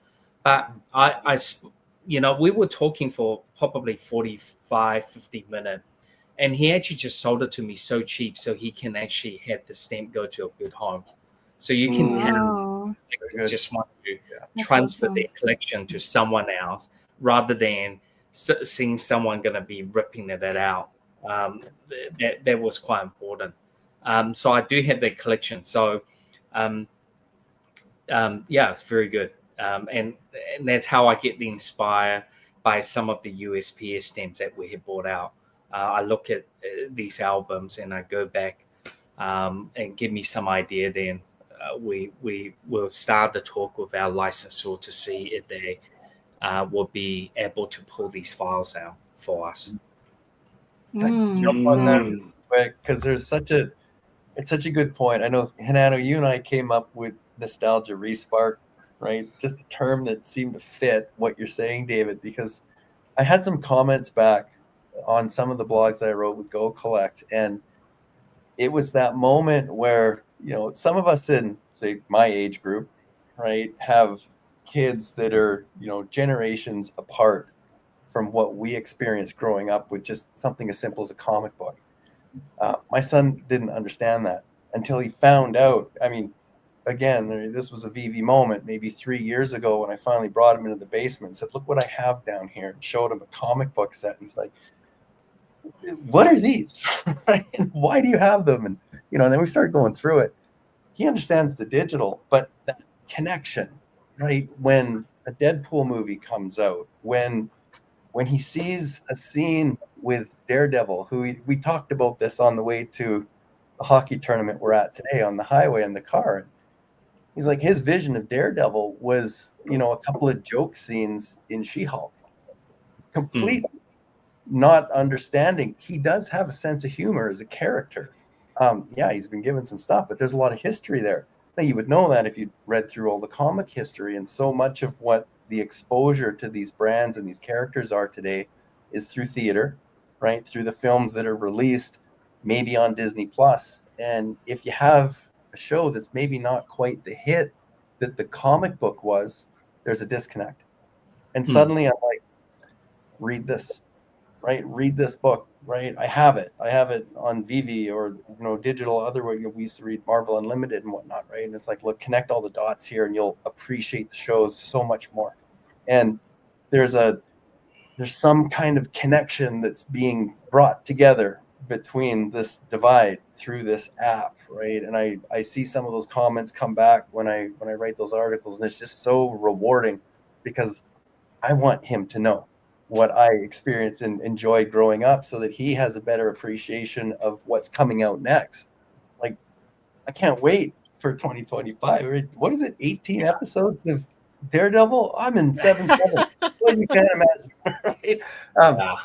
But we were talking for probably 45, 50 minutes. And he actually just sold it to me so cheap so he can actually have the stamp go to a good home. So you can tell he just want to transfer their collection to someone else rather than seeing someone going to be ripping it out. That was quite important. So I do have that collection. So it's very good. And that's how I get inspired by some of the USPS stamps that we have bought out. I look at these albums and I go back and give me some idea. Then we will start the talk with our licensor to see if they will be able to pull these files out for us. Jump on that because it's such a good point. I know, Hinano, you and I came up with nostalgia respark, right? Just a term that seemed to fit what you're saying, David, because I had some comments back on some of the blogs that I wrote with Go Collect, and it was that moment where, some of us in, say, my age group, right, have kids that are, generations apart from what we experienced growing up with just something as simple as a comic book. My son didn't understand that until he found out. I mean, again, this was a VeVe moment maybe 3 years ago when I finally brought him into the basement and said, look what I have down here, and showed him a comic book set. And he's like, what are these? And why do you have them? And then we start going through it. He understands the digital, but that connection, right? When a Deadpool movie comes out, when he sees a scene with Daredevil, who we talked about this on the way to the hockey tournament we're at today on the highway in the car. And he's like, his vision of Daredevil was, a couple of joke scenes in She-Hulk. Complete not understanding. He does have a sense of humor as a character. He's been given some stuff, but there's a lot of history there. Now, you would know that if you read through all the comic history, and so much of what the exposure to these brands and these characters are today is through theater, right? Through the films that are released, maybe on Disney Plus. And if you have a show that's maybe not quite the hit that the comic book was, there's a disconnect. And suddenly I'm like, read this. Right, read this book. Right, I have it on VeVe or digital. Other way we used to read Marvel Unlimited and whatnot. Right, and it's like, look, connect all the dots here, and you'll appreciate the shows so much more. And there's some kind of connection that's being brought together between this divide through this app, right? And I see some of those comments come back when I write those articles, and it's just so rewarding because I want him to know what I experienced and enjoyed growing up so that he has a better appreciation of what's coming out next. Like, I can't wait for 2025. What is it, 18 episodes of Daredevil? I'm in 7. Well, you can't imagine, right? I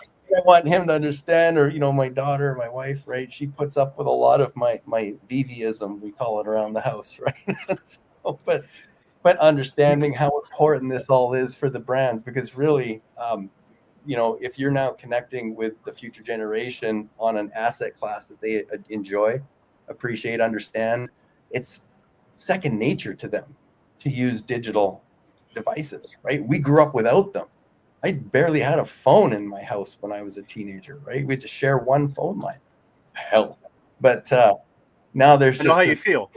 want him to understand, or, my daughter, my wife, right? She puts up with a lot of my VeVeism, we call it, around the house, right? So, but understanding how important this all is for the brands, because really, if you're now connecting with the future generation on an asset class that they enjoy, appreciate, understand, it's second nature to them to use digital devices, right? We grew up without them. I barely had a phone in my house when I was a teenager, right? We had to share one phone line. Hell. But now there's just... I know how you feel.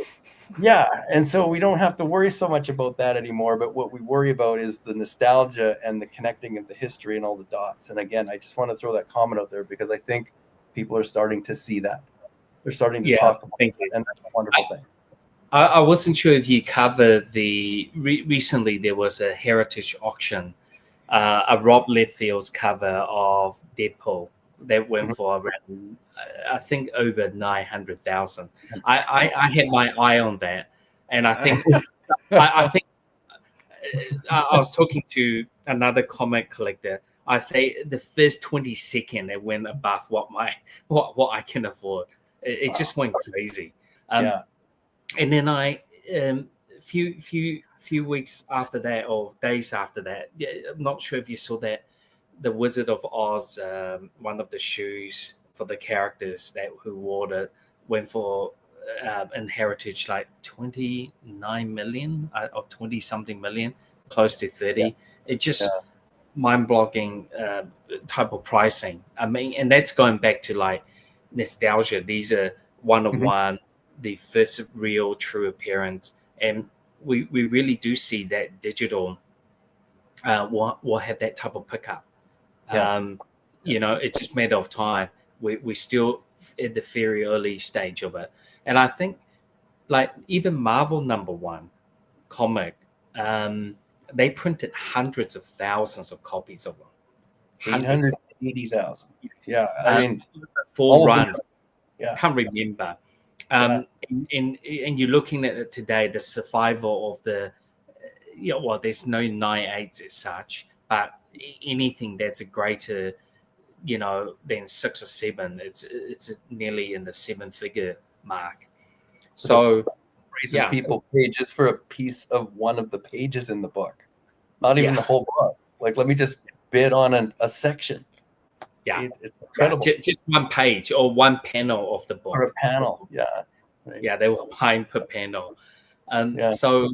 Yeah, and so we don't have to worry so much about that anymore, but what we worry about is the nostalgia and the connecting of the history and all the dots. And again, I just want to throw that comment out there because I think people are starting to see that. They're starting to talk about it, and that's a wonderful thing. I wasn't sure if you covered recently there was a heritage auction, a Rob Liefield's cover of Deadpool that went for around, I think, over 900,000. I had my eye on that, and I think I was talking to another comic collector. I say the first 20 seconds it went above what I can afford. It just went crazy. Yeah. And then few weeks after that or days after that, I'm not sure if you saw that the Wizard of Oz, one of the shoes for the characters who wore it went for in heritage like 29 million or 20 something million, close to 30. Yeah. It just mind-blowing type of pricing. I mean, and that's going back to like nostalgia. These are one of one, the first real true appearance, and we really do see that digital will have that type of pickup. You know, it's just a matter of time. We're still at the very early stage of it, and I think like even Marvel #1 comic, they printed hundreds of thousands of copies of them. 880,000. Yeah, I mean, full run. Yeah, Can't remember. And you're looking at it today, the survival of the, well, there's no 9/8 as such, but anything that's a greater, than 6 or 7, it's nearly in the 7-figure mark. So raises people pay just for a piece of one of the pages in the book, not even the whole book. Like, let me just bid on a section. Yeah, it's incredible. Just one page or one panel of the book. Or a panel, right. Yeah, they were buying per panel. So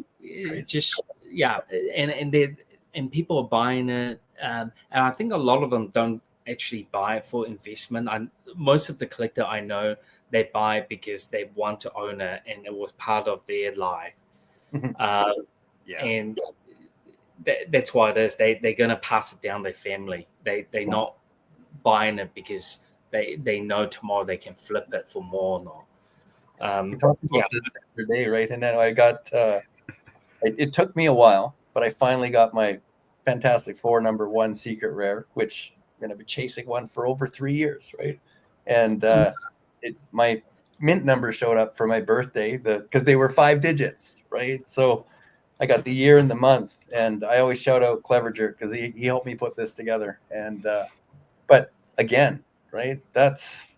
just and people are buying it, and I think a lot of them don't actually buy it for investment. Most of the collector I know, they buy it because they want to own it and it was part of their life. And that's why it is. They're going to pass it down their family. They're not buying it because they know tomorrow they can flip it for more or not. We talked about this the other day, right? And then I got it took me a while, but I finally got my Fantastic Four #1 secret rare, which I'm going to be chasing one for over 3 years, right? And my mint number showed up for my birthday because they were 5 digits, right? So I got the year and the month, and I always shout out Clever Jerk because he helped me put this together. And but again, right? That's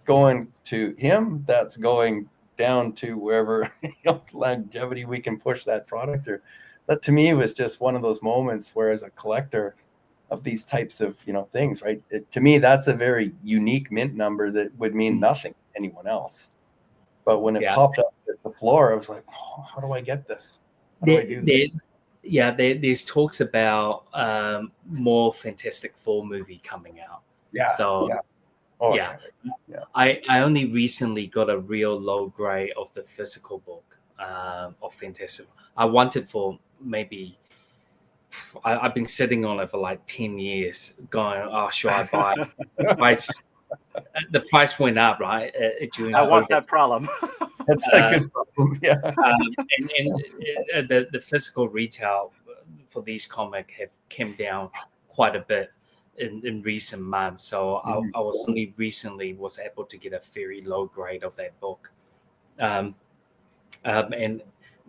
going to him. That's going down to wherever longevity we can push that product. Or that to me was just one of those moments where, as a collector of these types of things, right? To me, that's a very unique mint number that would mean nothing to anyone else. But when it popped up at the floor, I was like, oh, how do I get this? How do I do this? There's talks about more Fantastic Four movie coming out. I only recently got a real low grade of the physical book of Fantastic. I wanted for maybe. I've been sitting on it for like 10 years, going, "Oh, should I buy it?" The price went up, right? During I want that problem. That's a good problem. Yeah. And the physical retail for these comics have came down quite a bit in recent months. So I was only recently was able to get a very low grade of that book. And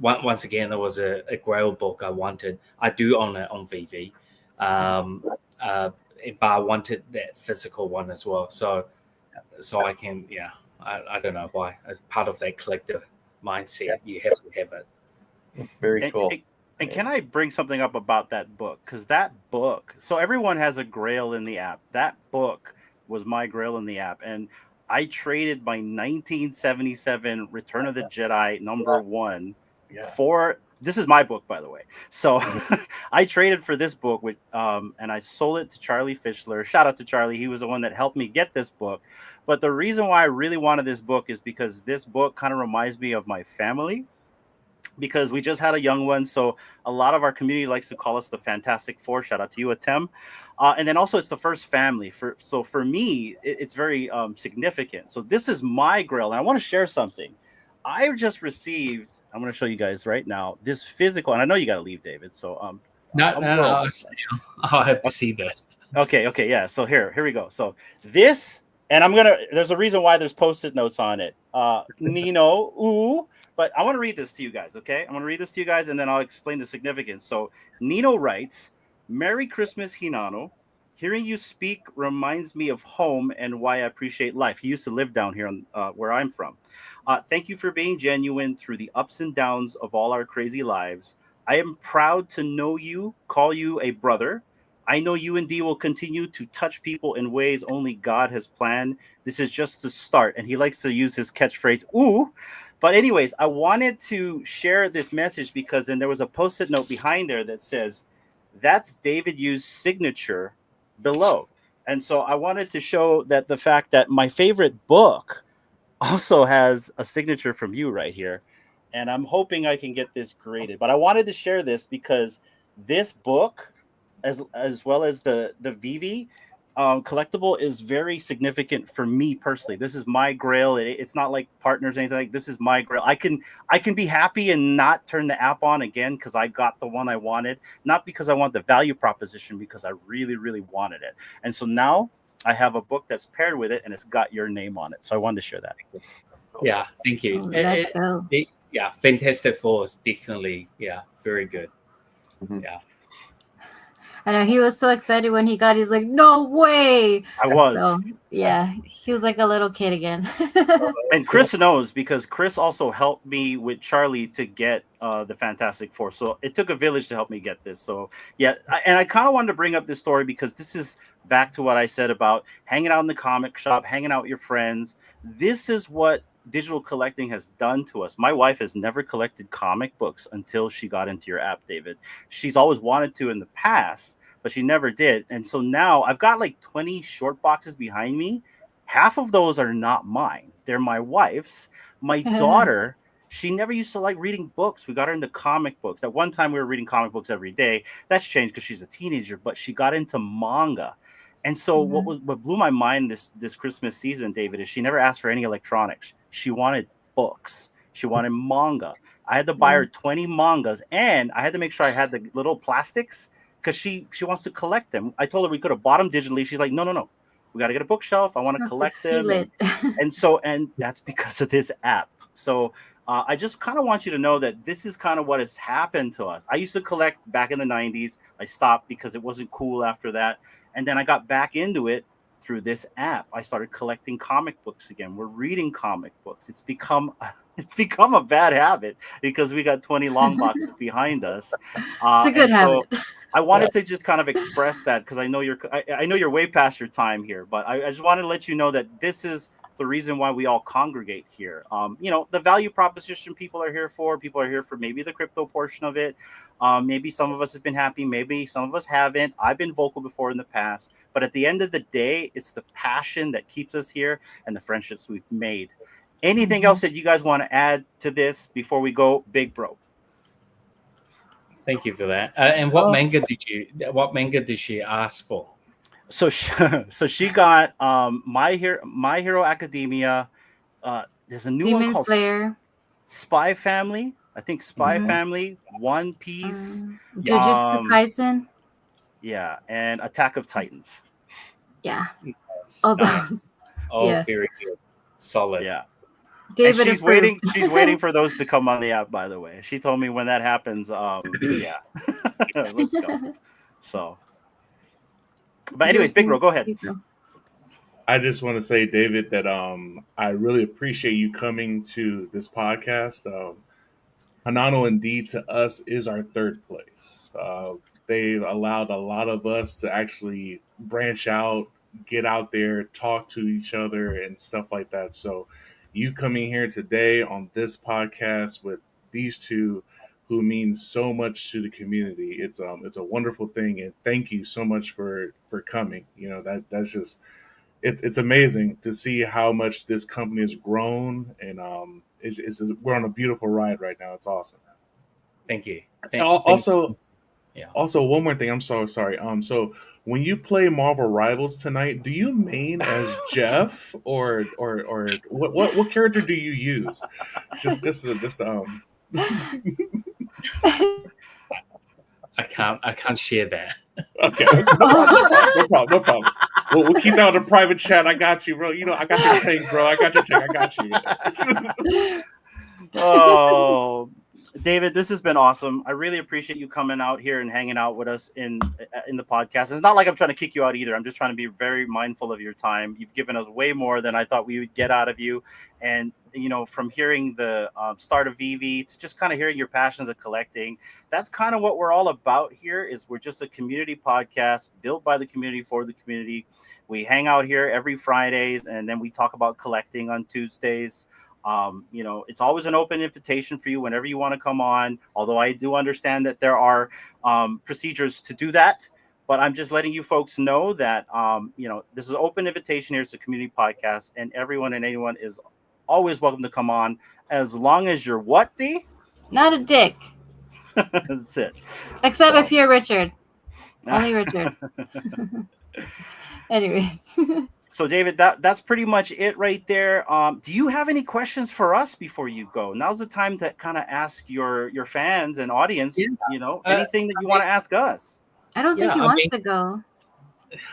once again, there was a grail book I wanted. I do own it on VeVe, but I wanted that physical one as well. So I can, I don't know why. As part of that collector mindset, you have to have it. It's very cool. And can I bring something up about that book? Because that book, so everyone has a grail in the app. That book was my grail in the app. And I traded my 1977 Return of the Jedi #1 for, this is my book, by the way. So I traded for this book with, and I sold it to Charlie Fischler. Shout out to Charlie. He was the one that helped me get this book. But the reason why I really wanted this book is because this book kind of reminds me of my family, because we just had a young one. So a lot of our community likes to call us the Fantastic Four. Shout out to you, Atem. And then also it's the first family. So for me, it's very significant. So this is my grail. And I want to share something. I just received, I'm going to show you guys right now, this physical, and I know you got to leave, David. So no, I'll have to see this. Okay, yeah. So here we go. So this, and there's a reason why there's post-it notes on it. Nino, But I want to read this to you guys, okay? I'm going to read this to you guys, and then I'll explain the significance. So Nino writes, Merry Christmas, Hinano. Hearing you speak reminds me of home and why I appreciate life. He used to live down here where I'm from. Thank you for being genuine through the ups and downs of all our crazy lives. I am proud to know you, call you a brother. I know you and Dee will continue to touch people in ways only God has planned. This is just the start. And he likes to use his catchphrase, ooh. But anyways, I wanted to share this message because then there was a post-it note behind there that says, that's David Yu's signature below. And so I wanted to show that the fact that my favorite book also has a signature from you right here. And I'm hoping I can get this graded. But I wanted to share this because this book, as well as the VeVe collectible, is very significant for me personally. This is my grail. It's not like partners or anything. Like this is my grail. I can be happy and not turn the app on again because I got the one I wanted, not because I want the value proposition, because I really, really wanted it. And so now I have a book that's paired with it, and it's got your name on it. So I wanted to share that. Yeah, thank you. Let's go. Yeah, Fantastic Four is definitely, very good. Mhm. Yeah. I know he was so excited when he got. He's like, "No way!" I was. So yeah, he was like a little kid again. And Chris knows because Chris also helped me with Charlie to get the Fantastic Four. So it took a village to help me get this. So yeah, and I kind of wanted to bring up this story because this is back to what I said about hanging out in the comic shop, hanging out with your friends. This is what digital collecting has done to us. My wife has never collected comic books until she got into your app, David. She's always wanted to in the past, but she never did. And so now I've got like 20 short boxes behind me. Half of those are not mine. They're my wife's. My daughter, she never used to like reading books. We got her into comic books. At one time we were reading comic books every day. That's changed because she's a teenager, but she got into manga. And so what blew my mind this Christmas season, David, is she never asked for any electronics. She wanted books. She wanted manga. I had to buy her 20 mangas, and I had to make sure I had the little plastics because she wants to collect them. I told her we could have bought them digitally. She's like, no. We got to get a bookshelf. I want to collect them. And that's because of this app. So I just kind of want you to know that this is kind of what has happened to us. I used to collect back in the 90s. I stopped because it wasn't cool after that. And then I got back into it through this app. I started collecting comic books again. We're reading comic books. It's become a bad habit because we got 20 long boxes behind us. It's a good habit. I wanted to just kind of express that because I know you're way past your time here, but I just wanted to let you know that this is the reason why we all congregate here. The value proposition people are here for maybe the crypto portion of it. Maybe some of us have been happy, maybe some of us haven't. I've been vocal before in the past, but at the end of the day, it's the passion that keeps us here and the friendships we've made. Anything else that you guys want to add to this before we go, Big Bro? Thank you for that. And what manga did she ask for? So she got My Hero Academia. There's a new Demon one called Slayer, Spy Family. I think Spy Family, One Piece, Jujutsu Kaisen. Yeah, and Attack of Titans. Yeah. Nice. Oh, Nice. those. Oh, Yeah. very good. Solid. Yeah. David And she's approved. waiting for those to come on the app, by the way. She told me when that happens, yeah. Let's go. So but anyways, Big Bro, go ahead. I just want to say, David, that I really appreciate you coming to this podcast. Hanano indeed to us is our third place. They allowed a lot of us to actually branch out, get out there, talk to each other and stuff like that. So you coming here today on this podcast with these two who means so much to the community, it's a wonderful thing, and thank you so much for coming. That's just it's amazing to see how much this company has grown, and we're on a beautiful ride right now. It's awesome. Thank you. Also, one more thing. I'm so sorry. So when you play Marvel Rivals tonight, do you main as Jeff or what character do you use? Just I can't share that. Okay, no problem. We'll keep that on the private chat. I got you, bro. I got your tank, bro. I got you. Oh, David, this has been awesome. I really appreciate you coming out here and hanging out with us in the podcast. It's not like I'm trying to kick you out either. I'm just trying to be very mindful of your time. You've given us way more than I thought we would get out of you. And from hearing the start of VeVe to just kind of hearing your passions of collecting, that's kind of what we're all about here. Is we're just a community podcast built by the community for the community. We hang out here every Fridays, and then we talk about collecting on Tuesdays. It's always an open invitation for you whenever you want to come on, although I do understand that there are procedures to do that, but I'm just letting you folks know that this is an open invitation here. It's a community podcast, and everyone and anyone is always welcome to come on, as long as you're what, D? Not a dick. That's it. Except if you're Richard. Only Richard. Anyways. So, David, that's pretty much it right there. Do you have any questions for us before you go? Now's the time to kind of ask your fans and audience, anything that you want to ask us. I don't think he wants to go.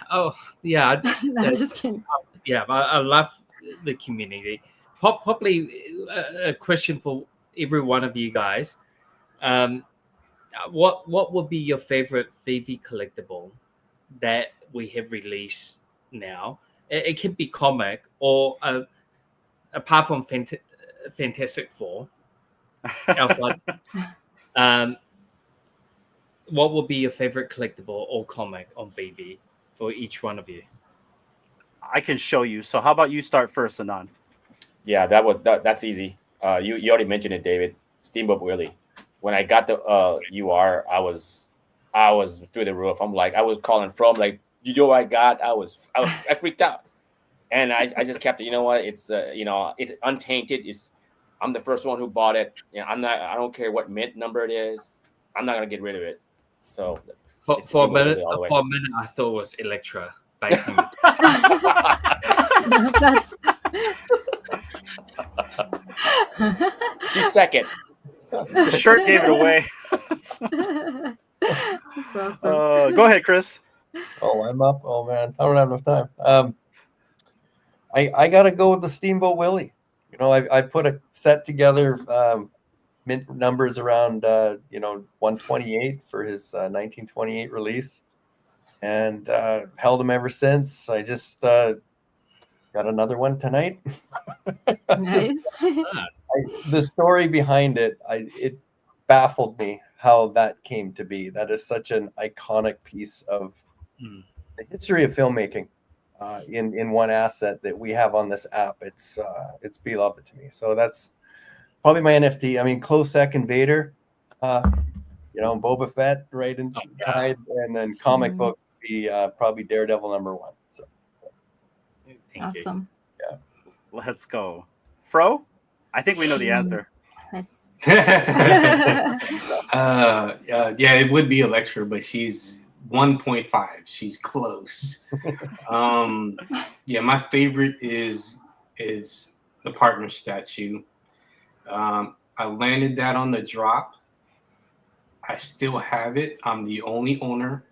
Oh, yeah. No, I'm just kidding. Yeah, I love the community. Probably a question for every one of you guys. What would be your favorite VeVe collectible that we have released now? It can be comic or apart from Fantastic Four outside. What would be your favorite collectible or comic on VeVe for each one of you? I can show you. So how about you start first, Anand? Yeah, that's easy. You already mentioned it, David. Steamboat Willie. When I got the UR, I was through the roof. I'm like, I was calling from like, you know what I got? I freaked out, and I just kept it. You know what? It's it's untainted. I'm the first one who bought it. I don't care what mint number it is. I'm not gonna get rid of it. So for a minute, I thought it was Electra. Based on That's She's second. The shirt gave it away. That's awesome. Go ahead, Chris. Oh, I'm up. Oh man, I don't have enough time. I gotta go with the Steamboat Willie. I put a set together, mint numbers around 128 for his 1928 release, and held him ever since. I just got another one tonight. Nice. The story behind it, it baffled me how that came to be. That is such an iconic piece of the history of filmmaking in one asset that we have on this app. It's beloved to me. So that's probably my NFT. I mean, close second Vader, Boba Fett right in tied, and then comic book be probably Daredevil #1. So Awesome. Yeah. Let's go. Fro? I think we know the answer. That's Yeah, it would be Electra, but she's 1.5. She's close. Yeah, my favorite is the partner statue. I landed that on the drop. I still have it. I'm the only owner.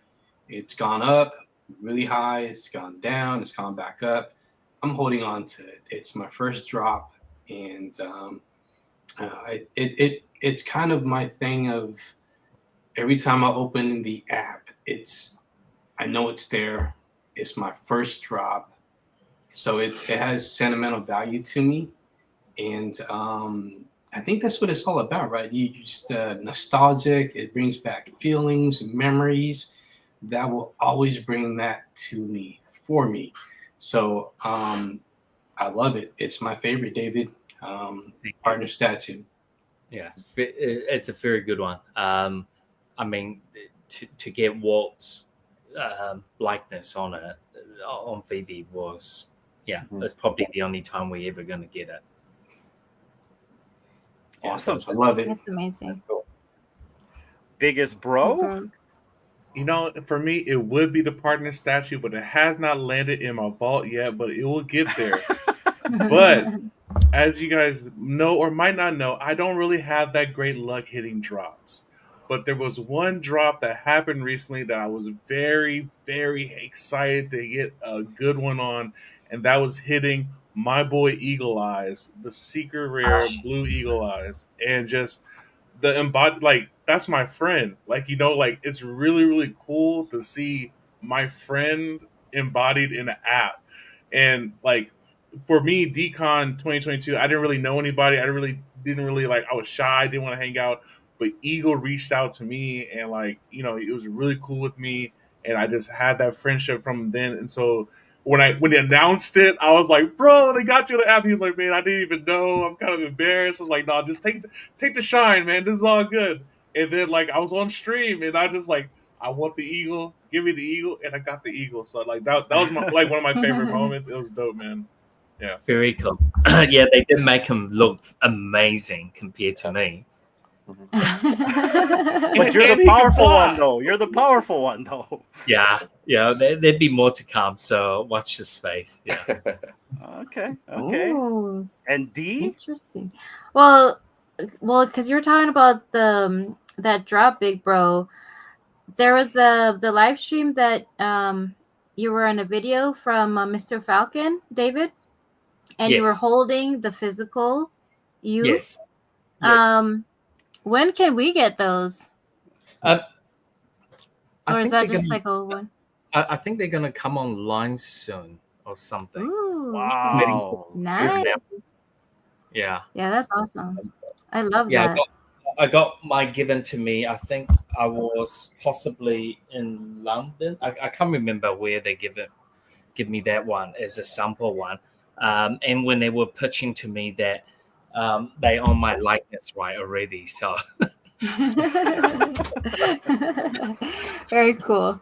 It's gone up really high. It's gone down. It's gone back up. I'm holding on to it. It's my first drop, and it's kind of my thing of every time I open the app, I know it's there. It's my first drop, so it has sentimental value to me, and I think that's what it's all about, right? You just nostalgic. It brings back feelings, memories that will always bring that to me, for me. So I love it. It's my favorite, David. Partner statue. Yeah, it's a very good one. I mean, to get Walt's likeness on it on VeVe was, that's probably the only time we're ever going to get it. Awesome. I love it. That's amazing. cool. Biggest bro? For me, it would be the partner statue, but it has not landed in my vault yet, but it will get there. But as you guys know or might not know, I don't really have that great luck hitting drops. But there was one drop that happened recently that I was very, very excited to get a good one on, and that was hitting my boy Eagle Eyes, the secret rare blue Eagle Eyes, and just the embodied, like, that's my friend. Like, like, it's really, really cool to see my friend embodied in an app. And like, for me, Decon 2022, I didn't really know anybody. I didn't really like, I was shy, didn't want to hang out. But Eagle reached out to me, and like, it was really cool with me, and I just had that friendship from then. And so when they announced it, I was like, bro, they got you the app. He was like, man, I didn't even know. I'm kind of embarrassed. I was like, no, just take the shine, man. This is all good. And then like, I was on stream, and I just like, I want the eagle. Give me the eagle, and I got the eagle. So like, that was like one of my favorite moments. It was dope, man. Yeah. Very cool. Yeah, they did make him look amazing compared to me. But you're And the he can powerful fly. one, though. You're the powerful one, though. Yeah, there'd be more to come. So watch the space. Yeah. Okay. Ooh, And D? interesting. Well, because you're talking about that drop, big bro. There was the live stream that you were in a video from Mr. Falcon, David, and you were Yes. holding the physical you. Yes. When can we get those? I Or is think that they're just gonna- like a one? I think they're gonna come online soon or something. Ooh, Wow. nice. Yeah. Yeah, that's awesome. I love Yeah. that. I got my given to me. I think I was possibly in London. I can't remember where they give me that one as a sample one. And when they were pitching to me that they own my likeness right already. So Very cool.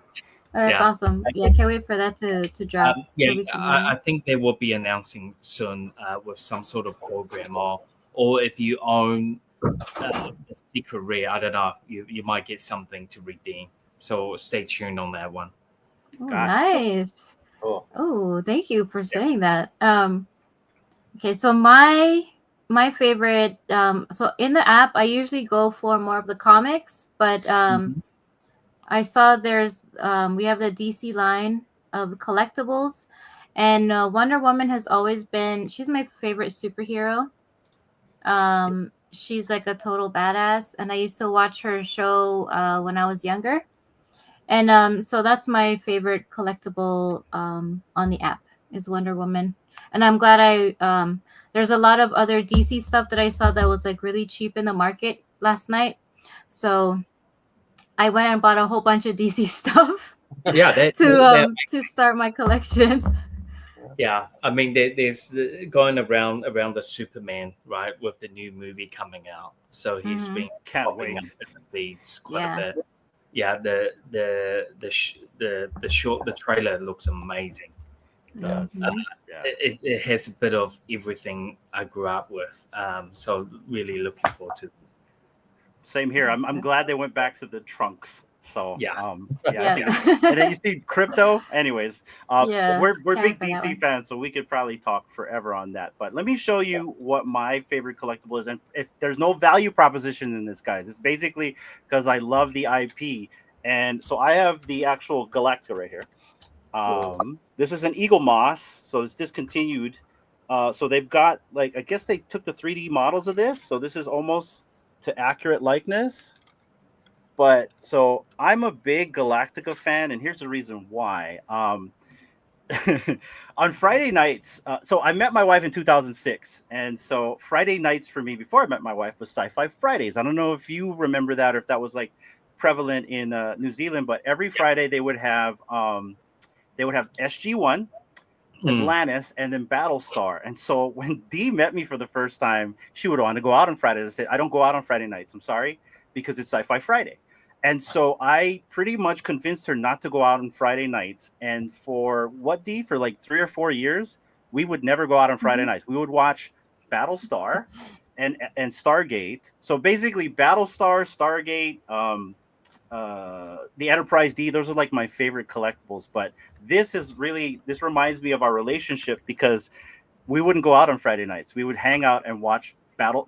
That's Yeah. awesome. Yeah, can't wait for that to drop. yeah, so we can I think they will be announcing soon with some sort of program or if you own a secret rare, I don't know, you might get something to redeem. So stay tuned on that one. Oh, Gotcha. nice. Cool. Oh, thank you for saying that. Okay, so my favorite so in the app I usually go for more of the comics, but I saw there's we have the DC line of collectibles, and Wonder Woman has always been, she's my favorite superhero. She's like a total badass, and I used to watch her show when I was younger. And so that's my favorite collectible on the app is Wonder Woman. And I'm glad there's a lot of other DC stuff that I saw that was like really cheap in the market last night. So I went and bought a whole bunch of DC stuff Yeah, to start my collection. yeah. I mean, there's going around the Superman, right, with the new movie coming out. So he's been Can't popping wait. up in the feeds quite Yeah. a bit. Yeah, the trailer looks amazing. Yes. Yeah. It has a bit of everything I grew up with. So really looking forward to it. Same here. I'm glad they went back to the trunks. So Yeah. I think- and then you see crypto. Anyways, Yeah, we're can't big wait for that DC one. fans, so we could probably talk forever on that. But let me show you what my favorite collectible is, and there's no value proposition in this, guys. It's basically because I love the IP, and so I have the actual Galactica right here. This is an Eagle Moss, so it's discontinued. So they've got, like, I guess they took the 3D models of this, so this is almost to accurate likeness. But so I'm a big Galactica fan, and here's the reason why. On Friday nights, so I met my wife in 2006, and so Friday nights for me before I met my wife was Sci-Fi Fridays. I don't know if you remember that or if that was like prevalent in New Zealand, but every Friday they would have SG1, Atlantis, and then Battlestar. And so when Dee met me for the first time, she would want to go out on Friday. I said, I don't go out on Friday nights. I'm sorry, because it's Sci-Fi Friday. And so I pretty much convinced her not to go out on Friday nights. And for like 3 or 4 years, we would never go out on Friday nights. We would watch Battlestar and Stargate. So basically Battlestar, Stargate, the Enterprise D, those are like my favorite collectibles. But this reminds me of our relationship, because we wouldn't go out on Friday nights. We would hang out and watch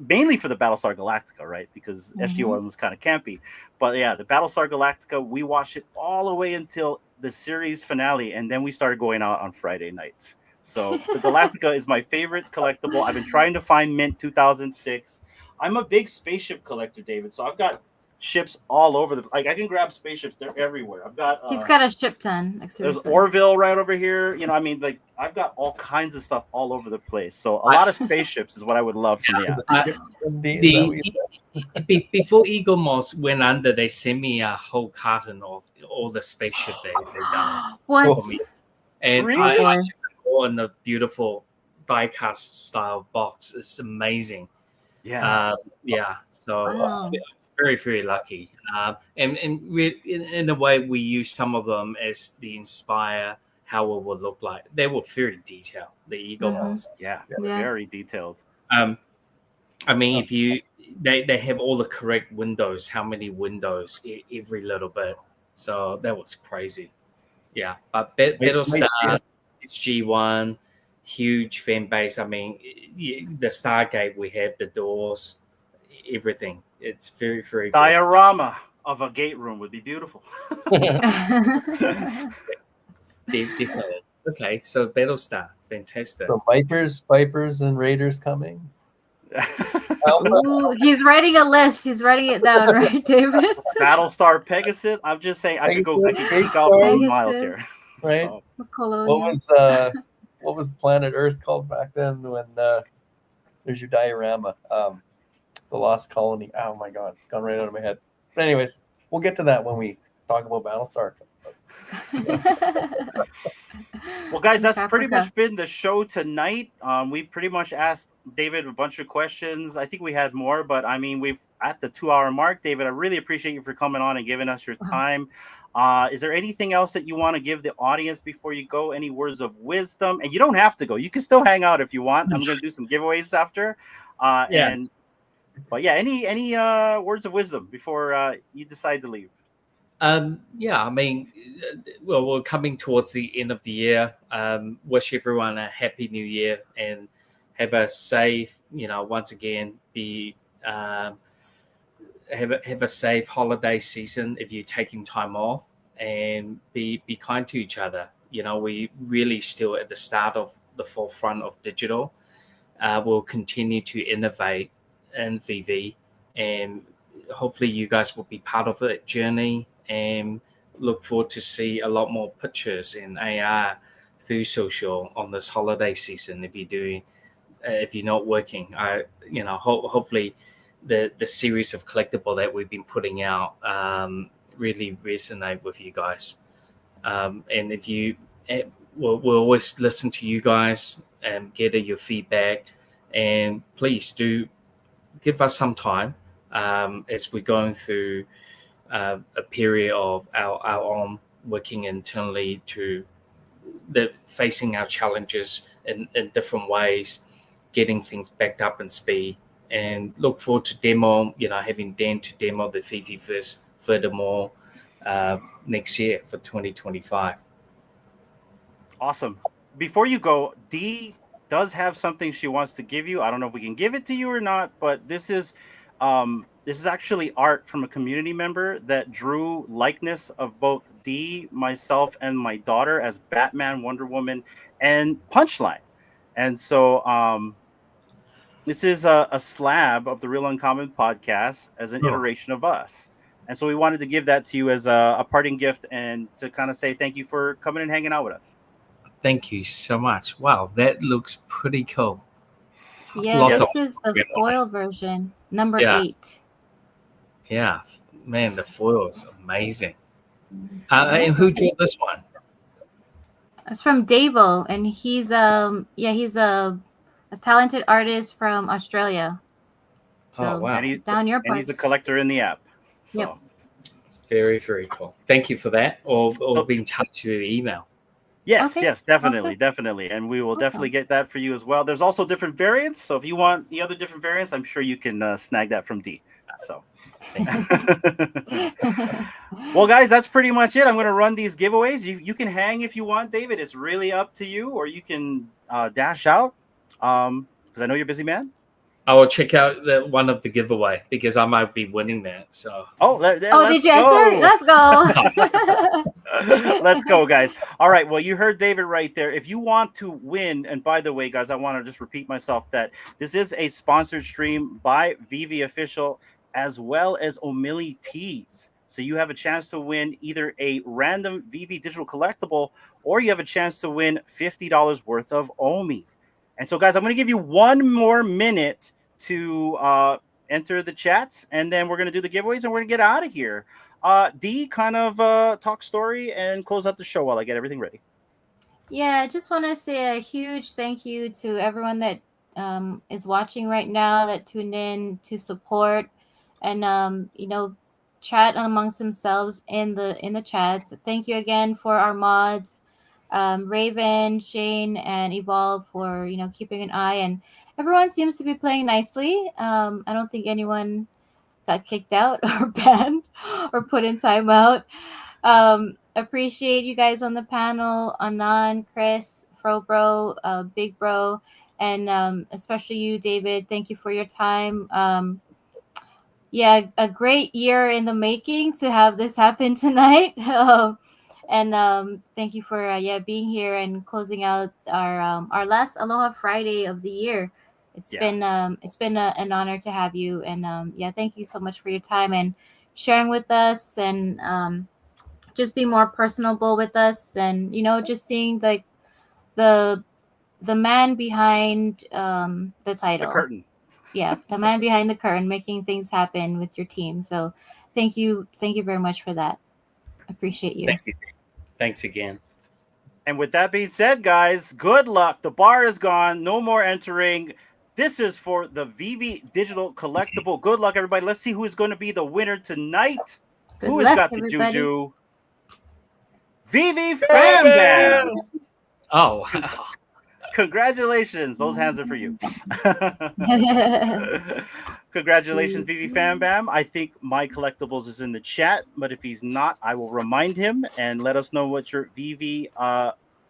mainly for the Battlestar Galactica, right? Because SG1 was kind of campy. But yeah, the Battlestar Galactica, we watched it all the way until the series finale, and then we started going out on Friday nights. So the Galactica is my favorite collectible. I've been trying to find mint 2006. I'm a big spaceship collector, David. So I've got ships all over the like. I can grab spaceships; they're everywhere. I've got. He's got a ship ton. Like, There's seriously. Orville right over here. You know, I mean, like I've got all kinds of stuff all over the place. So a lot of spaceships is what I would love from the app. Before Eagle Moss went under, they sent me a whole carton of all the spaceship they've done What? for me, and Really? I have it all in a beautiful die-cast style box. It's amazing. Yeah. Yeah. So Wow. I was very, very lucky. And in a way, we use some of them as the inspire how it would look like. They were very detailed. The Eagle Moss. Yeah. Yeah. Very detailed. I mean, if they have all the correct windows, how many windows, every little bit. So that was crazy. Yeah, but Battlestar, it's G1, huge fan base. I mean, the Stargate, we have the doors, everything. It's very, very good. Diorama of a gate room would be beautiful. Definitely. Okay, so Battlestar, fantastic. So Vipers, and Raiders coming. Ooh, he's writing a list. He's writing it down, right, David? Battlestar Pegasus. I'm just saying I could Pegasus, geek out for Pegasus. miles here. Right. So, What was planet Earth called back then when there's your diorama? The Lost Colony. Oh my God, it's gone right out of my head. But anyways, we'll get to that when we talk about Battlestar. well, guys, that's pretty Africa. much been the show tonight. We pretty much asked David a bunch of questions. I think we had more, but I mean, we've at the 2-hour mark. David, I really appreciate you for coming on and giving us your time. Is there anything else that you want to give the audience before you go? Any words of wisdom? And you don't have to go. You can still hang out if you want. I'm going to do some giveaways after. But yeah, any words of wisdom before you decide to leave? Yeah, I mean, well, we're coming towards the end of the year. Wish everyone a happy new year and have a safe, once again, have a safe holiday season if you're taking time off, and be kind to each other. We really still at the start of the forefront of digital. We'll continue to innovate in VeVe, and hopefully you guys will be part of that journey, and look forward to see a lot more pictures in AR through social on this holiday season. If you're not working, hopefully the series of collectible that we've been putting out really resonate with you guys. And if we'll always listen to you guys and get your feedback, and please do give us some time as we're going through a period of our own working internally to facing our challenges in different ways, getting things backed up in speed, and look forward to having Dan to demo the VeVe first furthermore next year for 2025. Awesome. Before you go, Dee does have something she wants to give you. I don't know if we can give it to you or not, but this is actually art from a community member that drew likeness of both Dee, myself, and my daughter as Batman, Wonder Woman, and Punchline. And so this is a slab of the Real Uncommon podcast as an iteration of us. And so we wanted to give that to you as a parting gift and to kind of say thank you for coming and hanging out with us. Thank you so much. Wow, that looks pretty cool. Yeah, Lots this of- is the foil version, number Yeah. 8. Yeah, man, the foil is amazing. And who drew this one? It's from Davo, and he's a talented artist from Australia. So Oh, wow. down your And parts. he's a collector in the app. So. Yep. Very, very cool. Thank you for that. Or be in touch with the email. Yes, Okay, yes, definitely, awesome. definitely. And we will Awesome. definitely get that for you as well. There's also different variants. So if you want the other different variants, I'm sure you can snag that from D. So, well, guys, that's pretty much it. I'm going to run these giveaways. You can hang if you want, David. It's really up to you, or you can dash out because I know you're a busy man. I will check out one of the giveaway because I might be winning that. So Oh, let's did you answer? go. Let's go. Let's go, guys. All right. Well, you heard David right there. If you want to win, and by the way, guys, I want to just repeat myself that this is a sponsored stream by VeVe Official as well as O'Malley Tees. So you have a chance to win either a random VeVe digital collectible or you have a chance to win $50 worth of Omi. And so, guys, I'm going to give you one more minute to enter the chats, and then we're going to do the giveaways, and we're going to get out of here. D, kind of talk story and close out the show while I get everything ready. Yeah, I just want to say a huge thank you to everyone that is watching right now, that tuned in to support and chat amongst themselves in the chats. Thank you again for our mods, Raven, Shane, and Evolve for keeping an eye, and everyone seems to be playing nicely. I don't think anyone got kicked out or banned or put in timeout. Appreciate you guys on the panel, Anan, Chris, Frobro, Big Bro, and especially you, David. Thank you for your time. A great year in the making to have this happen tonight. And thank you for being here and closing out our last Aloha Friday of the year. It's been an honor to have you, and thank you so much for your time and sharing with us, and just be more personable with us, and just seeing like the man behind the title, The curtain. Yeah, the man behind the curtain, making things happen with your team. So thank you very much for that. Appreciate you. thank you. Thanks again. And with that being said, guys, good luck. The bar is gone. No more entering. This is for the VeVe digital collectible. Good luck, everybody. Let's see who is going to be the winner tonight. Who has got the juju? VeVe Fam Bam. Oh, wow. Congratulations. Those hands are for you. Congratulations, VeVe Fam Bam. I think my collectibles is in the chat, but if he's not, I will remind him and let us know what your VeVe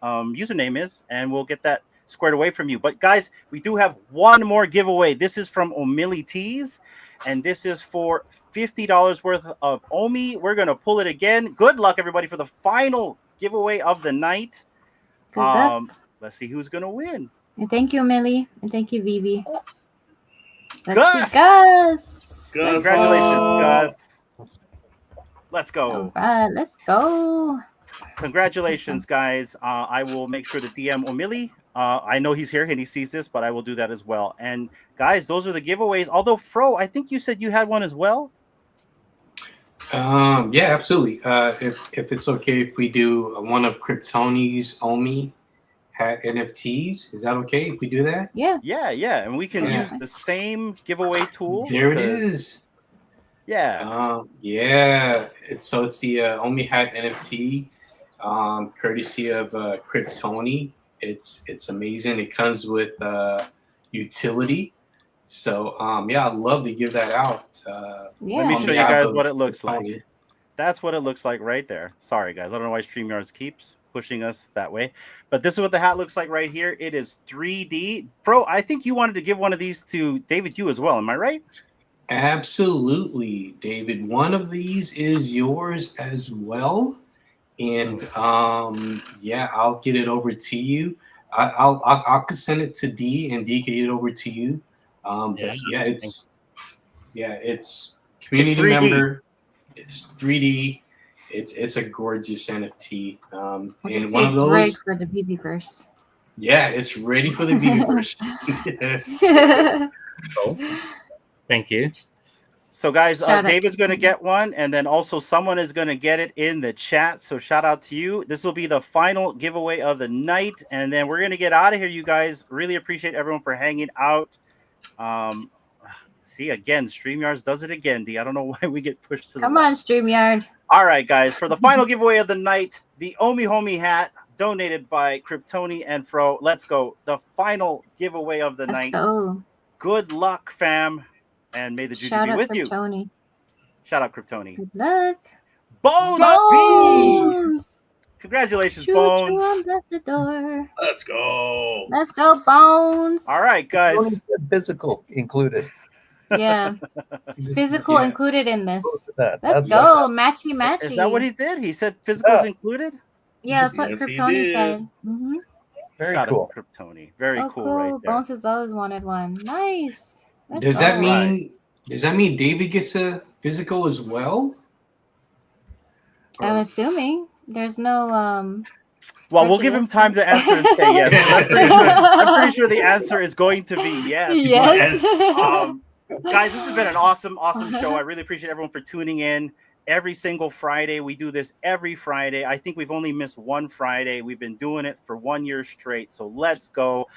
username is, and we'll get that squared away from you. But guys, we do have one more giveaway. This is from O'Malley Tees, and this is for $50 worth of Omi. We're going to pull it again. Good luck, everybody, for the final giveaway of the night. Good luck. Let's see who's going to win. And thank you, Millie. And thank you, VeVe. Gus! See Gus! Congratulations, Gus. Let's go. All right, let's go. Congratulations, guys. I will make sure to DM O'Malley. I know he's here and he sees this, but I will do that as well. And guys, those are the giveaways. Although, Fro, I think you said you had one as well. Yeah, absolutely. If it's okay if we do one of Kryptoni's Omi hat NFTs, is that okay if we do that? Yeah. Yeah. And we can use the same giveaway tool. There it is. Yeah. It's the Omi hat NFT, courtesy of Kryptoni. It's amazing. It comes with utility. So I'd love to give that out. Let me show you guys what it looks like. That's what it looks like right there. Sorry, guys. I don't know why StreamYards keeps pushing us that way. But this is what the hat looks like right here. It is 3D. Fro, I think you wanted to give one of these to David Yu as well. Am I right? Absolutely, David. One of these is yours as well. And I'll get it over to you. I'll send it to D, and D can get it over to you. It's community member. It's 3D. It's a gorgeous NFT. And one of those ready for the VeVe-verse. Yeah, it's ready for the VeVe-verse. Cool. Thank you. So, guys, David's going to get one, and then also someone is going to get it in the chat. So, shout out to you. This will be the final giveaway of the night, and then we're going to get out of here, you guys. Really appreciate everyone for hanging out. See, again, StreamYards does it again, D. I don't know why we get pushed to the Come on, StreamYard. All right, guys, for the final giveaway of the night, the Omi Homie hat donated by Kryptoni and Fro. Let's go. The final giveaway of the night. Go. Good luck, fam. And may the juju be with you. Shout out, Kryptoni. Good luck. Bones! Congratulations, Choo Bones. choo ambassador. Let's go. Let's go, Bones. All right, guys. Tony said physical included. Yeah, Just- physical Yeah. included in this. that. Let's That's- go, matchy matchy. Is that what he did? He said physicals Yeah. included? Yeah, that's what Yes, he Kryptoni did. said. Mm-hmm. Very Shout cool. out to Kryptoni. Very Oh, cool, cool. right there. Bones has always wanted one. Nice. Let's Does that go. mean David gets a physical as well? I'm assuming there's no Well, we'll give him prejudice. time to answer and say yes. I'm pretty sure the answer is going to be yes. Yes. Guys, this has been an awesome show. I really appreciate everyone for tuning in every single Friday. We do this every Friday. I think we've only missed one Friday. We've been doing it for 1 year straight. So let's go.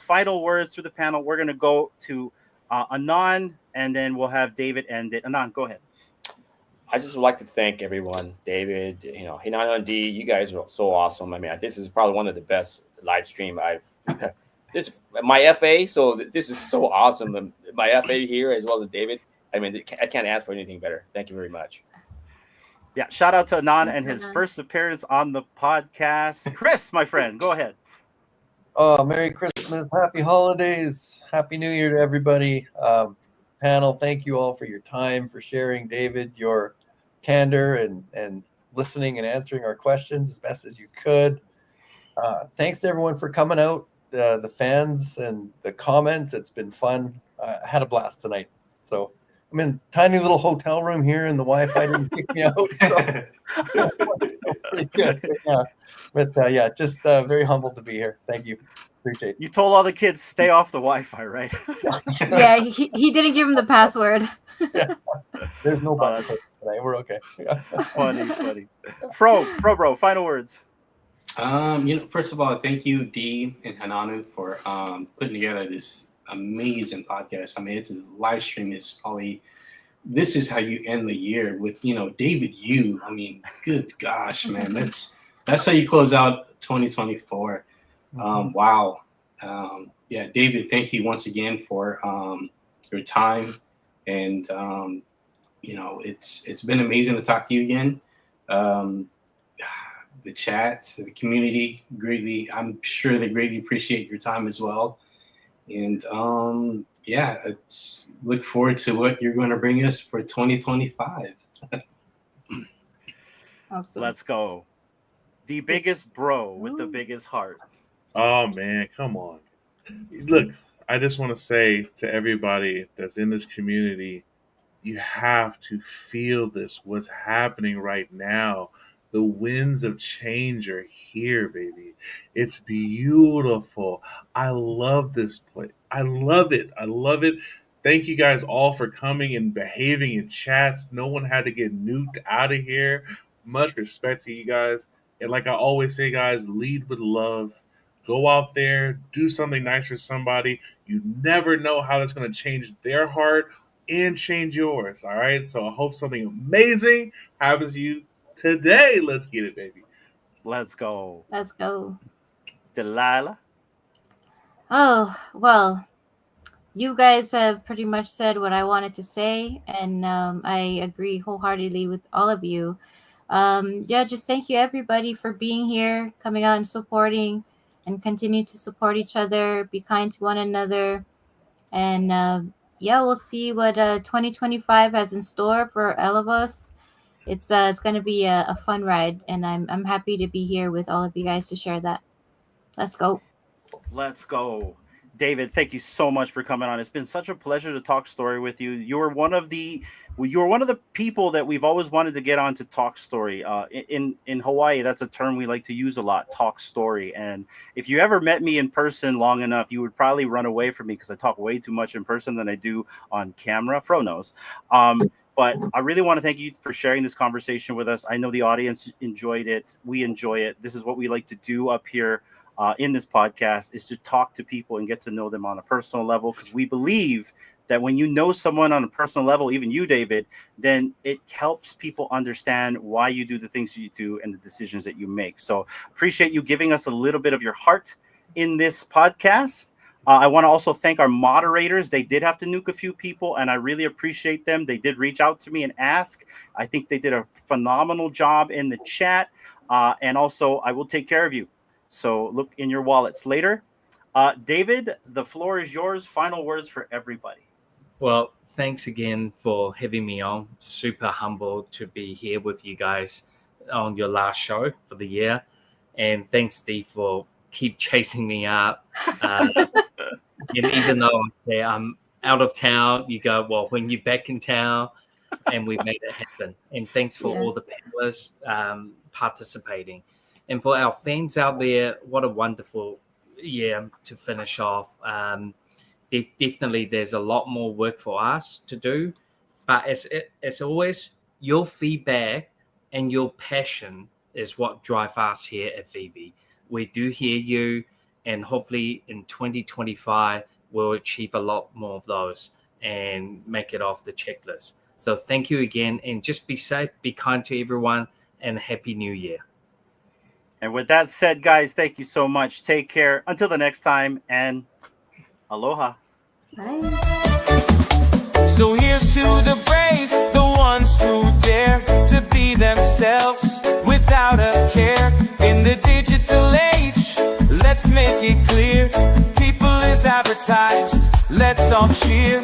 Final words through the panel. We're going to go to Anand, and then we'll have David end it. Anand, go ahead. I just would like to thank everyone, David, Hinano and D. You guys are so awesome. I mean, this is probably one of the best live stream I've. This my FA, so this is so awesome. My FA here as well as David. I mean, I can't ask for anything better. Thank you very much. Yeah, shout out to Anand and his first appearance on the podcast. Chris, my friend, go ahead. Oh, Merry Christmas, Happy Holidays, Happy New Year to everybody. Panel, thank you all for your time, for sharing, David, your candor and listening and answering our questions as best as you could. Thanks to everyone for coming out, the fans and the comments. It's been fun. I had a blast tonight. So I'm in a tiny little hotel room here, and the Wi-Fi didn't kick me out. So pretty good. Yeah, just very humbled to be here. Thank you. Appreciate it. You told all the kids stay off the Wi-Fi, right? Yeah, he didn't give him the password. There's no button tonight. We're okay. Funny. Bro, final words. First of all, thank you, Dee and Hananu, for putting together this amazing podcast. I mean, it's a live stream. Is probably this is how you end the year with David. I mean, good gosh, man, that's how you close out 2024. Wow. Yeah, David, thank you once again for your time, and it's been amazing to talk to you again. The chat, the community, I'm sure they greatly appreciate your time as well. And look forward to what you're going to bring us for 2025. Awesome. Let's go. The biggest bro with the biggest heart. Oh man, come on. Look, I just want to say to everybody that's in this community, you have to feel this. What's happening right now. The winds of change are here, baby. It's beautiful. I love this place. I love it. Thank you guys all for coming and behaving in chats. No one had to get nuked out of here. Much respect to you guys. And like I always say, guys, lead with love. Go out there, do something nice for somebody. You never know how that's going to change their heart and change yours. All right. So I hope something amazing happens to you today. Let's get it, baby. Let's go. Let's go. Delilah. Oh, well, you guys have pretty much said what I wanted to say, and I agree wholeheartedly with all of you. Just thank you everybody for being here, coming out and supporting, and continue to support each other, be kind to one another, and we'll see what 2025 has in store for all of us. It's going to be a fun ride, and I'm happy to be here with all of you guys to share that. Let's go. Let's go. David, thank you so much for coming on. It's been such a pleasure to talk story with you. You're one of the people that we've always wanted to get on to talk story. In Hawaii, that's a term we like to use a lot, talk story. And if you ever met me in person long enough, you would probably run away from me because I talk way too much in person than I do on camera. Fro knows. But I really want to thank you for sharing this conversation with us. I know the audience enjoyed it. We enjoy it. This is what we like to do up here in this podcast, is to talk to people and get to know them on a personal level, because we believe that when you know someone on a personal level, even you, David, then it helps people understand why you do the things you do and the decisions that you make. So appreciate you giving us a little bit of your heart in this podcast. I want to also thank our moderators. They did have to nuke a few people, and I really appreciate them. They did reach out to me and ask. I think they did a phenomenal job in the chat. And also, I will take care of you. So look in your wallets later. David, the floor is yours. Final words for everybody. Well, thanks again for having me on. Super humbled to be here with you guys on your last show for the year. And thanks, Steve, for keep chasing me up. And even though I'm out of town, you go, well, when you're back in town, and we made it happen. And thanks for all the panelists participating. And for our fans out there, what a wonderful year to finish off. Definitely there's a lot more work for us to do. But as always, your feedback and your passion is what drive us here at VeVe. We do hear you, and hopefully in 2025, we'll achieve a lot more of those and make it off the checklist. So thank you again, and just be safe, be kind to everyone, and Happy New Year. And with that said, guys, thank you so much. Take care. Until the next time, and aloha. Bye. So here's to the brave, the ones who dare to be themselves without a care. In the digital age, let's make it clear. People is advertised, let's all cheer.